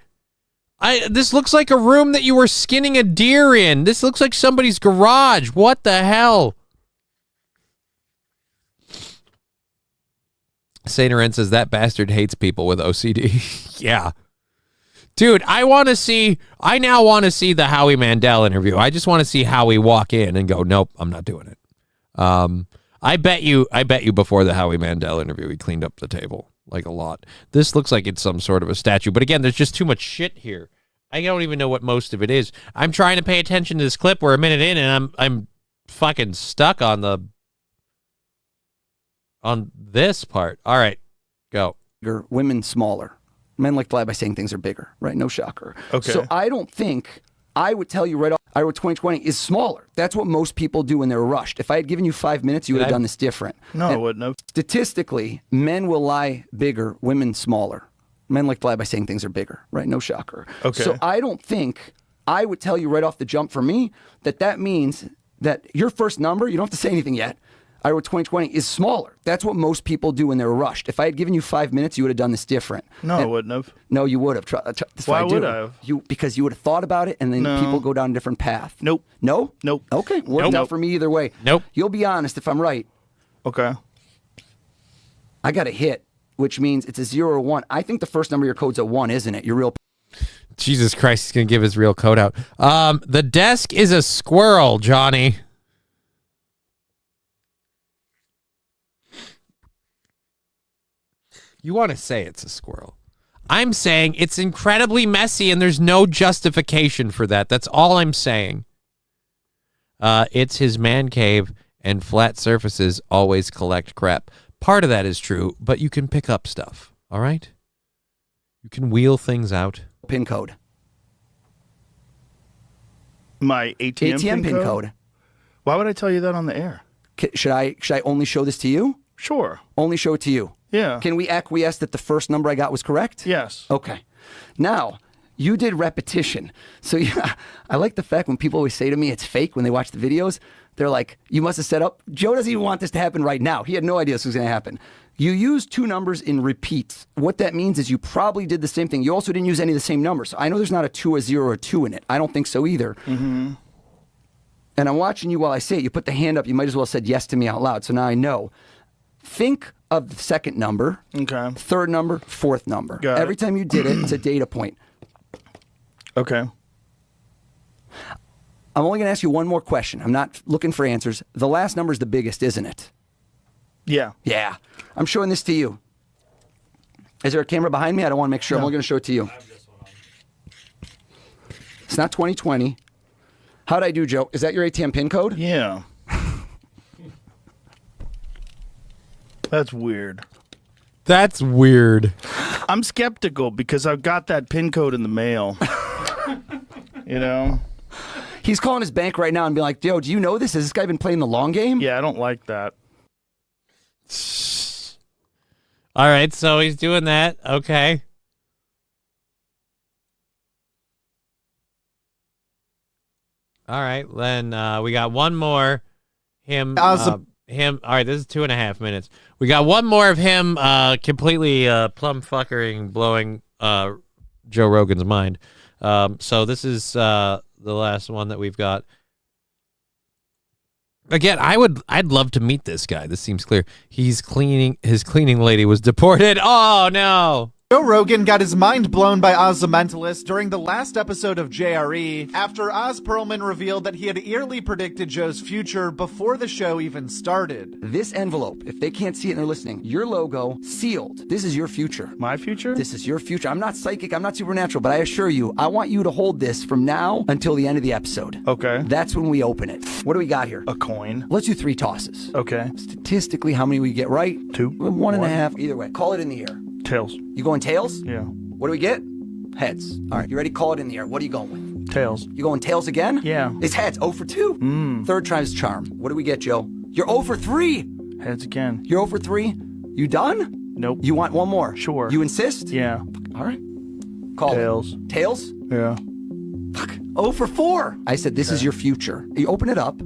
This looks like a room that you were skinning a deer in. This looks like somebody's garage. What the hell? Saint Laurent says that bastard hates people with OCD. Yeah. Dude, I now want to see the Howie Mandel interview. I just want to see Howie walk in and go, nope, I'm not doing it. I bet you before the Howie Mandel interview, he cleaned up the table like a lot. This looks like it's some sort of a statue. But again, there's just too much shit here. I don't even know what most of it is. I'm trying to pay attention to this clip. We're a minute in and I'm fucking stuck on this part. All right, go. Women smaller. Men like to lie by saying things are bigger, right? No shocker. Okay. So I don't think, I would tell you right off, 2020 is smaller. That's what most people do when they're rushed. If I had given you 5 minutes, you would have done this different. No, I wouldn't have. Statistically, men will lie bigger, women smaller. Men like to lie by saying things are bigger, right? No shocker. Okay. So I don't think, I would tell you right off the jump for me, that means that your first number, you don't have to say anything yet, I wrote 2020 is smaller. That's what most people do when they're rushed. If I had given you 5 minutes, you would have done this different. No, I wouldn't have. No, you would have. Why would I have? Because you would have thought about it, and then people go down a different path. Nope. No? Nope. Okay. Worked out for me either way. Nope. You'll be honest if I'm right. Okay. I got a hit, which means it's a 0 or 1. I think the first number of your code's a 1, isn't it? Your real... Jesus Christ, he's going to give his real code out. The desk is a squirrel, Johnny. You want to say it's a squirrel. I'm saying it's incredibly messy and there's no justification for that. That's all I'm saying. It's his man cave and flat surfaces always collect crap. Part of that is true, but you can pick up stuff, all right? You can wheel things out. PIN code. My ATM PIN code. Why would I tell you that on the air? Should I only show this to you? Sure. Only show it to you. Yeah. Can we acquiesce that the first number I got was correct? Yes. Okay. Now, you did repetition. So yeah, I like the fact when people always say to me it's fake when they watch the videos. They're like, you must have set up. Joe doesn't even want this to happen right now. He had no idea this was going to happen. You used 2 numbers in repeats. What that means is you probably did the same thing. You also didn't use any of the same numbers. So I know there's not a 2, a 0, or a 2 in it. I don't think so either. Mm-hmm. And I'm watching you while I say it. You put the hand up. You might as well have said yes to me out loud. So now I know. Think of the second number, okay. Third number, fourth number. Got Every it. time you did it, it's a data point. Okay. I'm only going to ask you one more question. I'm not looking for answers. The last number is the biggest, isn't it? Yeah. Yeah. I'm showing this to you. Is there a camera behind me? I don't want to make sure. I'm only going to show it to you. It's not 2020. How'd I do, Joe? Is that your ATM pin code? Yeah. That's weird. That's weird. I'm skeptical because I've got that pin code in the mail. You know? He's calling his bank right now and being like, Joe, do you know this? Has this guy been playing the long game? Yeah, I don't like that. All right, so he's doing that. Okay. All right, then we got one more. Him. Him. All right, this is 2.5 minutes. We got one more of him completely plum fuckering, blowing Joe Rogan's mind. So this is the last one that we've got. Again, I'd love to meet this guy. This seems clear. His cleaning lady was deported. Oh no. Joe Rogan got his mind blown by Oz the Mentalist during the last episode of JRE after Oz Perlman revealed that he had eerily predicted Joe's future before the show even started. This envelope, if they can't see it and they're listening, your logo, sealed. This is your future. My future? This is your future. I'm not psychic, I'm not supernatural, but I assure you, I want you to hold this from now until the end of the episode. Okay. That's when we open it. What do we got here? A coin. Let's do 3 tosses. Okay. Statistically, how many we get right? 2. 1.5. Either way. Call it in the air. Tails. You going tails? Yeah. What do we get? Heads. All right, you ready? Call it in the air. What are you going with? Tails. You going tails again? Yeah. It's heads. 0 for 2. Third time's charm. What do we get, Joe? You're 0 for 3. Heads again. You're 0 for 3. You done? Nope. You want one more? Sure. You insist? Yeah. All right. Call Tails. it. Tails? Yeah. Fuck. 0 for 4. I said this is your future. You open it up.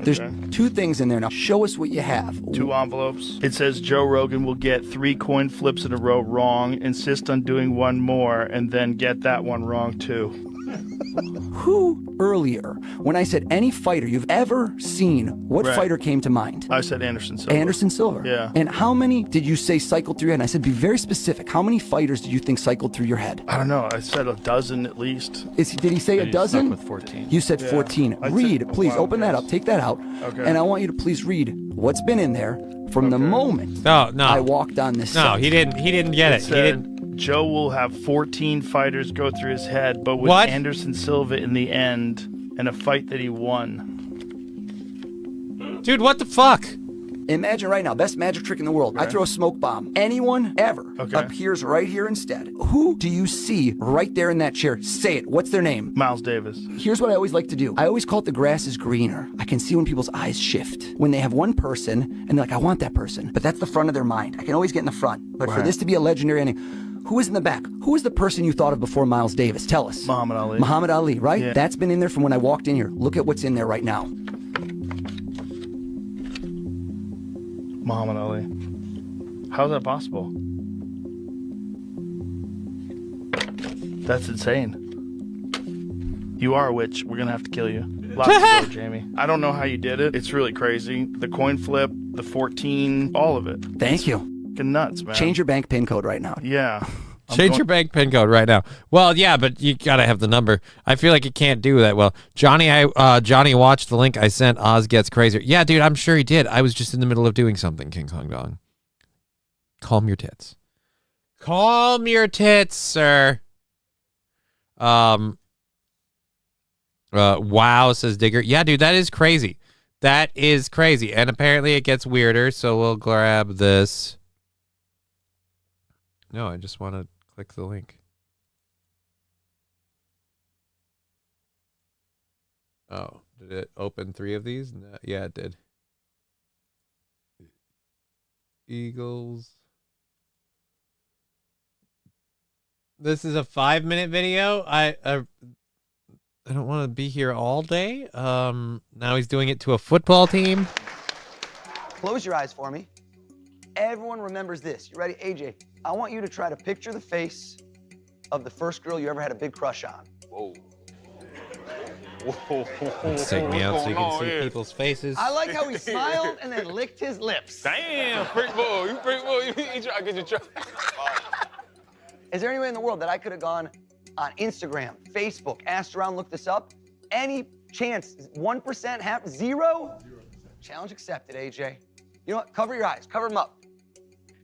There's 2 things in there. Now, show us what you have. 2 envelopes. It says Joe Rogan will get 3 coin flips in a row wrong, insist on doing one more, and then get that one wrong too. Who earlier, when I said any fighter you've ever seen, what fighter came to mind? I said Anderson Silva. Anderson Silva. Yeah. And how many did you say cycled through your head? And I said, be very specific. How many fighters did you think cycled through your head? I don't know. I said a dozen at least. Did he say a dozen? With 14. You said 14. Read, please, open that up. Take that out. Okay. And I want you to please read what's been in there from the moment No. I walked on this No, site. he didn't get it. He Said didn't. Joe will have 14 fighters go through his head, but with What? Anderson Silva in the end, in a fight that he won. Dude, what the fuck? Imagine right now, best magic trick in the world. I throw a smoke bomb. Anyone ever appears right here instead. Who do you see right there in that chair? Say it. What's their name? Miles Davis. Here's what I always like to do. I always call it the grass is greener. I can see when people's eyes shift. When they have one person and they're like, I want that person. But that's the front of their mind. I can always get in the front. But for this to be a legendary ending, who is in the back? Who is the person you thought of before Miles Davis? Tell us. Muhammad Ali. Muhammad Ali, right? Yeah. That's been in there from when I walked in here. Look at what's in there right now. Muhammad Ali. How's that possible? That's insane. You are a witch. We're gonna have to kill you. Lots to go, Jamie. I don't know how you did it. It's really crazy. The coin flip, the 14, all of it. Thank you. Fucking nuts, man. Change your bank PIN code right now. Yeah. Change your bank PIN code right now. Well, yeah, but you gotta have the number. I feel like you can't do that well. Johnny watched the link I sent. Oz gets crazier. Yeah, dude, I'm sure he did. I was just in the middle of doing something. King Kong Dong. Calm your tits. Calm your tits, sir. Wow, says Digger. Yeah, dude, that is crazy. That is crazy. And apparently it gets weirder, so we'll grab this. No, I just want to click the link. Oh, did it open 3 of these? No, yeah, it did. Eagles. This is a 5-minute video. I don't want to be here all day. Now he's doing it to a football team. Close your eyes for me. Everyone remembers this. You ready? AJ, I want you to try to picture the face of the first girl you ever had a big crush on. Whoa. Take me out so you can see people's faces. I like how he smiled and then licked his lips. Damn, freak boy. You freak boy. You try to get your try. Is there any way in the world that I could have gone on Instagram, Facebook, asked around, looked this up? Any chance? 1%? Half? 0? Challenge accepted, AJ. You know what? Cover your eyes. Cover them up.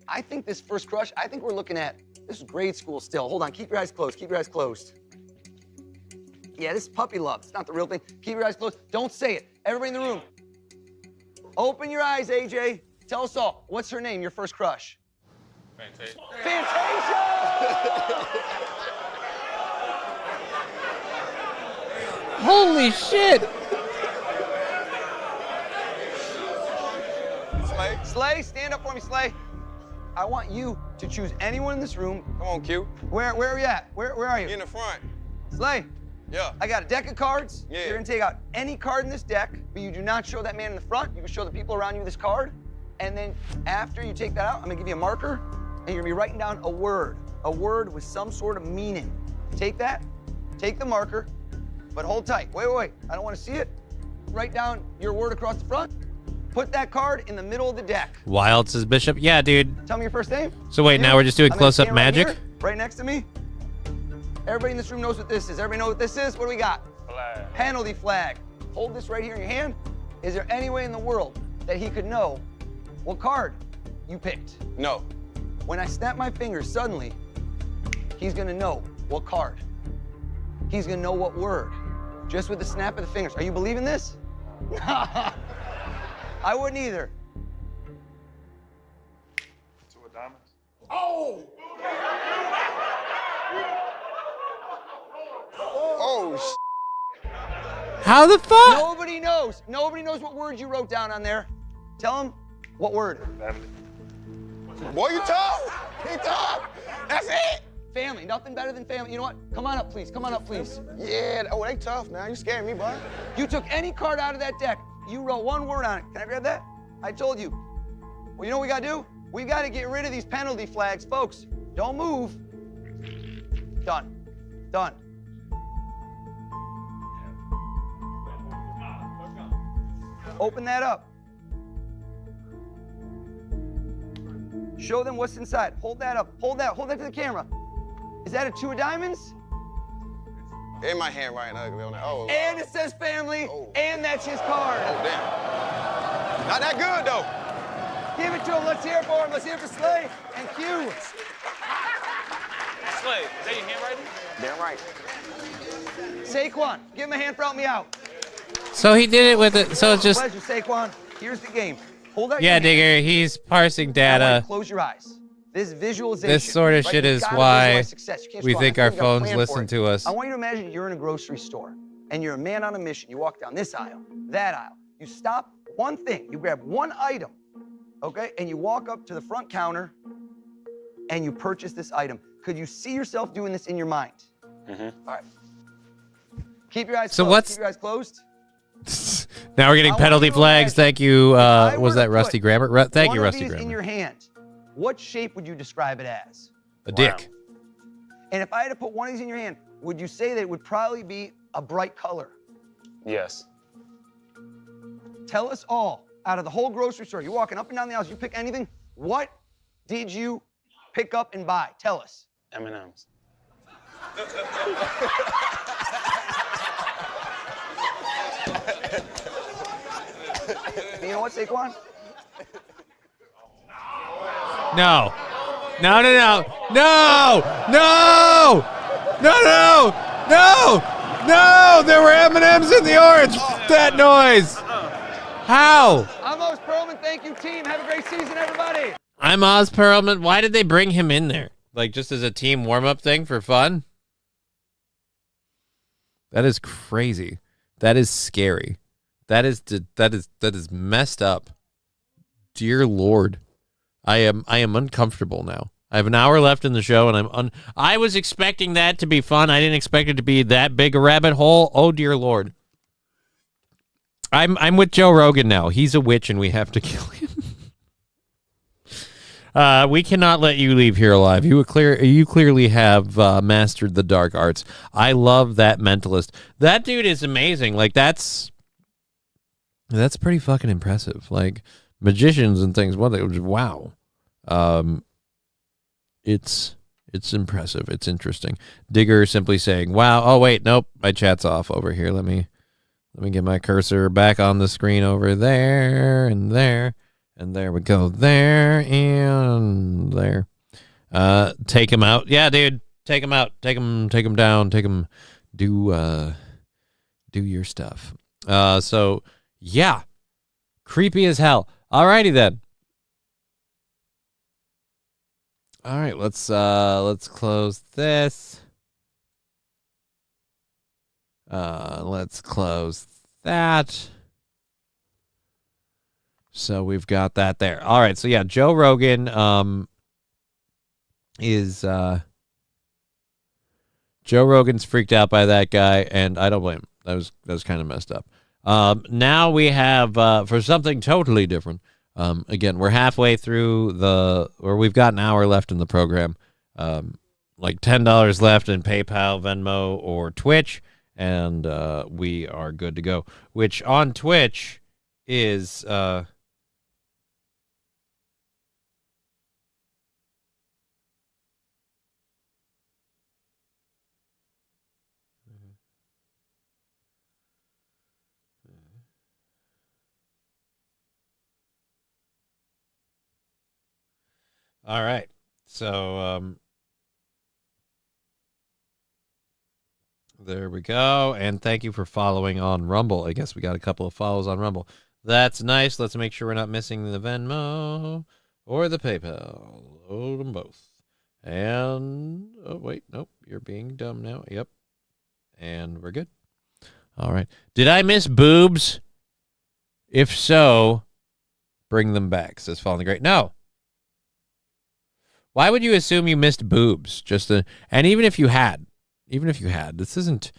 I think this first crush, I think we're looking at, this is grade school still. Hold on. Keep your eyes closed. Keep your eyes closed. Yeah, this is puppy love. It's not the real thing. Keep your eyes closed. Don't say it. Everybody in the room. Open your eyes, AJ. Tell us all. What's her name, your first crush? Fantasia. Fantasia! Holy shit! Slay, stand up for me, Slay. I want you to choose anyone in this room. Come on, Q. Where are you at? Where are you? In the front. Slay. Yeah. I got a deck of cards. Yeah. You're gonna take out any card in this deck, but you do not show that man in the front. You can show the people around you this card. And then after you take that out, I'm gonna give you a marker, and you're gonna be writing down a word with some sort of meaning. Take that, take the marker, but hold tight. Wait. I don't wanna see it. Write down your word across the front. Put that card in the middle of the deck. Wild says Bishop. Yeah, dude. Tell me your first name. So wait, now we're just doing I'm gonna close-up stand magic? Right, here, right next to me. Everybody in this room knows what this is. Everybody know what this is? What do we got? Flag. Penalty flag. Hold this right here in your hand. Is there any way in the world that he could know what card you picked? No. When I snap my fingers, suddenly, he's gonna know what card. He's gonna know what word. Just with the snap of the fingers. Are you believing this? I wouldn't either. Two of diamonds. Oh! Oh, How the fuck? Nobody knows. Nobody knows what word you wrote down on there. Tell him what word. family. Boy, you tough. You tough. That's it. Family. Nothing better than family. You know what? Come on up, please. Come on up, please. Yeah. Oh, they tough, man. You scaring me, bud. You took any card out of that deck. You wrote one word on it. Can I grab that? I told you. Well, you know what we gotta do? We gotta get rid of these penalty flags, folks. Don't move. Done. Done. Open that up. Show them what's inside. Hold that up. Hold that to the camera. Is that a two of diamonds? In my hand right ugly on that. Oh. And it says family, and that's his card. Oh, damn. Not that good, though. Give it to him. Let's hear it for him. Let's hear it for Slay and Q. Slay, is that your handwriting? Damn right. Saquon, give him a hand for helping me out. So he did it with it. So it's just. Pleasure, Saquon. Here's the game. Hold out Yeah, your hand. Digger. He's parsing Now, I want you data. to close your eyes. This visualization. This sort of right? shit You've is gotta why visualize success. You can't we scroll. think I our you gotta phones plan listen for it. to us. I want you to imagine you're in a grocery store and you're a man on a mission. You walk down this aisle, that aisle. You stop one thing. You grab one item, okay? And you walk up to the front counter and you purchase this item. Could you see yourself doing this in your mind? Mm-hmm. All right. Keep your eyes So closed. what's- Keep your eyes closed. Now we're getting I want penalty you to flags. imagine, Thank you. I Was were that to Rusty put Grammar? Thank you, one of Rusty these in Grammar. your hand, what shape would you describe it as? A dick. And if I had to put one of these in your hand, would you say that it would probably be a bright color? Yes. Tell us all, out of the whole grocery store, you're walking up and down the aisles, you pick anything, what did you pick up and buy? Tell us. M&M's. You know what, Saquon? No. No, no, no. No! No! No, no! No! No! There were M&M's in the orange! That noise! How? I'm Oz Perlman. Thank you, team. Have a great season, everybody. I'm Oz Perlman. Why did they bring him in there? Like, just as a team warm-up thing for fun? That is crazy. That is scary. That is messed up. Dear Lord. I am uncomfortable now. I have an hour left in the show, and I was expecting that to be fun. I didn't expect it to be that big a rabbit hole. Oh dear Lord. I'm with Joe Rogan now. He's a witch, and we have to kill him. We cannot let you leave here alive. You clearly have mastered the dark arts. I love that mentalist. That dude is amazing. Like that's pretty fucking impressive. Like magicians and things. Wow. It's impressive. It's interesting. Digger simply saying, "Wow." Oh wait, nope. My chat's off over here. Let me get my cursor back on the screen over there and there. And there we go. There and there. Take him out. Yeah, dude. Take him out. Take him down. Take him. Do do your stuff. So yeah, creepy as hell. Alrighty then. All right, let's close this. Let's close that. So we've got that there. All right, so yeah, Joe Rogan Joe Rogan's freaked out by that guy, and I don't blame him. That was kind of messed up. Now we have for something totally different. Again, we're halfway through or we've got an hour left in the program. Like $10 left in PayPal, Venmo, or Twitch, and we are good to go. Which on Twitch is all right. So there we go. And thank you for following on Rumble. I guess we got a couple of follows on Rumble. That's nice. Let's make sure we're not missing the Venmo or the PayPal. Load them both. And oh wait, nope, you're being dumb now. Yep. And we're good. All right. Did I miss boobs? If so, bring them back, says Fallen the Great. No. Why would you assume you missed boobs? And even if you had, this isn't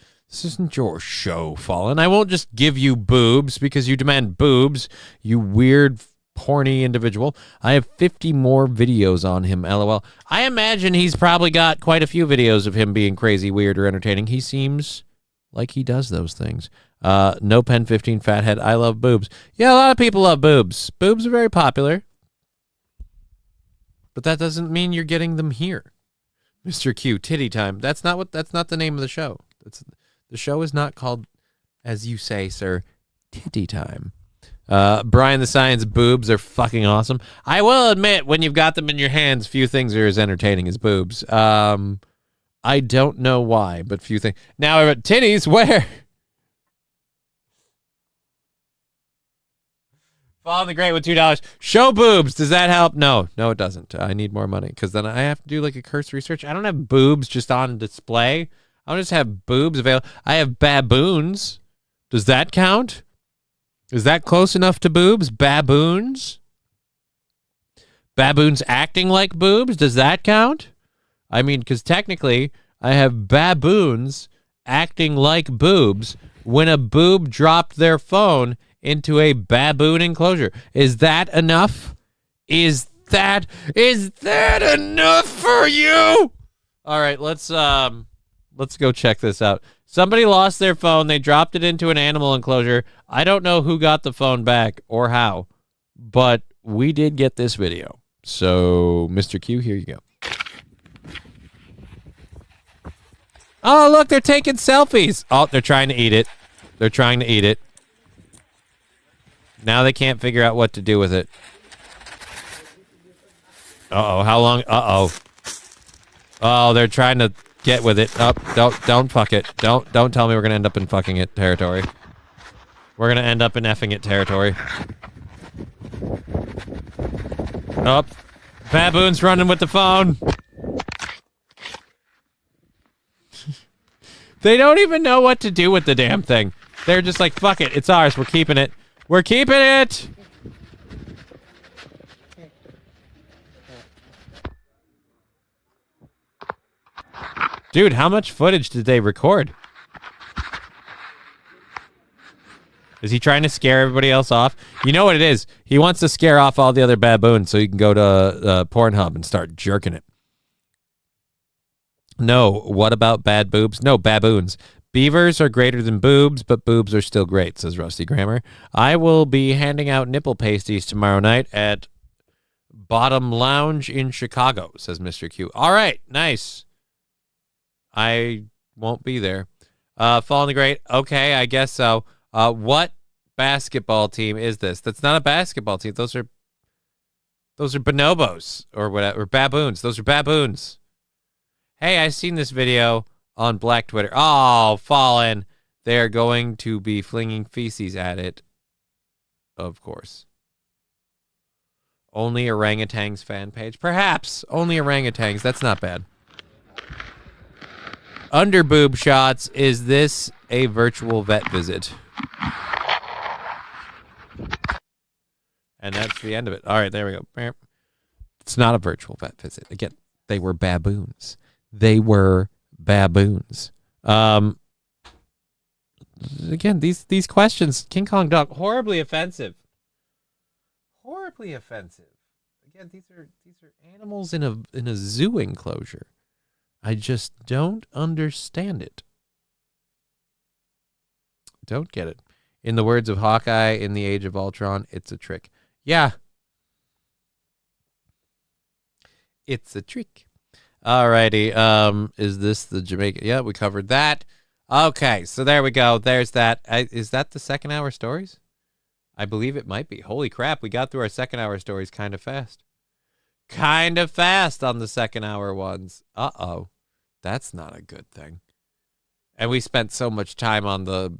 your show, Fallen. I won't just give you boobs because you demand boobs, you weird, horny individual. I have 50 more videos on him, LOL. I imagine he's probably got quite a few videos of him being crazy, weird, or entertaining. He seems like he does those things. No Pen 15 Fathead, I love boobs. Yeah, a lot of people love boobs. Boobs are very popular. But that doesn't mean you're getting them here. Mr. Q, titty time. That's not the name of the show. The show is not called, as you say, sir, titty time. Brian the Science, boobs are fucking awesome. I will admit, when you've got them in your hands, few things are as entertaining as boobs. I don't know why, but few things. Now, titties, where? Follow the Great with $2. Show boobs. Does that help? No, it doesn't. I need more money because then I have to do like a cursory search. I don't have boobs just on display. I don't just have boobs available. I have baboons. Does that count? Is that close enough to boobs? Baboons? Baboons acting like boobs? Does that count? I mean, because technically I have baboons acting like boobs when a boob dropped their phone into a baboon enclosure. Is that enough? Is that enough for you? All right, let's go check this out. Somebody lost their phone. They dropped it into an animal enclosure. I don't know who got the phone back or how, but we did get this video. So, Mr. Q, here you go. Oh, look, they're taking selfies. Oh, they're trying to eat it. They're trying to eat it. Now they can't figure out what to do with it. Uh-oh, how long? Uh-oh. Oh, they're trying to get with it. Oh, don't fuck it. Don't tell me we're going to end up in fucking it territory. We're going to end up in effing it territory. Oh, baboon's running with the phone. They don't even know what to do with the damn thing. They're just like, fuck it, it's ours, we're keeping it. We're keeping it! Dude, how much footage did they record? Is he trying to scare everybody else off? You know what it is. He wants to scare off all the other baboons so he can go to Pornhub and start jerking it. No, what about bad boobs? No, baboons. Beavers are greater than boobs, but boobs are still great, says Rusty Grammar. I will be handing out nipple pasties tomorrow night at Bottom Lounge in Chicago, says Mr. Q. All right, nice. I won't be there. Fallen the Great. Okay, I guess so. What basketball team is this? That's not a basketball team. Those are bonobos or whatever, or baboons. Those are baboons. Hey, I seen this video on Black Twitter. Oh, Fallen. they're going to be flinging feces at it, of course. Only orangutans fan page? Perhaps. Only orangutans. That's not bad. Under boob shots. Is this a virtual vet visit? And that's the end of it. All right, there we go. It's not a virtual vet visit. Again, they were baboons. They were baboons. Again, these questions, King Kong Dog, horribly offensive. Horribly offensive. Again, these are animals in a zoo enclosure. I just don't understand it. Don't get it. In the words of Hawkeye in the Age of Ultron, it's a trick. Yeah. It's a trick. Alrighty. Is this the Jamaica? Yeah, we covered that. Okay, so there we go. There's that. Is that the second hour stories? I believe it might be. Holy crap, we got through our second hour stories kind of fast. Kind of fast on the second hour ones. Uh-oh. That's not a good thing. And we spent so much time on the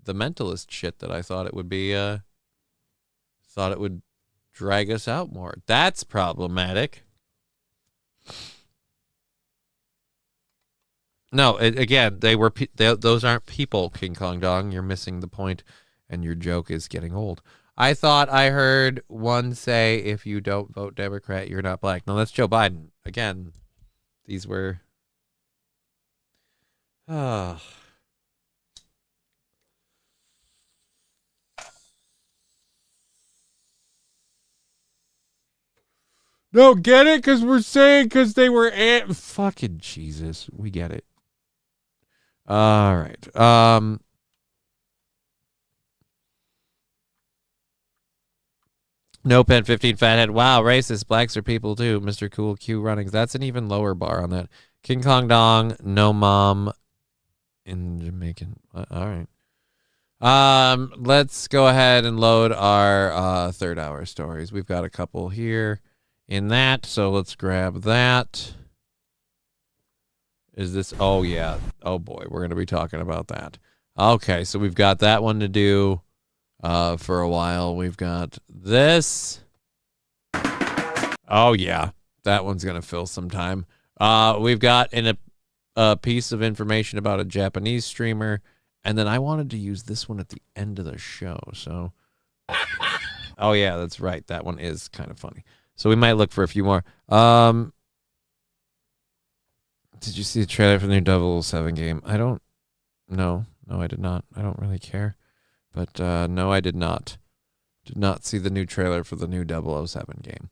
mentalist shit that I thought it would be thought it would drag us out more. That's problematic. No, again, those aren't people, King Kong Dong. You're missing the point, and your joke is getting old. I thought I heard one say, if you don't vote Democrat, you're not black. No, that's Joe Biden. Again, these were... No, get it? Because we're saying because they were... Fucking Jesus. We get it. All right. No Pen 15 Fathead. Wow, racist. Blacks are people too. Mr. Cool Q Runnings. That's an even lower bar on that. King Kong Dong. No mom in Jamaican. All right. Let's go ahead and load our third hour stories. We've got a couple here in that, so let's grab that. Is this... Oh, yeah. Oh, boy. We're going to be talking about that. Okay, so we've got that one to do for a while. We've got this. Oh, yeah. That one's going to fill some time. We've got a piece of information about a Japanese streamer, and then I wanted to use this one at the end of the show, so... Oh, yeah, that's right. That one is kind of funny. So we might look for a few more. Did you see the trailer for the new 007 game? I don't know. No, I did not. I don't really care. But no, I did not. Did not see the new trailer for the new 007 game.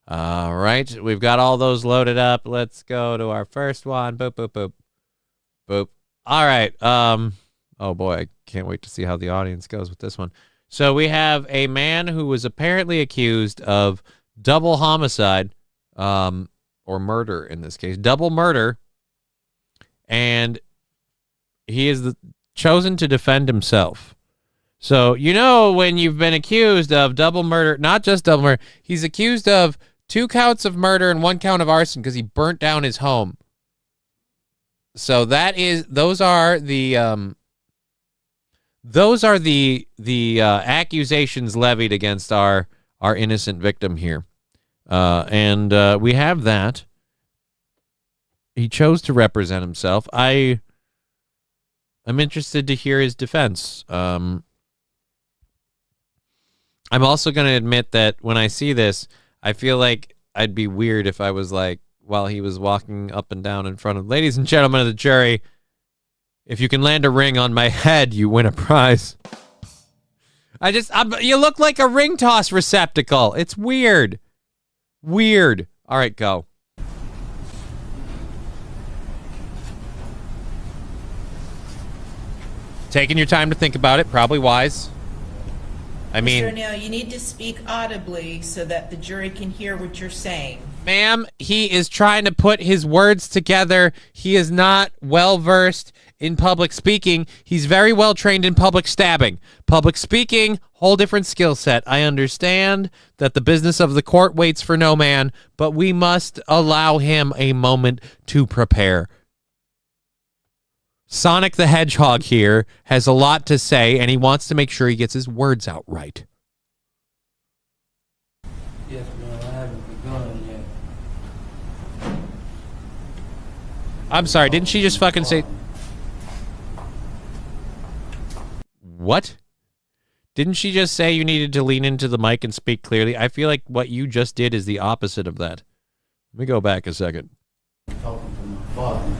All right. We've got all those loaded up. Let's go to our first one. Boop, boop, boop. Boop. All right. Oh, boy. I can't wait to see how the audience goes with this one. So we have a man who was apparently accused of double homicide, or murder in this case, double murder, and he is chosen to defend himself. So, you know, when you've been accused of double murder, not just double murder, he's accused of 2 counts of murder and 1 count of arson because he burnt down his home. So those are the accusations levied against our innocent victim here. And we have that. He chose to represent himself. I'm interested to hear his defense. I'm also going to admit that when I see this, I feel like I'd be weird if I was like, while he was walking up and down in front of, ladies and gentlemen of the jury, if you can land a ring on my head, you win a prize. You look like a ring toss receptacle. It's weird. Weird. All right, go. Taking your time to think about it, probably wise. I mean... Mr. O'Neill, you need to speak audibly so that the jury can hear what you're saying. Ma'am, he is trying to put his words together. He is not well-versed in public speaking. He's very well trained in public stabbing. Public speaking, whole different skill set. I understand that the business of the court waits for no man, but we must allow him a moment to prepare. Sonic the Hedgehog here has a lot to say, and he wants to make sure he gets his words out right. Yes, ma'am. I haven't begun yet. I'm sorry, didn't she just fucking say... What? Didn't she just say you needed to lean into the mic and speak clearly? I feel like what you just did is the opposite of that. Let me go back a second. Talking to my father.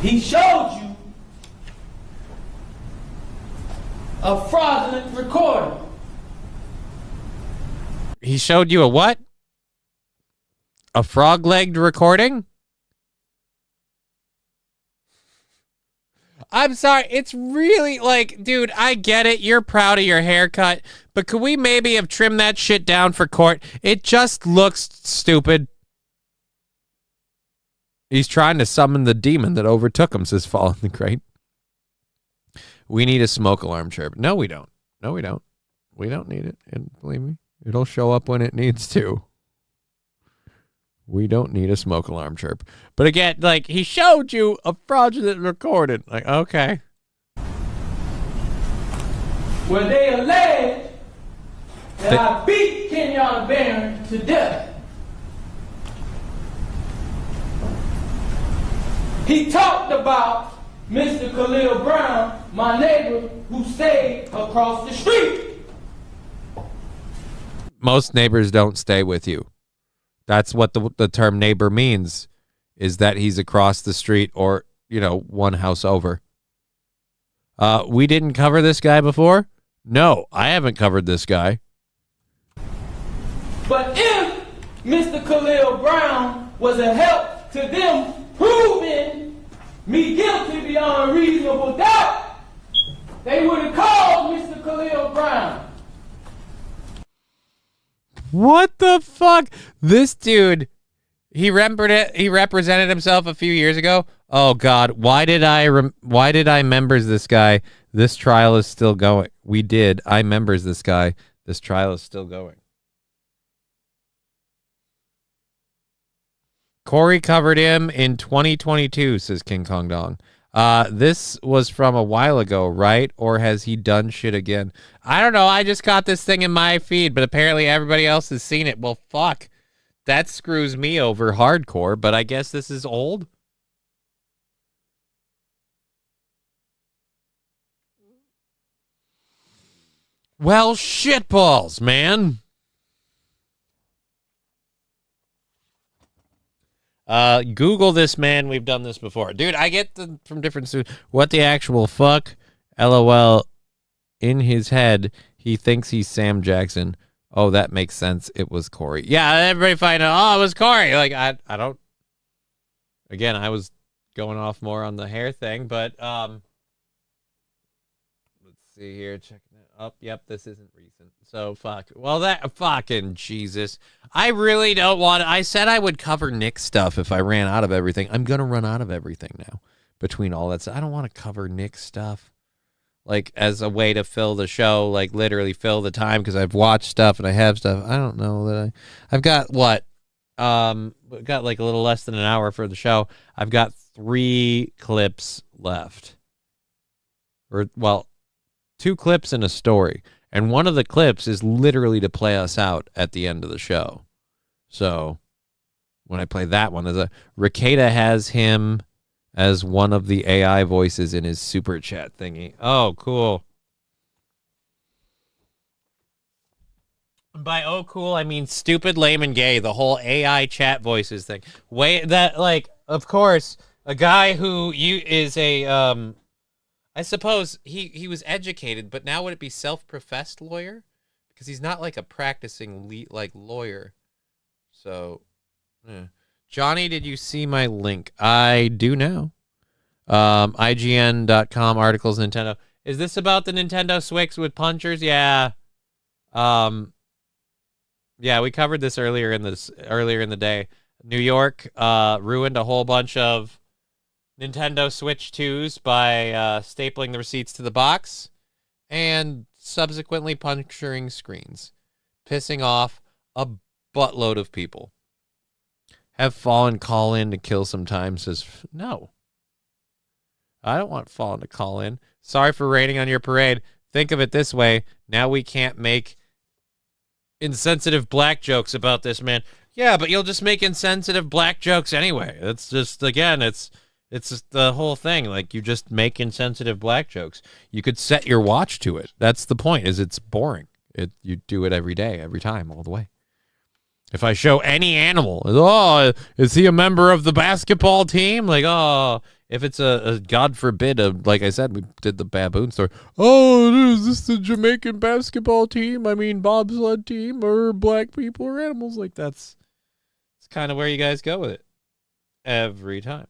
He showed you a fraudulent recording. He showed you a what? A frog-legged recording? I'm sorry, it's really like, dude, I get it. You're proud of your haircut, but could we maybe have trimmed that shit down for court? It just looks stupid. He's trying to summon the demon that overtook him, says Fall in the Crate. We need a smoke alarm chirp. No, we don't. No, we don't. We don't need it. And believe me, it'll show up when it needs to. We don't need a smoke alarm chirp. But again, like, he showed you a fraudulent recording. Like, okay. Where they allege that I beat Kenyatta Barron to death. He talked about Mr. Khalil Brown, my neighbor, who stayed across the street. Most neighbors don't stay with you. That's what the term neighbor means, is that he's across the street or, you know, one house over. We didn't cover this guy before? No, I haven't covered this guy. But if Mr. Khalil Brown was a help to them proving me guilty beyond reasonable doubt, they would have called Mr. Khalil Brown. What the fuck? This dude, he represented himself a few years ago. Oh God, why did I members this guy? This trial is still going. We did. I members this guy. This trial is still going. Corey covered him in 2022, says King Kong Dong. This was from a while ago, right? Or has he done shit again? I don't know. I just got this thing in my feed, but apparently everybody else has seen it. Well, fuck. That screws me over hardcore, but I guess this is old. Well, shitballs, man. Google this man. We've done this before. Dude, I get from different students. What the actual fuck? LOL. In his head, he thinks he's Sam Jackson. Oh, that makes sense. It was Corey. Yeah, everybody find out. Oh, it was Corey. Like, I don't. Again, I was going off more on the hair thing, but let's see here. Checking it up. Yep, this isn't recent. So fuck. Well, that fucking Jesus. I really don't want. I said I would cover Nick's stuff if I ran out of everything. I'm gonna run out of everything now. Between all that stuff, I don't want to cover Nick's stuff, like as a way to fill the show, like literally fill the time because I've watched stuff and I have stuff. I don't know that I've got what. Got like a little less than an hour for the show. I've got 3 clips left, or well, 2 clips and a story. And one of the clips is literally to play us out at the end of the show. So when I play that one, Ricada has him as one of the AI voices in his super chat thingy. Oh, cool. By oh cool, I mean stupid, lame, and gay. The whole AI chat voices thing. Of course, a guy who is a I suppose he was educated, but now would it be self-professed lawyer? Because he's not like a practicing lawyer. So, Johnny, did you see my link? I do now. IGN.com articles, Nintendo. Is this about the Nintendo Switch with punchers? Yeah. Yeah, we covered this earlier in the day. New York ruined a whole bunch of Nintendo Switch 2s by stapling the receipts to the box and subsequently puncturing screens, pissing off a buttload of people. Have Fallen call in to kill some time. Says, no. I don't want Fallen to call in. Sorry for raining on your parade. Think of it this way. Now we can't make insensitive black jokes about this man. Yeah, but you'll just make insensitive black jokes anyway. It's just, again, it's just the whole thing. Like, you just make insensitive black jokes. You could set your watch to it. That's the point, is it's boring. You do it every day, every time, all the way. If I show any animal, oh, is he a member of the basketball team? Like, oh, if it's a God forbid, like I said, we did the baboon story. Oh, is this the Jamaican basketball team? I mean, bobsled team, or black people or animals? Like, that's kind of where you guys go with it every time.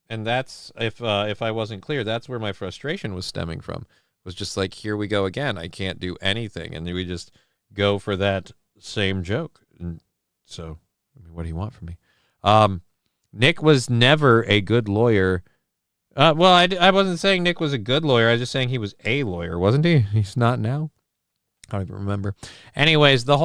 And that's, if I wasn't clear, that's where my frustration was stemming from. Was just like, here we go again. I can't do anything, and we just go for that same joke. And so, I mean, what do you want from me? Nick was never a good lawyer. Well, I wasn't saying Nick was a good lawyer. I was just saying he was a lawyer, wasn't he? He's not now. I don't even remember. Anyways, the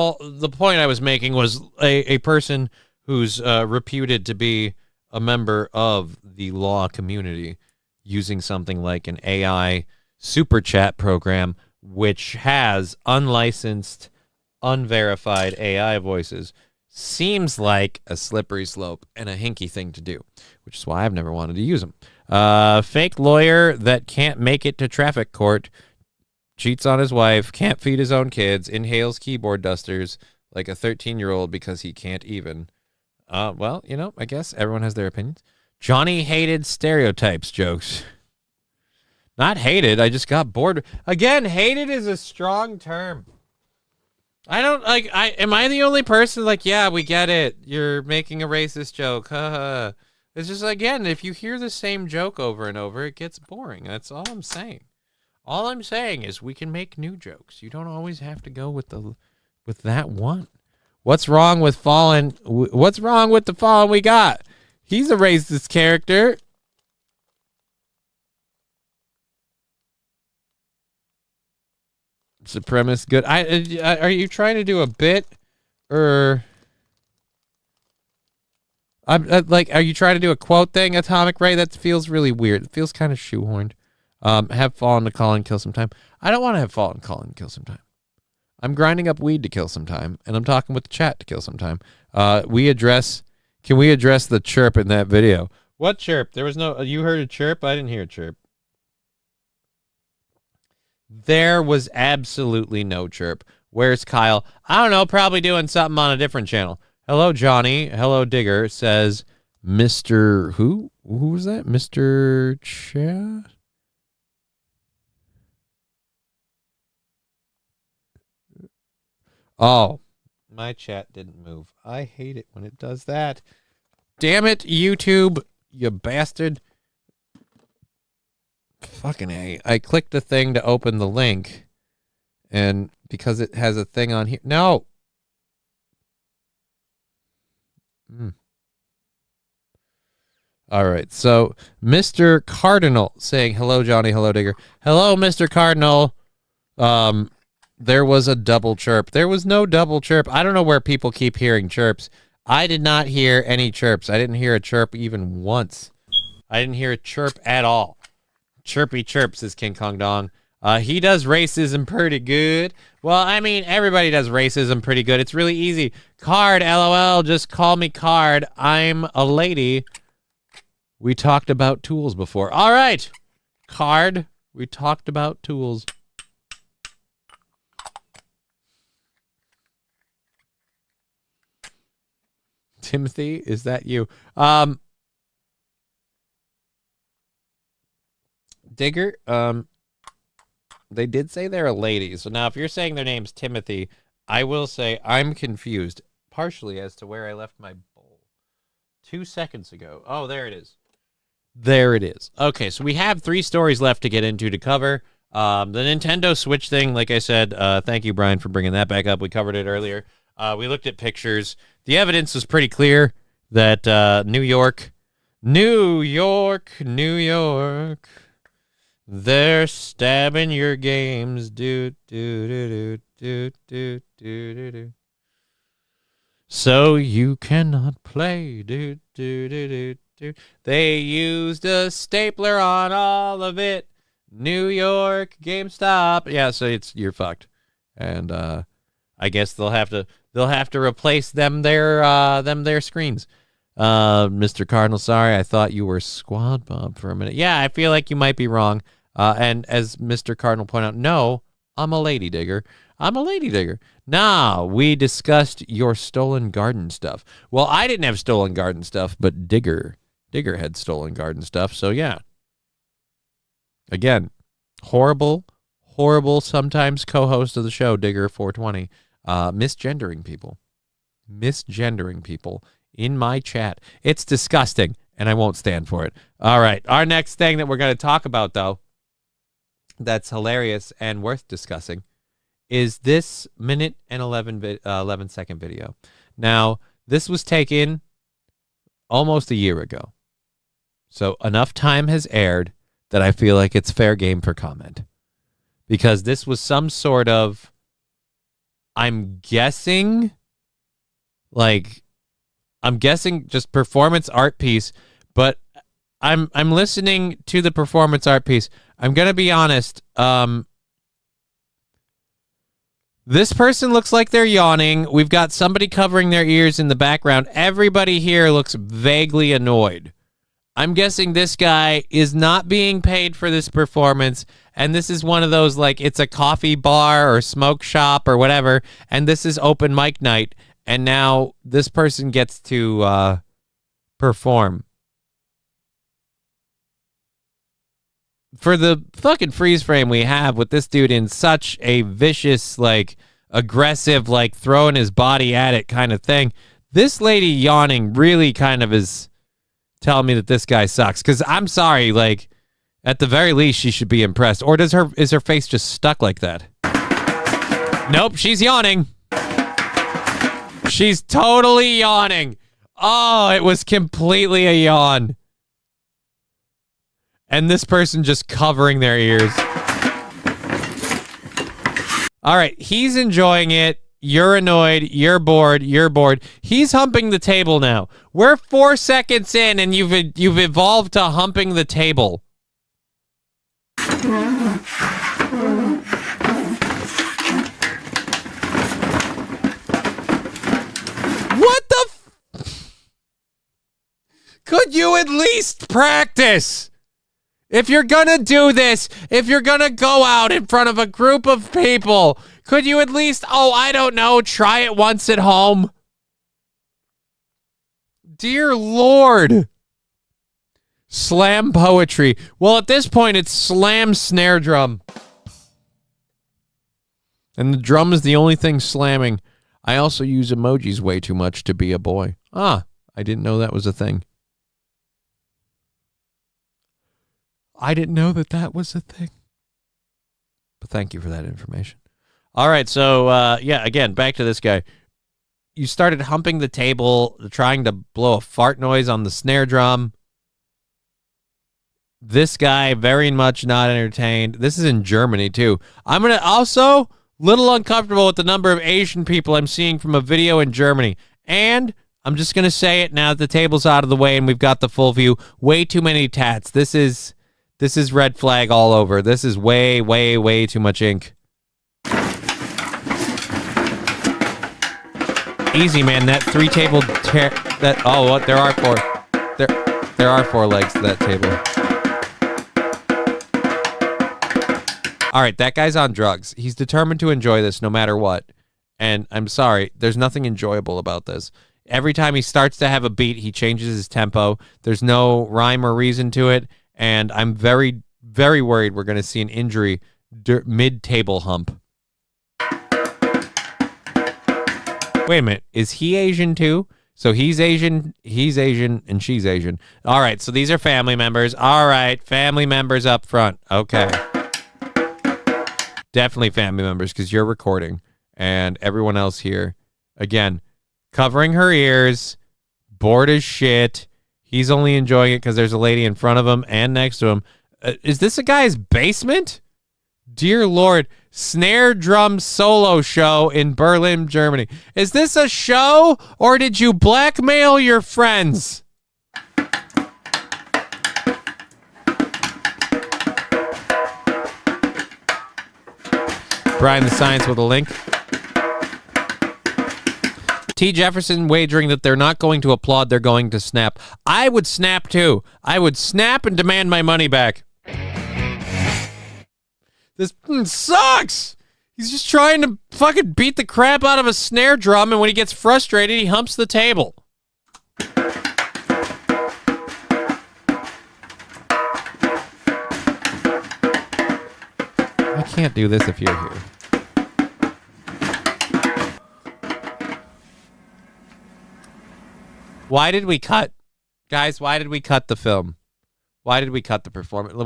point I was making was a person who's reputed to be a member of the law community using something like an AI super chat program, which has unlicensed, unverified AI voices, seems like a slippery slope and a hinky thing to do, which is why I've never wanted to use them. Fake lawyer that can't make it to traffic court, cheats on his wife, can't feed his own kids, inhales keyboard dusters like a 13-year-old because he can't even. Well, you know, I guess everyone has their opinions. Johnny hated stereotypes jokes. Not hated, I just got bored. Again, hated is a strong term. I don't, like, am I the only person, like, yeah, we get it. You're making a racist joke. It's just, again, if you hear the same joke over and over, it gets boring. That's all I'm saying. All I'm saying is we can make new jokes. You don't always have to go with that one. What's wrong with Fallen? What's wrong with the Fallen we got? He's a racist character. Supremacist good. Are you trying to do a bit, or are you trying to do a quote thing, Atomic Ray? That feels really weird. It feels kind of shoehorned. Have Fallen to call and kill some time. I don't want to have Fallen call and kill some time. I'm grinding up weed to kill some time, and I'm talking with the chat to kill some time. Can we address the chirp in that video? What chirp? There was no. You heard a chirp? I didn't hear a chirp. There was absolutely no chirp. Where's Kyle? I don't know, probably doing something on a different channel. Hello, Johnny. Hello, Digger, says Mr. Who? Who was that? Mr. Chat? Oh, my chat didn't move. I hate it when it does that. Damn it, YouTube, you bastard. Fucking A. I clicked the thing to open the link, and because it has a thing on here. No. All right. So, Mr. Cardinal saying, hello, Johnny. Hello, Digger. Hello, Mr. Cardinal. There was a double chirp. There was no double chirp. I don't know where people keep hearing chirps. I did not hear any chirps. I didn't hear a chirp even once. I didn't hear a chirp at all. Chirpy chirps, says King Kong Dong. He does racism pretty good. Well, I mean, everybody does racism pretty good. It's really easy. Card, LOL, just call me Card. I'm a lady. We talked about tools before. All right, Card, we talked about tools. Timothy, is that you? Digger, they did say they're a lady. So now if you're saying their name's Timothy, I will say I'm confused partially as to where I left my bowl 2 seconds ago. Oh, there it is. There it is. Okay, so we have 3 stories left to get into to cover. The Nintendo Switch thing, like I said, thank you, Brian, for bringing that back up. We covered it earlier. We looked at pictures. The evidence was pretty clear that New York, they're stabbing your games. Do, do, do, do, do, do, do, do. So you cannot play. Do, do, do, do, do. They used a stapler on all of it. New York, GameStop. Yeah, so you're fucked. And I guess they'll have to replace their screens. Mr. Cardinal, sorry, I thought you were Squad Bob for a minute. Yeah, I feel like you might be wrong. And as Mr. Cardinal pointed out, no, I'm a lady digger. I'm a lady digger. Now, we discussed your stolen garden stuff. Well, I didn't have stolen garden stuff, but Digger had stolen garden stuff. So, yeah. Again, horrible, sometimes co-host of the show, Digger420, misgendering people in my chat. It's disgusting, and I won't stand for it. All right, our next thing that we're going to talk about, though, that's hilarious and worth discussing, is this minute and 11-second video. Now, this was taken almost a year ago, so enough time has aired that I feel like it's fair game for comment. Because this was some sort of, I'm guessing just performance art piece, but I'm listening to the performance art piece. I'm going to be honest. This person looks like they're yawning. We've got somebody covering their ears in the background. Everybody here looks vaguely annoyed. I'm guessing this guy is not being paid for this performance, and this is one of those, like, it's a coffee bar or smoke shop or whatever, and this is open mic night, and now this person gets to perform. For the fucking freeze frame we have with this dude in such a vicious, like, aggressive, like, throwing his body at it kind of thing, this lady yawning really kind of is telling me that this guy sucks. Because I'm sorry, like, at the very least, she should be impressed. Or is her face just stuck like that? Nope, she's yawning. She's totally yawning. Oh, it was completely a yawn. And this person just covering their ears. All right, he's enjoying it. You're annoyed. You're bored. You're bored. He's humping the table now. We're 4 seconds in, and you've evolved to humping the table. What the? Could you at least practice? If you're gonna do this, if you're gonna go out in front of a group of people, could you at least, I don't know, try it once at home? Dear Lord. Slam poetry. Well, at this point, it's slam snare drum. And the drum is the only thing slamming. I also use emojis way too much to be a boy. I didn't know that was a thing. I didn't know that was a thing. But thank you for that information. All right, so, again, back to this guy. You started humping the table, trying to blow a fart noise on the snare drum. This guy, very much not entertained. This is in Germany, too. I'm going to also, little uncomfortable with the number of Asian people I'm seeing from a video in Germany. And I'm just going to say it now that the table's out of the way and we've got the full view. Way too many tats. This is red flag all over. This is way, way, way too much ink. Easy, man. That three table there are four. There are four legs to that table. All right, that guy's on drugs. He's determined to enjoy this no matter what. And I'm sorry, there's nothing enjoyable about this. Every time he starts to have a beat, he changes his tempo. There's no rhyme or reason to it. And I'm very, very worried we're going to see an injury mid-table hump. Wait a minute. Is he Asian too? So he's Asian, and she's Asian. All right, so these are family members. All right, family members up front. Okay. Definitely family members because you're recording. And everyone else here, again, covering her ears, bored as shit. He's only enjoying it because there's a lady in front of him and next to him. Is this a guy's basement? Dear Lord, snare drum solo show in Berlin, Germany. Is this a show or did you blackmail your friends? Brian the Science with a link. T. Jefferson wagering that they're not going to applaud, they're going to snap. I would snap too. I would snap and demand my money back. This sucks. He's just trying to fucking beat the crap out of a snare drum, and when he gets frustrated, he humps the table. I can't do this if you're here. Why did we cut? Guys, why did we cut the film? Why did we cut the performance?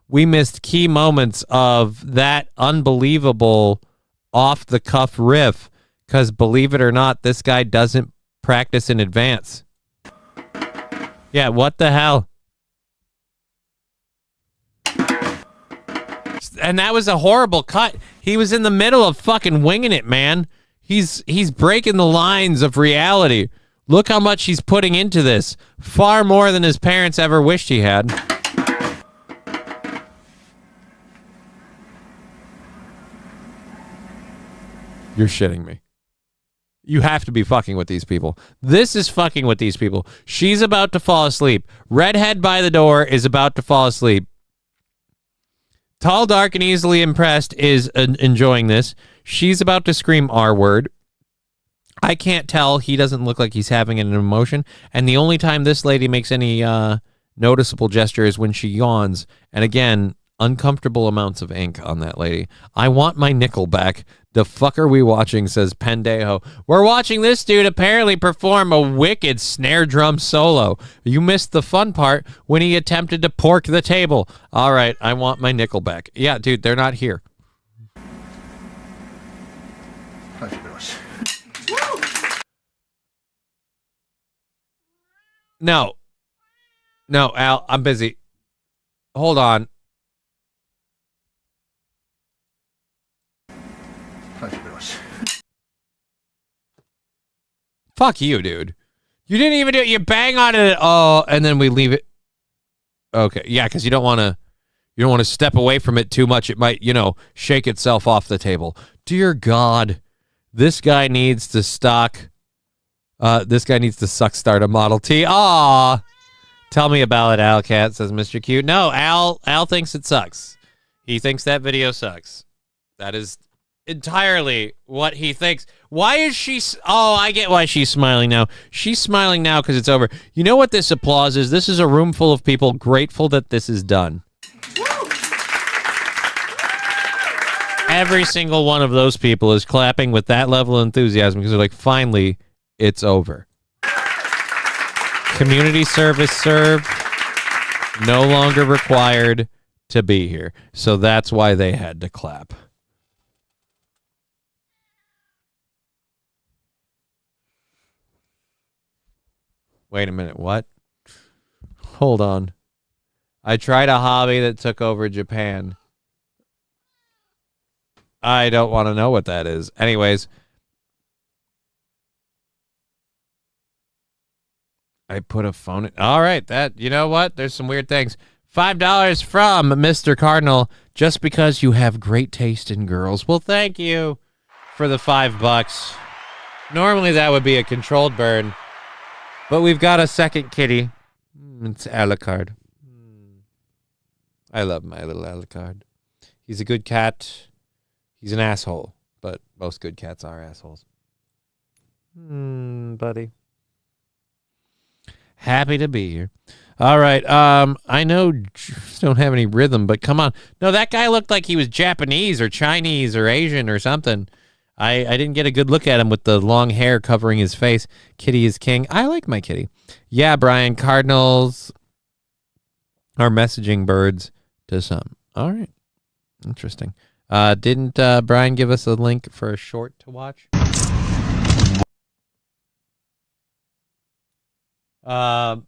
We missed key moments of that unbelievable off-the-cuff riff because, believe it or not, this guy doesn't practice in advance. Yeah, what the hell? And that was a horrible cut. He was in the middle of fucking winging it, man. He's breaking the lines of reality. Look how much he's putting into this. Far more than his parents ever wished he had. You're shitting me. You have to be fucking with these people. This is fucking with these people. She's about to fall asleep. Redhead by the door is about to fall asleep. Tall, dark, and easily impressed is enjoying this. She's about to scream R word. I can't tell. He doesn't look like he's having an emotion. And the only time this lady makes any noticeable gesture is when she yawns. And again, uncomfortable amounts of ink on that lady. I want my nickel back. The fuck are we watching, says Pendejo. We're watching this dude apparently perform a wicked snare drum solo. You missed the fun part when he attempted to pork the table. All right, I want my nickel back. Yeah, dude, they're not here. No, Al, I'm busy. Hold on. Fuck you, dude. You didn't even do it. You bang on it. Oh, and then we leave it. Okay, yeah, because you don't want to step away from it too much. It might, shake itself off the table. Dear God, this guy needs to stock. This guy needs to start a Model T. Aw. Tell me about it, Al Cat, says Mr. Cute. No, Al thinks it sucks. He thinks that video sucks. That is entirely what he thinks. Why is she... Oh, I get why she's smiling now. She's smiling now because it's over. You know what this applause is? This is a room full of people grateful that this is done. Every single one of those people is clapping with that level of enthusiasm because they're like, finally... It's over. Community service served. No longer required to be here. So that's why they had to clap. Wait a minute. What? Hold on. I tried a hobby that took over Japan. I don't want to know what that is. Anyways. I put a phone in. All right, you know what? There's some weird things. $5 from Mr. Cardinal, just because you have great taste in girls. Well, thank you for the $5. Normally that would be a controlled burn, but we've got a second kitty. It's Alucard. I love my little Alucard. He's a good cat. He's an asshole, but most good cats are assholes. Buddy. Happy to be here. All right. I know don't have any rhythm, but come on. No, that guy looked like he was Japanese or Chinese or Asian or something. I didn't get a good look at him with the long hair covering his face. Kitty is king. I like my kitty. Yeah, Brian, cardinals are messaging birds to some. All right. Interesting. Didn't Brian give us a link for a short to watch? All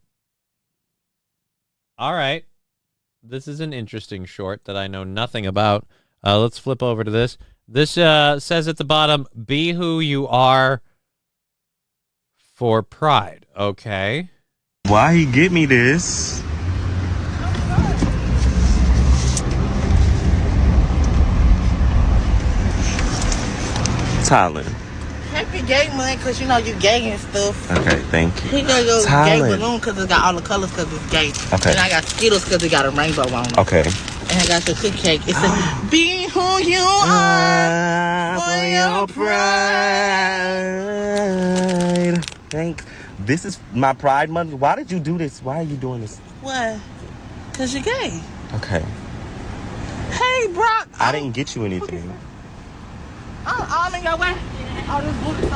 right. This is an interesting short that I know nothing about. Let's flip over to this. This says at the bottom, be who you are for pride. Okay. Why he get me this? Tyler. Happy gay month, because you know you gay and stuff. Okay, thank you. He got your gay Tyler. balloon because it's got all the colors because it's gay. Okay. And I got Skittles because it got a rainbow on it. Okay. And I got your cookie cake. It says, be who you are for your pride. Thanks. This is my Pride Month. Why did you do this? Why are you doing this? What? Because you're gay. Okay. Hey, Brock. I didn't get you anything. I'm in your way. Oh, this book is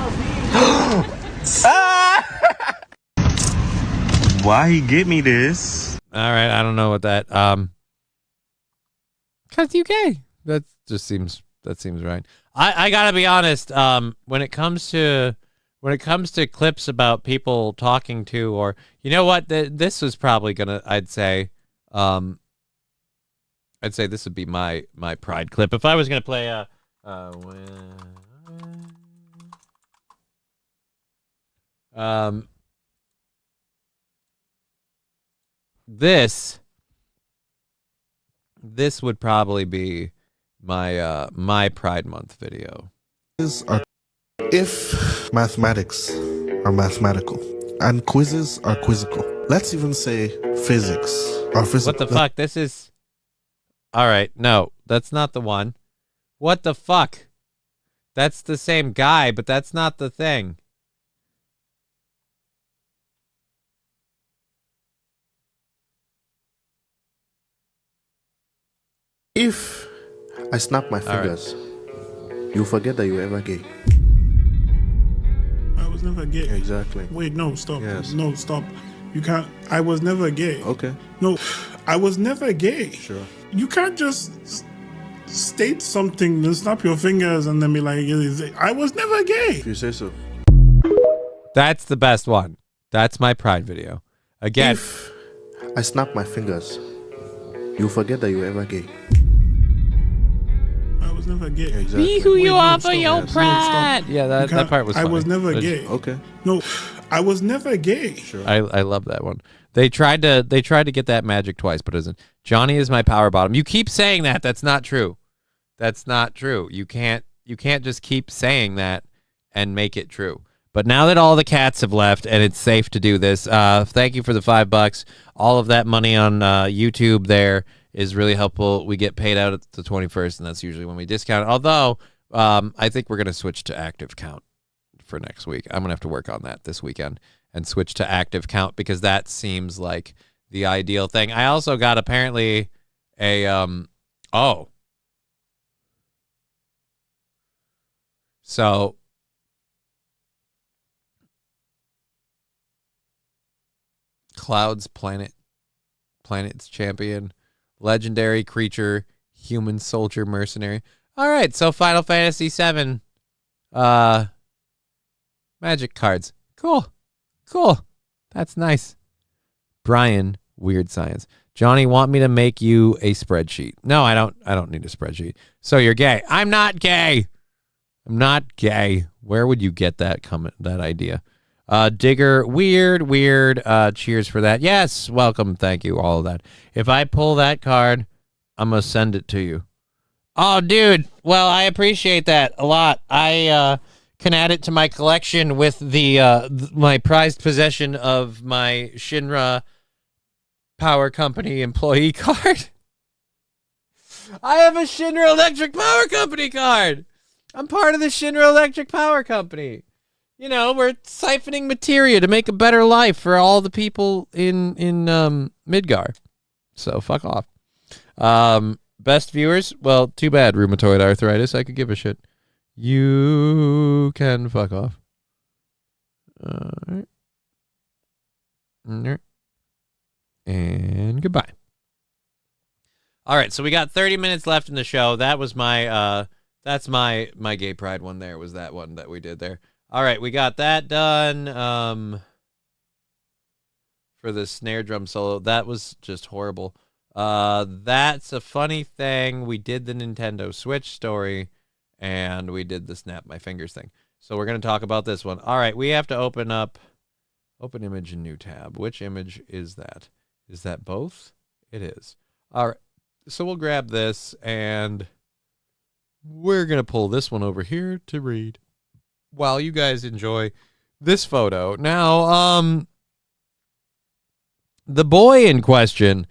so big. Why he get me this? All right, I don't know what that. Cause you gay. That seems right. I gotta be honest. When it comes to clips about people talking to, or you know what, this was probably gonna. I'd say this would be my pride clip if I was gonna play a. This would probably be my my Pride Month video. If mathematics are mathematical and quizzes are quizzical, let's even say physics are physical. What the fuck? This is. All right, no, that's not the one. What the fuck? That's the same guy, but that's not the thing. If I snap my fingers, you forget that you were ever gay. I was never gay. Exactly. Wait, no, stop. Yes. No, stop. You can't. I was never gay. Okay. No, I was never gay. Sure. You can't just state something and snap your fingers and then be like, I was never gay. If you say so. That's the best one. That's my Pride video. Again. If I snap my fingers, you forget that you were ever gay. I was never gay. Exactly. Be who you are for stop. your No, pride. stop. Yeah, that part was I funny. was never But- gay. Okay. No, I was never gay. Sure. I love that one. They tried to get that magic twice, but it isn't. Johnny is my power bottom. You keep saying that. That's not true. That's not true. You can't just keep saying that and make it true. But now that all the cats have left and it's safe to do this, thank you for the $5. All of that money on YouTube there is really helpful. We get paid out at the 21st, and that's usually when we discount it. Although I think we're going to switch to active count for next week. I'm going to have to work on that this weekend and switch to active count because that seems like the ideal thing. I also got apparently a so Cloud's planet's champion, legendary creature, human soldier mercenary. All right, so Final Fantasy VII magic cards. Cool. That's nice. Brian, weird science. Johnny, want me to make you a spreadsheet? No, I don't need a spreadsheet. So you're gay. I'm not gay. Where would you get that idea? Digger, weird. Cheers for that. Yes, welcome. Thank you. All of that. If I pull that card, I'm going to send it to you. Oh, dude. Well, I appreciate that a lot. I can add it to my collection with my prized possession of my Shinra Power Company employee card. I have a Shinra Electric Power Company card. I'm part of the Shinra Electric Power Company. You know, we're siphoning materia to make a better life for all the people in Midgar. So fuck off. Best viewers? Well, too bad, rheumatoid arthritis. I could give a shit. You can fuck off. All right. And goodbye. All right, so we got 30 minutes left in the show. That was my that's my gay pride one there, was that one that we did there. All right, we got that done. For the snare drum solo. That was just horrible. That's a funny thing. We did the Nintendo Switch story, and we did the snap my fingers thing. So we're going to talk about this one. All right, we have to open image in new tab. Which image is that? Is that both? It is. All right, so we'll grab this, and we're going to pull this one over here to read while you guys enjoy this photo. Now, the boy in question,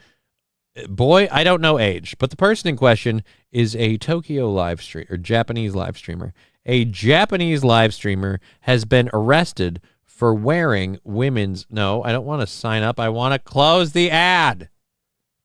I don't know age, but the person in question is a Tokyo live stream or Japanese live streamer. A Japanese live streamer has been arrested for wearing women's... No, I don't want to sign up. I want to close the ad.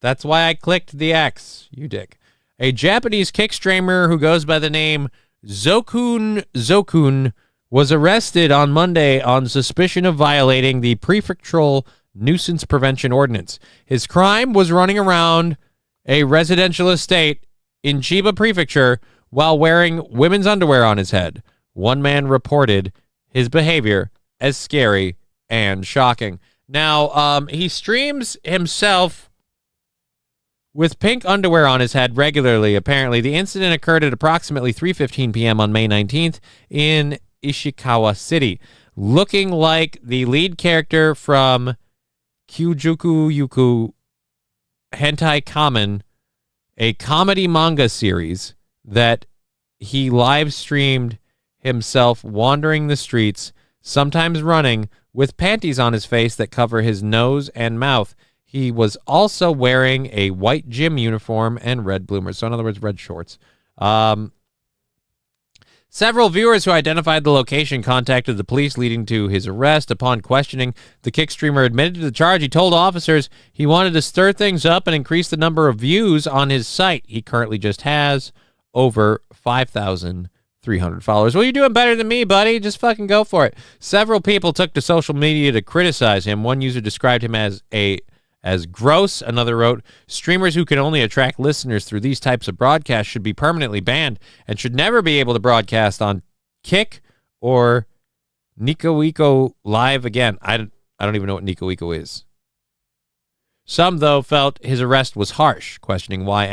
That's why I clicked the X, you dick. A Japanese kick streamer who goes by the name Zokun was arrested on Monday on suspicion of violating the prefectural nuisance prevention ordinance. His crime was running around a residential estate in Chiba Prefecture while wearing women's underwear on his head. One man reported his behavior as scary and shocking. Now, he streams himself with pink underwear on his head regularly, apparently. The incident occurred at approximately 3:15 p.m. on May 19th in Ishikawa City. Looking like the lead character from Kyujuku Yuku Hentai Kamen, a comedy manga series that he live streamed himself wandering the streets, sometimes running, with panties on his face that cover his nose and mouth. He was also wearing a white gym uniform and red bloomers. So in other words, red shorts. Several viewers who identified the location contacted the police, leading to his arrest. Upon questioning, the kick streamer admitted to the charge. He told officers he wanted to stir things up and increase the number of views on his site. He currently just has over 5,300 followers. Well, you're doing better than me, buddy. Just fucking go for it. Several people took to social media to criticize him. One user described him as gross. Another wrote, streamers who can only attract listeners through these types of broadcasts should be permanently banned and should never be able to broadcast on Kick or Nico Ico Live again. I don't even know what Nico Ico is. Some, though, felt his arrest was harsh, questioning why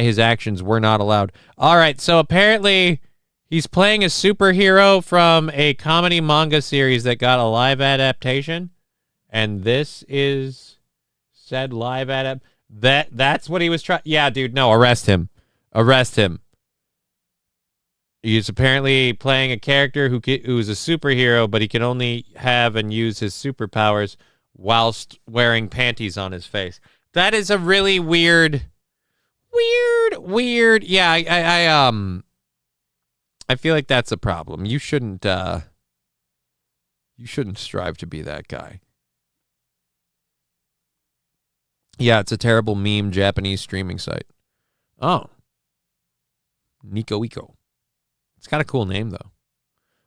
his actions were not allowed. All right, so apparently he's playing a superhero from a comedy manga series that got a live adaptation. And this is said live that's what he was trying. Yeah, dude, no, arrest him. Arrest him. He's apparently playing a character who's a superhero, but he can only have and use his superpowers whilst wearing panties on his face. That is a really weird. Yeah, I feel like that's a problem. You shouldn't strive to be that guy. Yeah, it's a terrible meme Japanese streaming site. Oh. Nico Ico. It's got a cool name, though.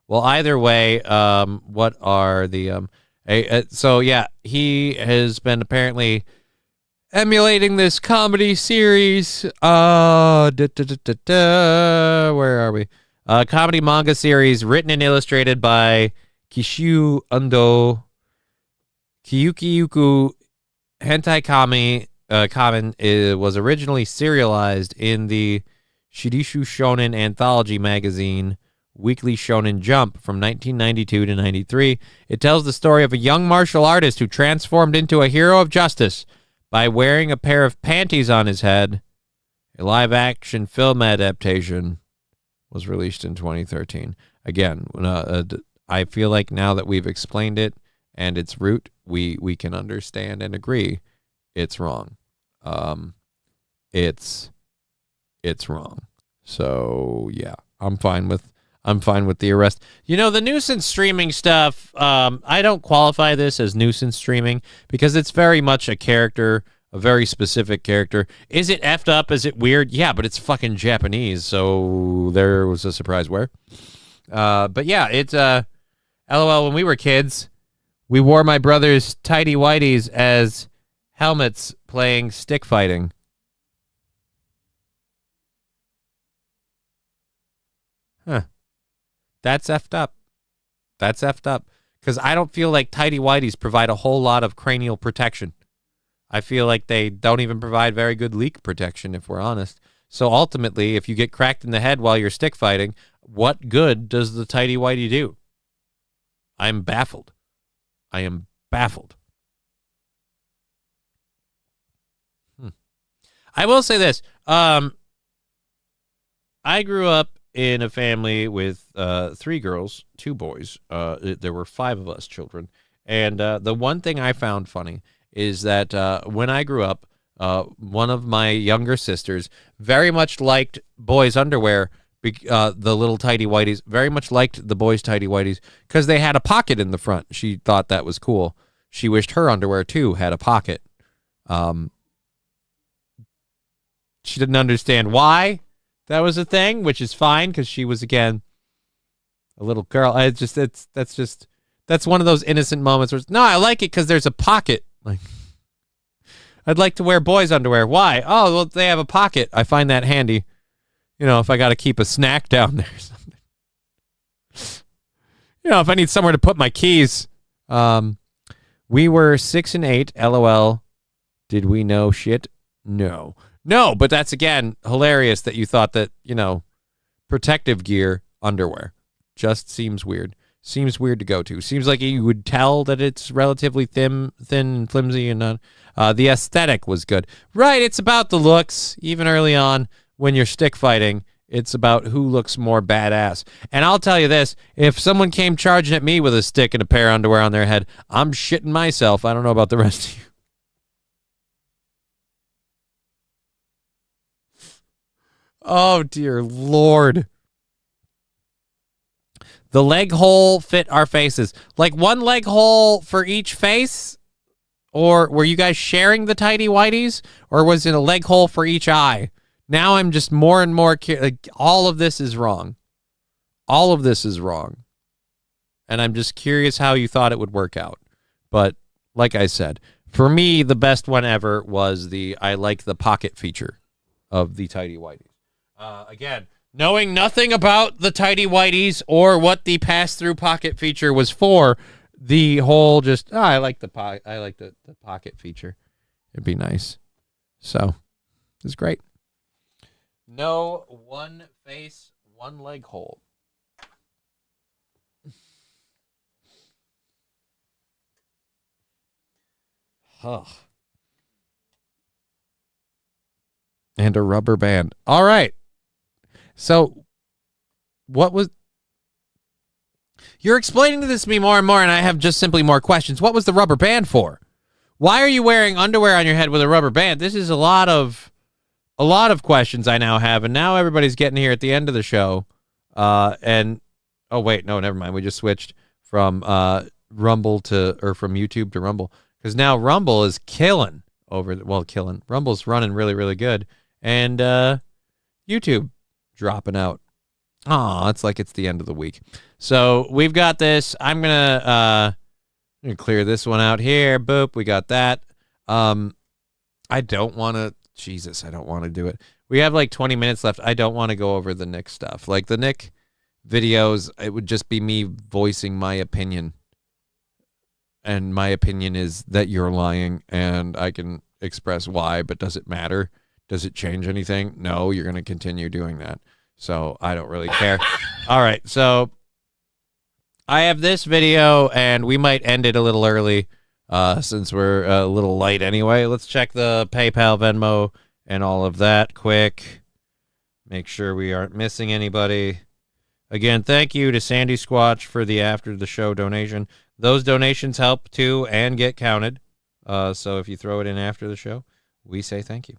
Well, either way, what are the... so, yeah, he has been apparently emulating this comedy series. Where are we? Comedy manga series written and illustrated by Kishu Ando. Kyukiyuku Hentai Kamen was originally serialized in the Shirishu Shonen anthology magazine Weekly Shonen Jump from 1992 to 93. It tells the story of a young martial artist who transformed into a hero of justice by wearing a pair of panties on his head. A live-action film adaptation was released in 2013. Again, I feel like now that we've explained it and its root, we can understand and agree it's wrong. It's wrong. So yeah, I'm fine with the arrest. You know, the nuisance streaming stuff, I don't qualify this as nuisance streaming because it's very much a character, a very specific character. Is it effed up? Is it weird? Yeah, but it's fucking Japanese, so there was a surprise where. But yeah, it's LOL, when we were kids, we wore my brother's tighty whities as helmets playing stick fighting. Huh. That's effed up. That's effed up. Because I don't feel like tighty whities provide a whole lot of cranial protection. I feel like they don't even provide very good leak protection, if we're honest. So ultimately, if you get cracked in the head while you're stick fighting, what good does the tighty whitey do? I'm baffled. I am baffled. I will say this. I grew up in a family with 3 girls, 2 boys. There were 5 of us children. And the one thing I found funny is that when I grew up, one of my younger sisters very much liked boys' underwear, the little tighty whities, very much liked the boys' tighty whities because they had a pocket in the front. She thought that was cool. She wished her underwear, too, had a pocket. She didn't understand why that was a thing, which is fine because she was, again, a little girl. That's one of those innocent moments where, no, I like it because there's a pocket. Like, I'd like to wear boys' underwear. Why? Oh, well, they have a pocket. I find that handy. You know, if I got to keep a snack down there or something. You know, if I need somewhere to put my keys. We were 6 and 8. LOL. Did we know shit? No. No, but that's, again, hilarious that you thought that, you know, protective gear, underwear, just seems weird. Seems weird to go to. Seems like you would tell that it's relatively thin and flimsy, and the aesthetic was good. Right, it's about the looks. Even early on, when you're stick fighting, it's about who looks more badass. And I'll tell you this, if someone came charging at me with a stick and a pair of underwear on their head, I'm shitting myself. I don't know about the rest of you. Oh, dear Lord. The leg hole fit our faces. Like one leg hole for each face? Or were you guys sharing the tighty whities? Or was it a leg hole for each eye? Now I'm just more and more like, all of this is wrong. All of this is wrong. And I'm just curious how you thought it would work out. But like I said, for me, the best one ever was I like the pocket feature of the tighty whities. Again, knowing nothing about the tighty whities or what the pass-through pocket feature was for, the whole just I like the pocket feature. It'd be nice. So, it's great. No one face, one leg hole. Huh. And a rubber band. All right. So, what was... You're explaining this to me more and more, and I have just simply more questions. What was the rubber band for? Why are you wearing underwear on your head with a rubber band? This is a lot of questions I now have, and now everybody's getting here at the end of the show. Oh wait, no, never mind. We just switched from from YouTube to Rumble, because now Rumble is killing. Rumble's running really, really good, and YouTube dropping out. Aw, it's like it's the end of the week. So we've got this. I'm gonna clear this one out here. Boop, we got that. I don't want to. Jesus, I don't want to do it. We have like 20 minutes left. I don't want to go over the Nick stuff. Like the Nick videos, it would just be me voicing my opinion. And my opinion is that you're lying, and I can express why, but does it matter? Does it change anything? No, you're going to continue doing that. So I don't really care. All right, so I have this video, and we might end it a little early since we're a little light anyway. Let's check the PayPal, Venmo, and all of that quick. Make sure we aren't missing anybody. Again, thank you to Sandy Squatch for the after the show donation. Those donations help too and get counted. So if you throw it in after the show, we say thank you.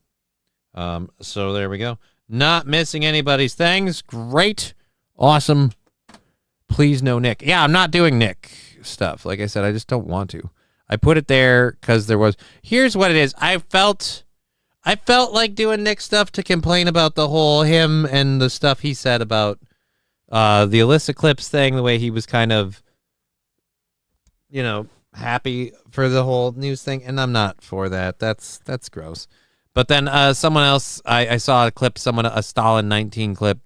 So there we go. Not missing anybody's things. Great. Awesome. Please no Nick. Yeah, I'm not doing Nick stuff. Like I said, I just don't want to. I put it there because there was... Here's what it is. I felt like doing Nick stuff to complain about the whole him and the stuff he said about the Alyssa Clips thing, the way he was kind of, happy for the whole news thing, and I'm not for that. That's gross. But then someone else, I saw a clip, a Stalin 19 clip,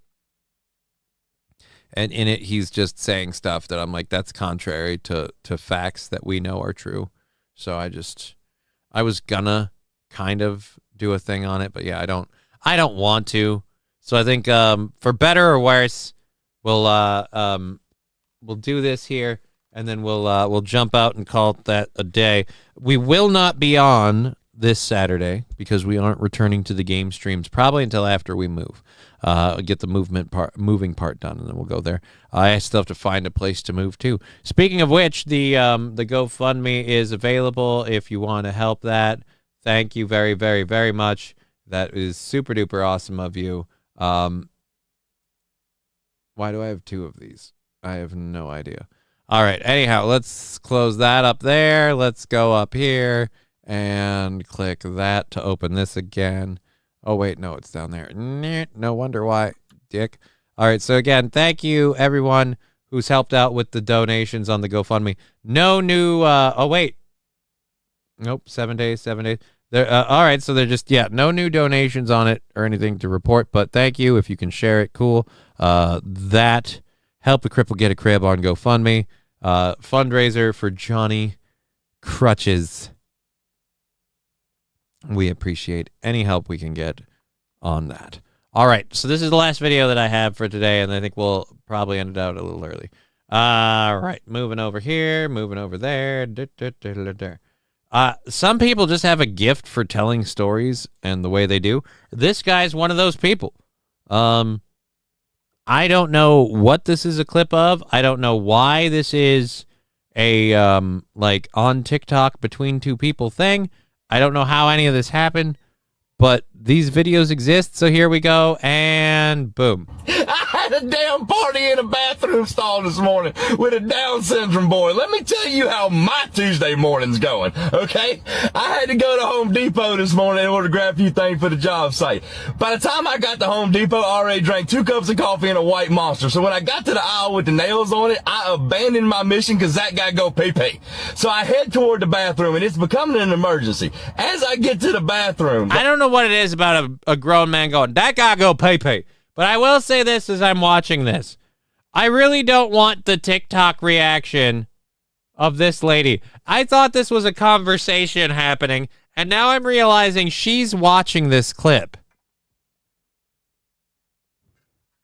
and in it he's just saying stuff that I'm like, that's contrary to facts that we know are true. So I was gonna kind of do a thing on it, but yeah, I don't want to. So I think for better or worse, we'll do this here, and then we'll jump out and call it that a day. We will not be on this Saturday because we aren't returning to the game streams probably until after we move. Get the moving part done, and then we'll go there. I still have to find a place to move to. Speaking of which, the GoFundMe is available if you want to help that. Thank you very, very, very much. That is super duper awesome of you. Why do I have two of these? I have no idea. All right. Anyhow, let's close that up there. Let's go up here and click that to open this again. Oh, wait. No, it's down there. No wonder why, dick. All right. So, again, thank you, everyone who's helped out with the donations on the GoFundMe. No new... oh, wait. Nope. 7 days. All right, so they're just, no new donations on it or anything to report, but thank you. If you can share it, cool. That Help a Cripple Get a Crib on GoFundMe. Fundraiser for Johnny-krutches. We appreciate any help we can get on that. All right, so this is the last video that I have for today, and I think we'll probably end it out a little early. All right, moving over here, moving over there. Some people just have a gift for telling stories and the way they do. This guy's one of those people. I don't know what this is a clip of. I don't know why this is a like on TikTok between two people thing. I don't know how any of this happened, but these videos exist. So here we go, and boom. I had a damn party in a bathroom stall this morning with a Down syndrome boy. Let me tell you how my Tuesday morning's going, okay? I had to go to Home Depot this morning in order to grab a few things for the job site. By the time I got to Home Depot, I already drank 2 cups of coffee and a white Monster. So when I got to the aisle with the nails on it, I abandoned my mission because that guy go pee-pee. So I head toward the bathroom, and it's becoming an emergency. As I get to the bathroom... I don't know what it is about a grown man going, that guy go pee-pee. But I will say this as I'm watching this. I really don't want the TikTok reaction of this lady. I thought this was a conversation happening, and now I'm realizing she's watching this clip.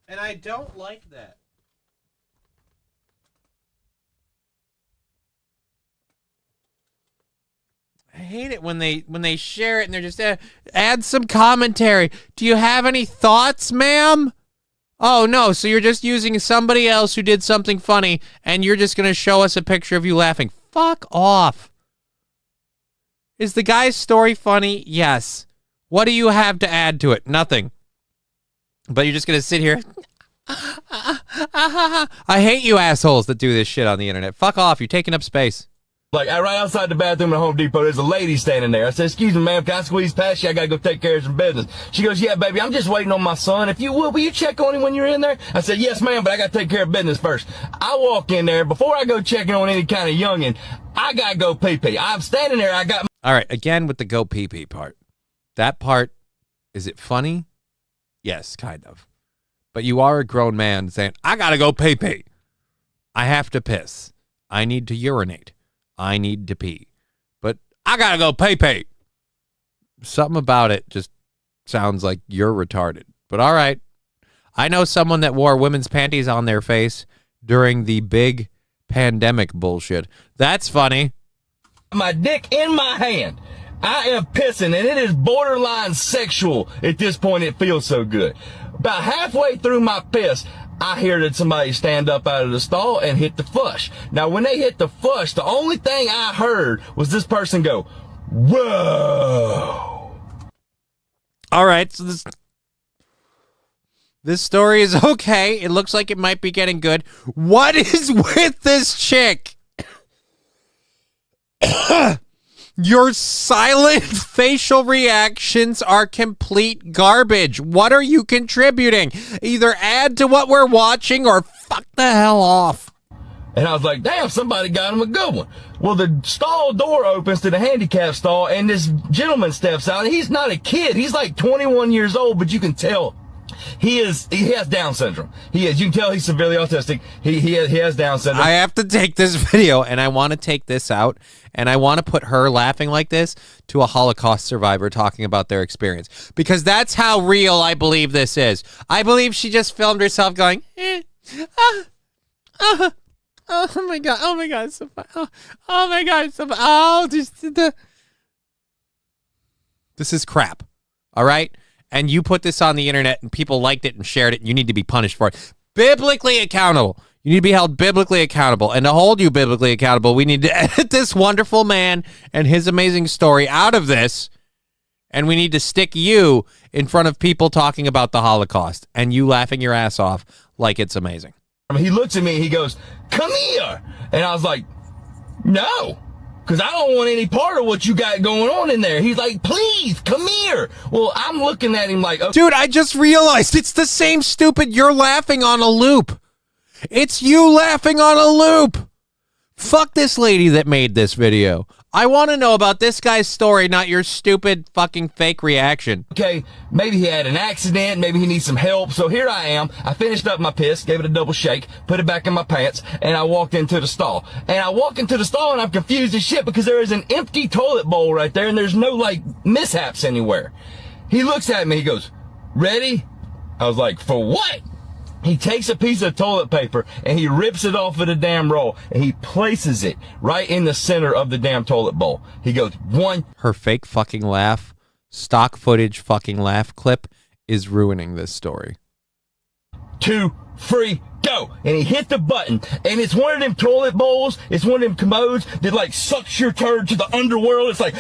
And I don't like that. I hate it when they share it and they're just add some commentary. Do you have any thoughts, ma'am? Oh no, so you're just using somebody else who did something funny and you're just going to show us a picture of you laughing. Fuck off. Is the guy's story funny? Yes. What do you have to add to it? Nothing. But you're just going to sit here. I hate you assholes that do this shit on the internet. Fuck off. You're taking up space. Like, right outside the bathroom at Home Depot, there's a lady standing there. I said, excuse me, ma'am, can I squeeze past you? I gotta go take care of some business. She goes, yeah, baby, I'm just waiting on my son. If you will you check on him when you're in there? I said, yes, ma'am, but I gotta take care of business first. I walk in there. Before I go checking on any kind of youngin', I gotta go pee-pee. I'm standing there, I got... All right, again with the go pee-pee part. That part, is it funny? Yes, kind of. But you are a grown man saying, I gotta go pee-pee. I have to piss. I need to urinate. I need to pee. But I gotta go pee-pee. Something about it just sounds like you're retarded. But all right. I know someone that wore women's panties on their face during the big pandemic bullshit. That's funny. My dick in my hand. I am pissing, and it is borderline sexual at this point. It feels so good. About halfway through my piss, I hear that somebody stand up out of the stall and hit the flush. Now, when they hit the flush, the only thing I heard was this person go, whoa. All right, so this story is okay. It looks like it might be getting good. What is with this chick? Your silent facial reactions are complete garbage. What are you contributing? Either add to what we're watching or fuck the hell off. And I was like, damn, somebody got him a good one. Well, the stall door opens to the handicap stall, and this gentleman steps out. And he's not a kid. He's like 21 years old, but you can tell He has Down syndrome. You can tell he's severely autistic. He has Down syndrome. I have to take this video, and I want to take this out, and I want to put her laughing like this to a Holocaust survivor talking about their experience, because that's how real I believe this is. I believe she just filmed herself going, oh my god, it's so fun. Oh my god, it's so fun. This is crap. All right? And you put this on the internet and people liked it and shared it, and you need to be punished for it. Biblically accountable. You need to be held biblically accountable. And to hold you biblically accountable, we need to edit this wonderful man and his amazing story out of this. And we need to stick you in front of people talking about the Holocaust and you laughing your ass off like it's amazing. He looks at me and he goes, "Come here." And I was like, "No. Because I don't want any part of what you got going on in there." He's like, "Please, come here." Well, I'm looking at him like, okay. Dude, I just realized it's the same stupid "you're laughing on a loop." It's you laughing on a loop. Fuck this lady that made this video. I want to know about this guy's story, not your stupid fucking fake reaction. Okay, maybe he had an accident, maybe he needs some help. So here I am. I finished up my piss, gave it a double shake, put it back in my pants, and I walked into the stall. And I walk into the stall and I'm confused as shit because there is an empty toilet bowl right there and there's no, like, mishaps anywhere. He looks at me, he goes, "Ready?" I was like, "For what?" He takes a piece of toilet paper and he rips it off of the damn roll and he places it right in the center of the damn toilet bowl. He goes, "One." Her fake fucking laugh, stock footage fucking laugh clip is ruining this story. 2, 3, go. And he hit the button. And it's one of them toilet bowls. It's one of them commodes that like sucks your turd to the underworld. It's like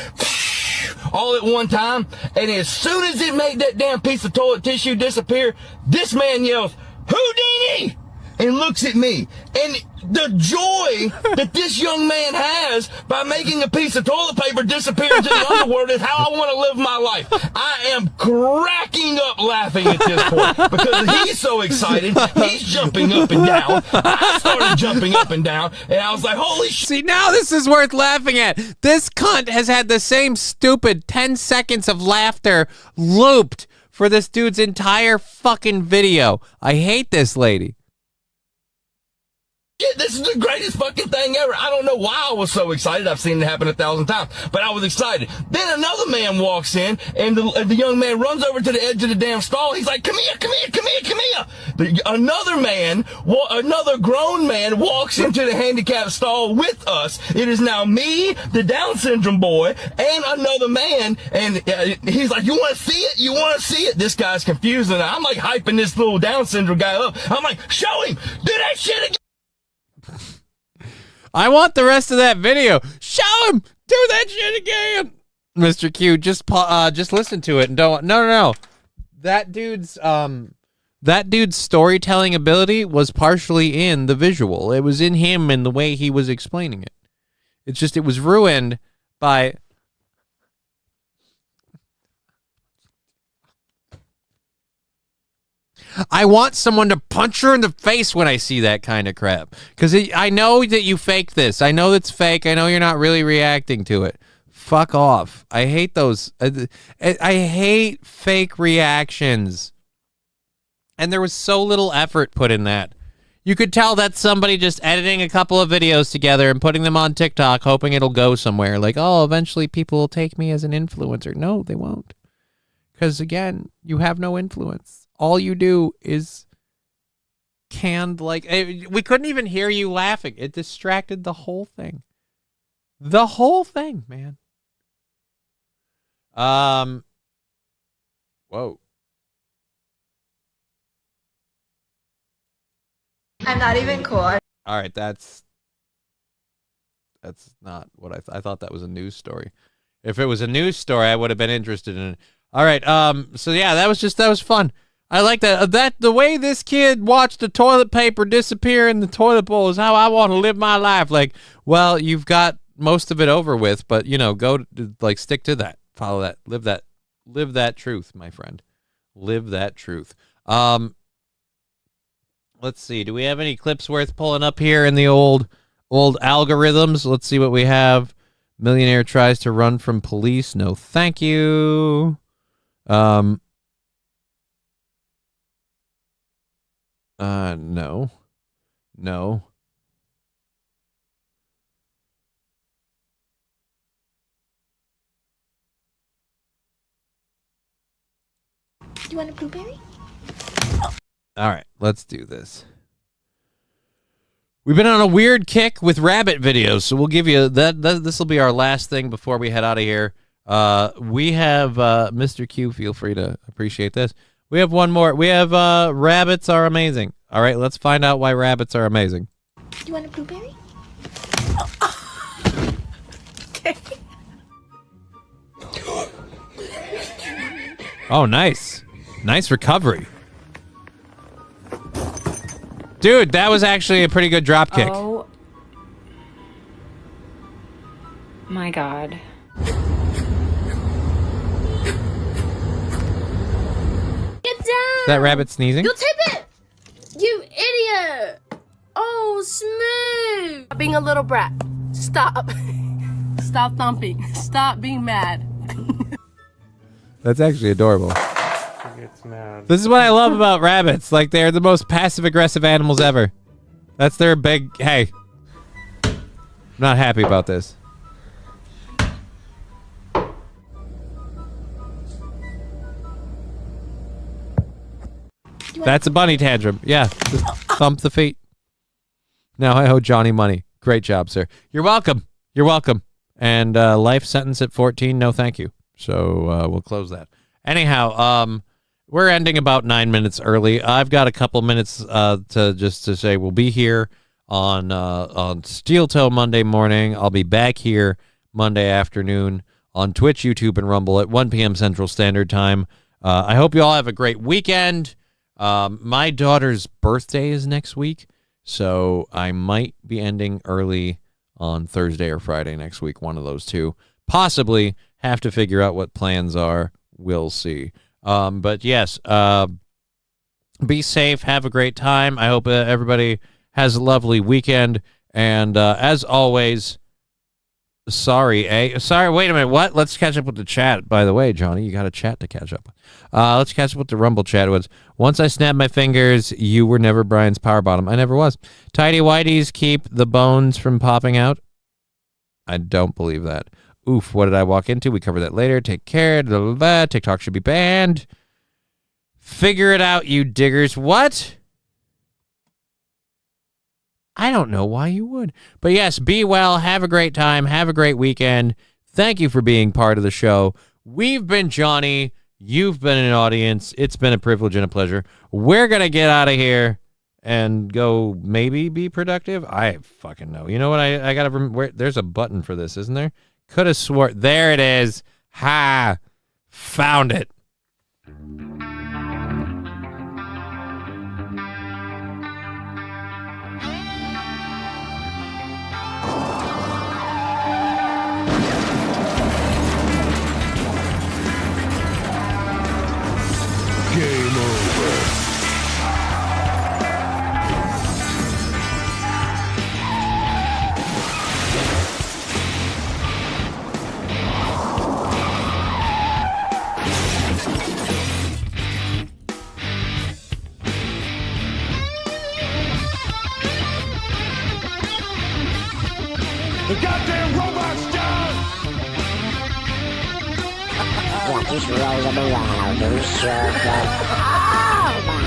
all at one time. And as soon as it made that damn piece of toilet tissue disappear, this man yells, "Houdini!" and looks at me. And the joy that this young man has by making a piece of toilet paper disappear into the underworld is how I want to live my life. I am cracking up laughing at this point because he's so excited. He's jumping up and down. I started jumping up and down, and I was like, holy shit. See, now this is worth laughing at. This cunt has had the same stupid 10 seconds of laughter looped for this dude's entire fucking video. I hate this lady. Yeah, this is the greatest fucking thing ever. I don't know why I was so excited. I've seen it happen 1,000 times, but I was excited. Then another man walks in, and the young man runs over to the edge of the damn stall. He's like, "Come here, come here, come here, come here." Another grown man walks into the handicapped stall with us. It is now me, the Down syndrome boy, and another man, and he's like, "You want to see it? You want to see it?" This guy's confused, and I'm like hyping this little Down syndrome guy up. I'm like, "Show him! Do that shit again!" I want the rest of that video. Show him. Do that shit again. Mr. Q, just listen to it and don't. No. That dude's storytelling ability was partially in the visual. It was in him and the way he was explaining it. It's just it was ruined by. I want someone to punch her in the face when I see that kind of crap. Because I know that you fake this. I know it's fake. I know you're not really reacting to it. Fuck off. I hate those. I hate fake reactions. And there was so little effort put in that. You could tell that's somebody just editing a couple of videos together and putting them on TikTok, hoping it'll go somewhere. Like, oh, eventually people will take me as an influencer. No, they won't. Because, again, you have no influence. All you do is canned, like, we couldn't even hear you laughing. It distracted the whole thing. The whole thing, man. Whoa. I'm not even cool. All right, that's not what I thought that was a news story. If it was a news story, I would have been interested in it. All right, so yeah, that was fun. I like that the way this kid watched the toilet paper disappear in the toilet bowl is how I want to live my life. Like, well, you've got most of it over with, but go like stick to that, follow that, live that truth, my friend, live that truth. Let's see, do we have any clips worth pulling up here in the old algorithms? Let's see what we have. Millionaire tries to run from police. No, thank you. No. No. Do you want a blueberry? All right, let's do this. We've been on a weird kick with rabbit videos, so we'll give you that. This will be our last thing before we head out of here. We have Mr. Q. Feel free to appreciate this. We have one more. We have rabbits are amazing. All right, let's find out why rabbits are amazing. Do you want a blueberry? Okay. Oh, nice. Nice recovery. Dude, that was actually a pretty good drop kick. Oh my God. Get down! Is that rabbit sneezing? You tip it! You idiot! Oh, smooth! Stop being a little brat. Stop. Stop thumping. Stop being mad. That's actually adorable. Gets mad. This is what I love about rabbits. Like, they're the most passive-aggressive animals ever. That's their big, hey. I'm not happy about this. That's a bunny tantrum. Yeah, just thump the feet. Now I owe Johnny money. Great job, sir. You're welcome. You're welcome. And life sentence at 14, no thank you. So we'll close that. Anyhow, we're ending about 9 minutes early. I've got a couple minutes to say we'll be here on Steel Toe Monday morning. I'll be back here Monday afternoon on Twitch, YouTube, and Rumble at 1 p.m. Central Standard Time. I hope you all have a great weekend. My daughter's birthday is next week, so I might be ending early on Thursday or Friday next week, one of those two. Possibly have to figure out what plans are. We'll see. But yes, be safe. Have a great time. I hope everybody has a lovely weekend. And as always, sorry, wait a minute. What? Let's catch up with the chat. By the way, Johnny, you got a chat to catch up with. Let's catch up with the Rumble chat. Was once I snapped my fingers, you were never Brian's power bottom. I never was. Tidy whities keep the bones from popping out. I don't believe that. Oof, what did I walk into? We cover that later. Take care. Blah, blah, blah. TikTok should be banned. Figure it out, you diggers. What? I don't know why you would. But yes, be well. Have a great time. Have a great weekend. Thank you for being part of the show. We've been Johnny. You've been an audience. It's been a privilege and a pleasure. We're going to get out of here and go maybe be productive. I fucking know. You know what? I got to remember. There's a button for this, isn't there? Could have swore. There it is. Ha! Found it. Game over. The goddamn robot's down! Yeah, just roll them around, you sure can. Oh my,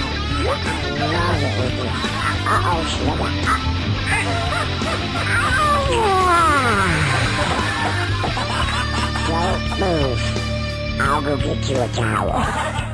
love it with you. Uh-oh, sugar. Don't move. I'll go get you a towel.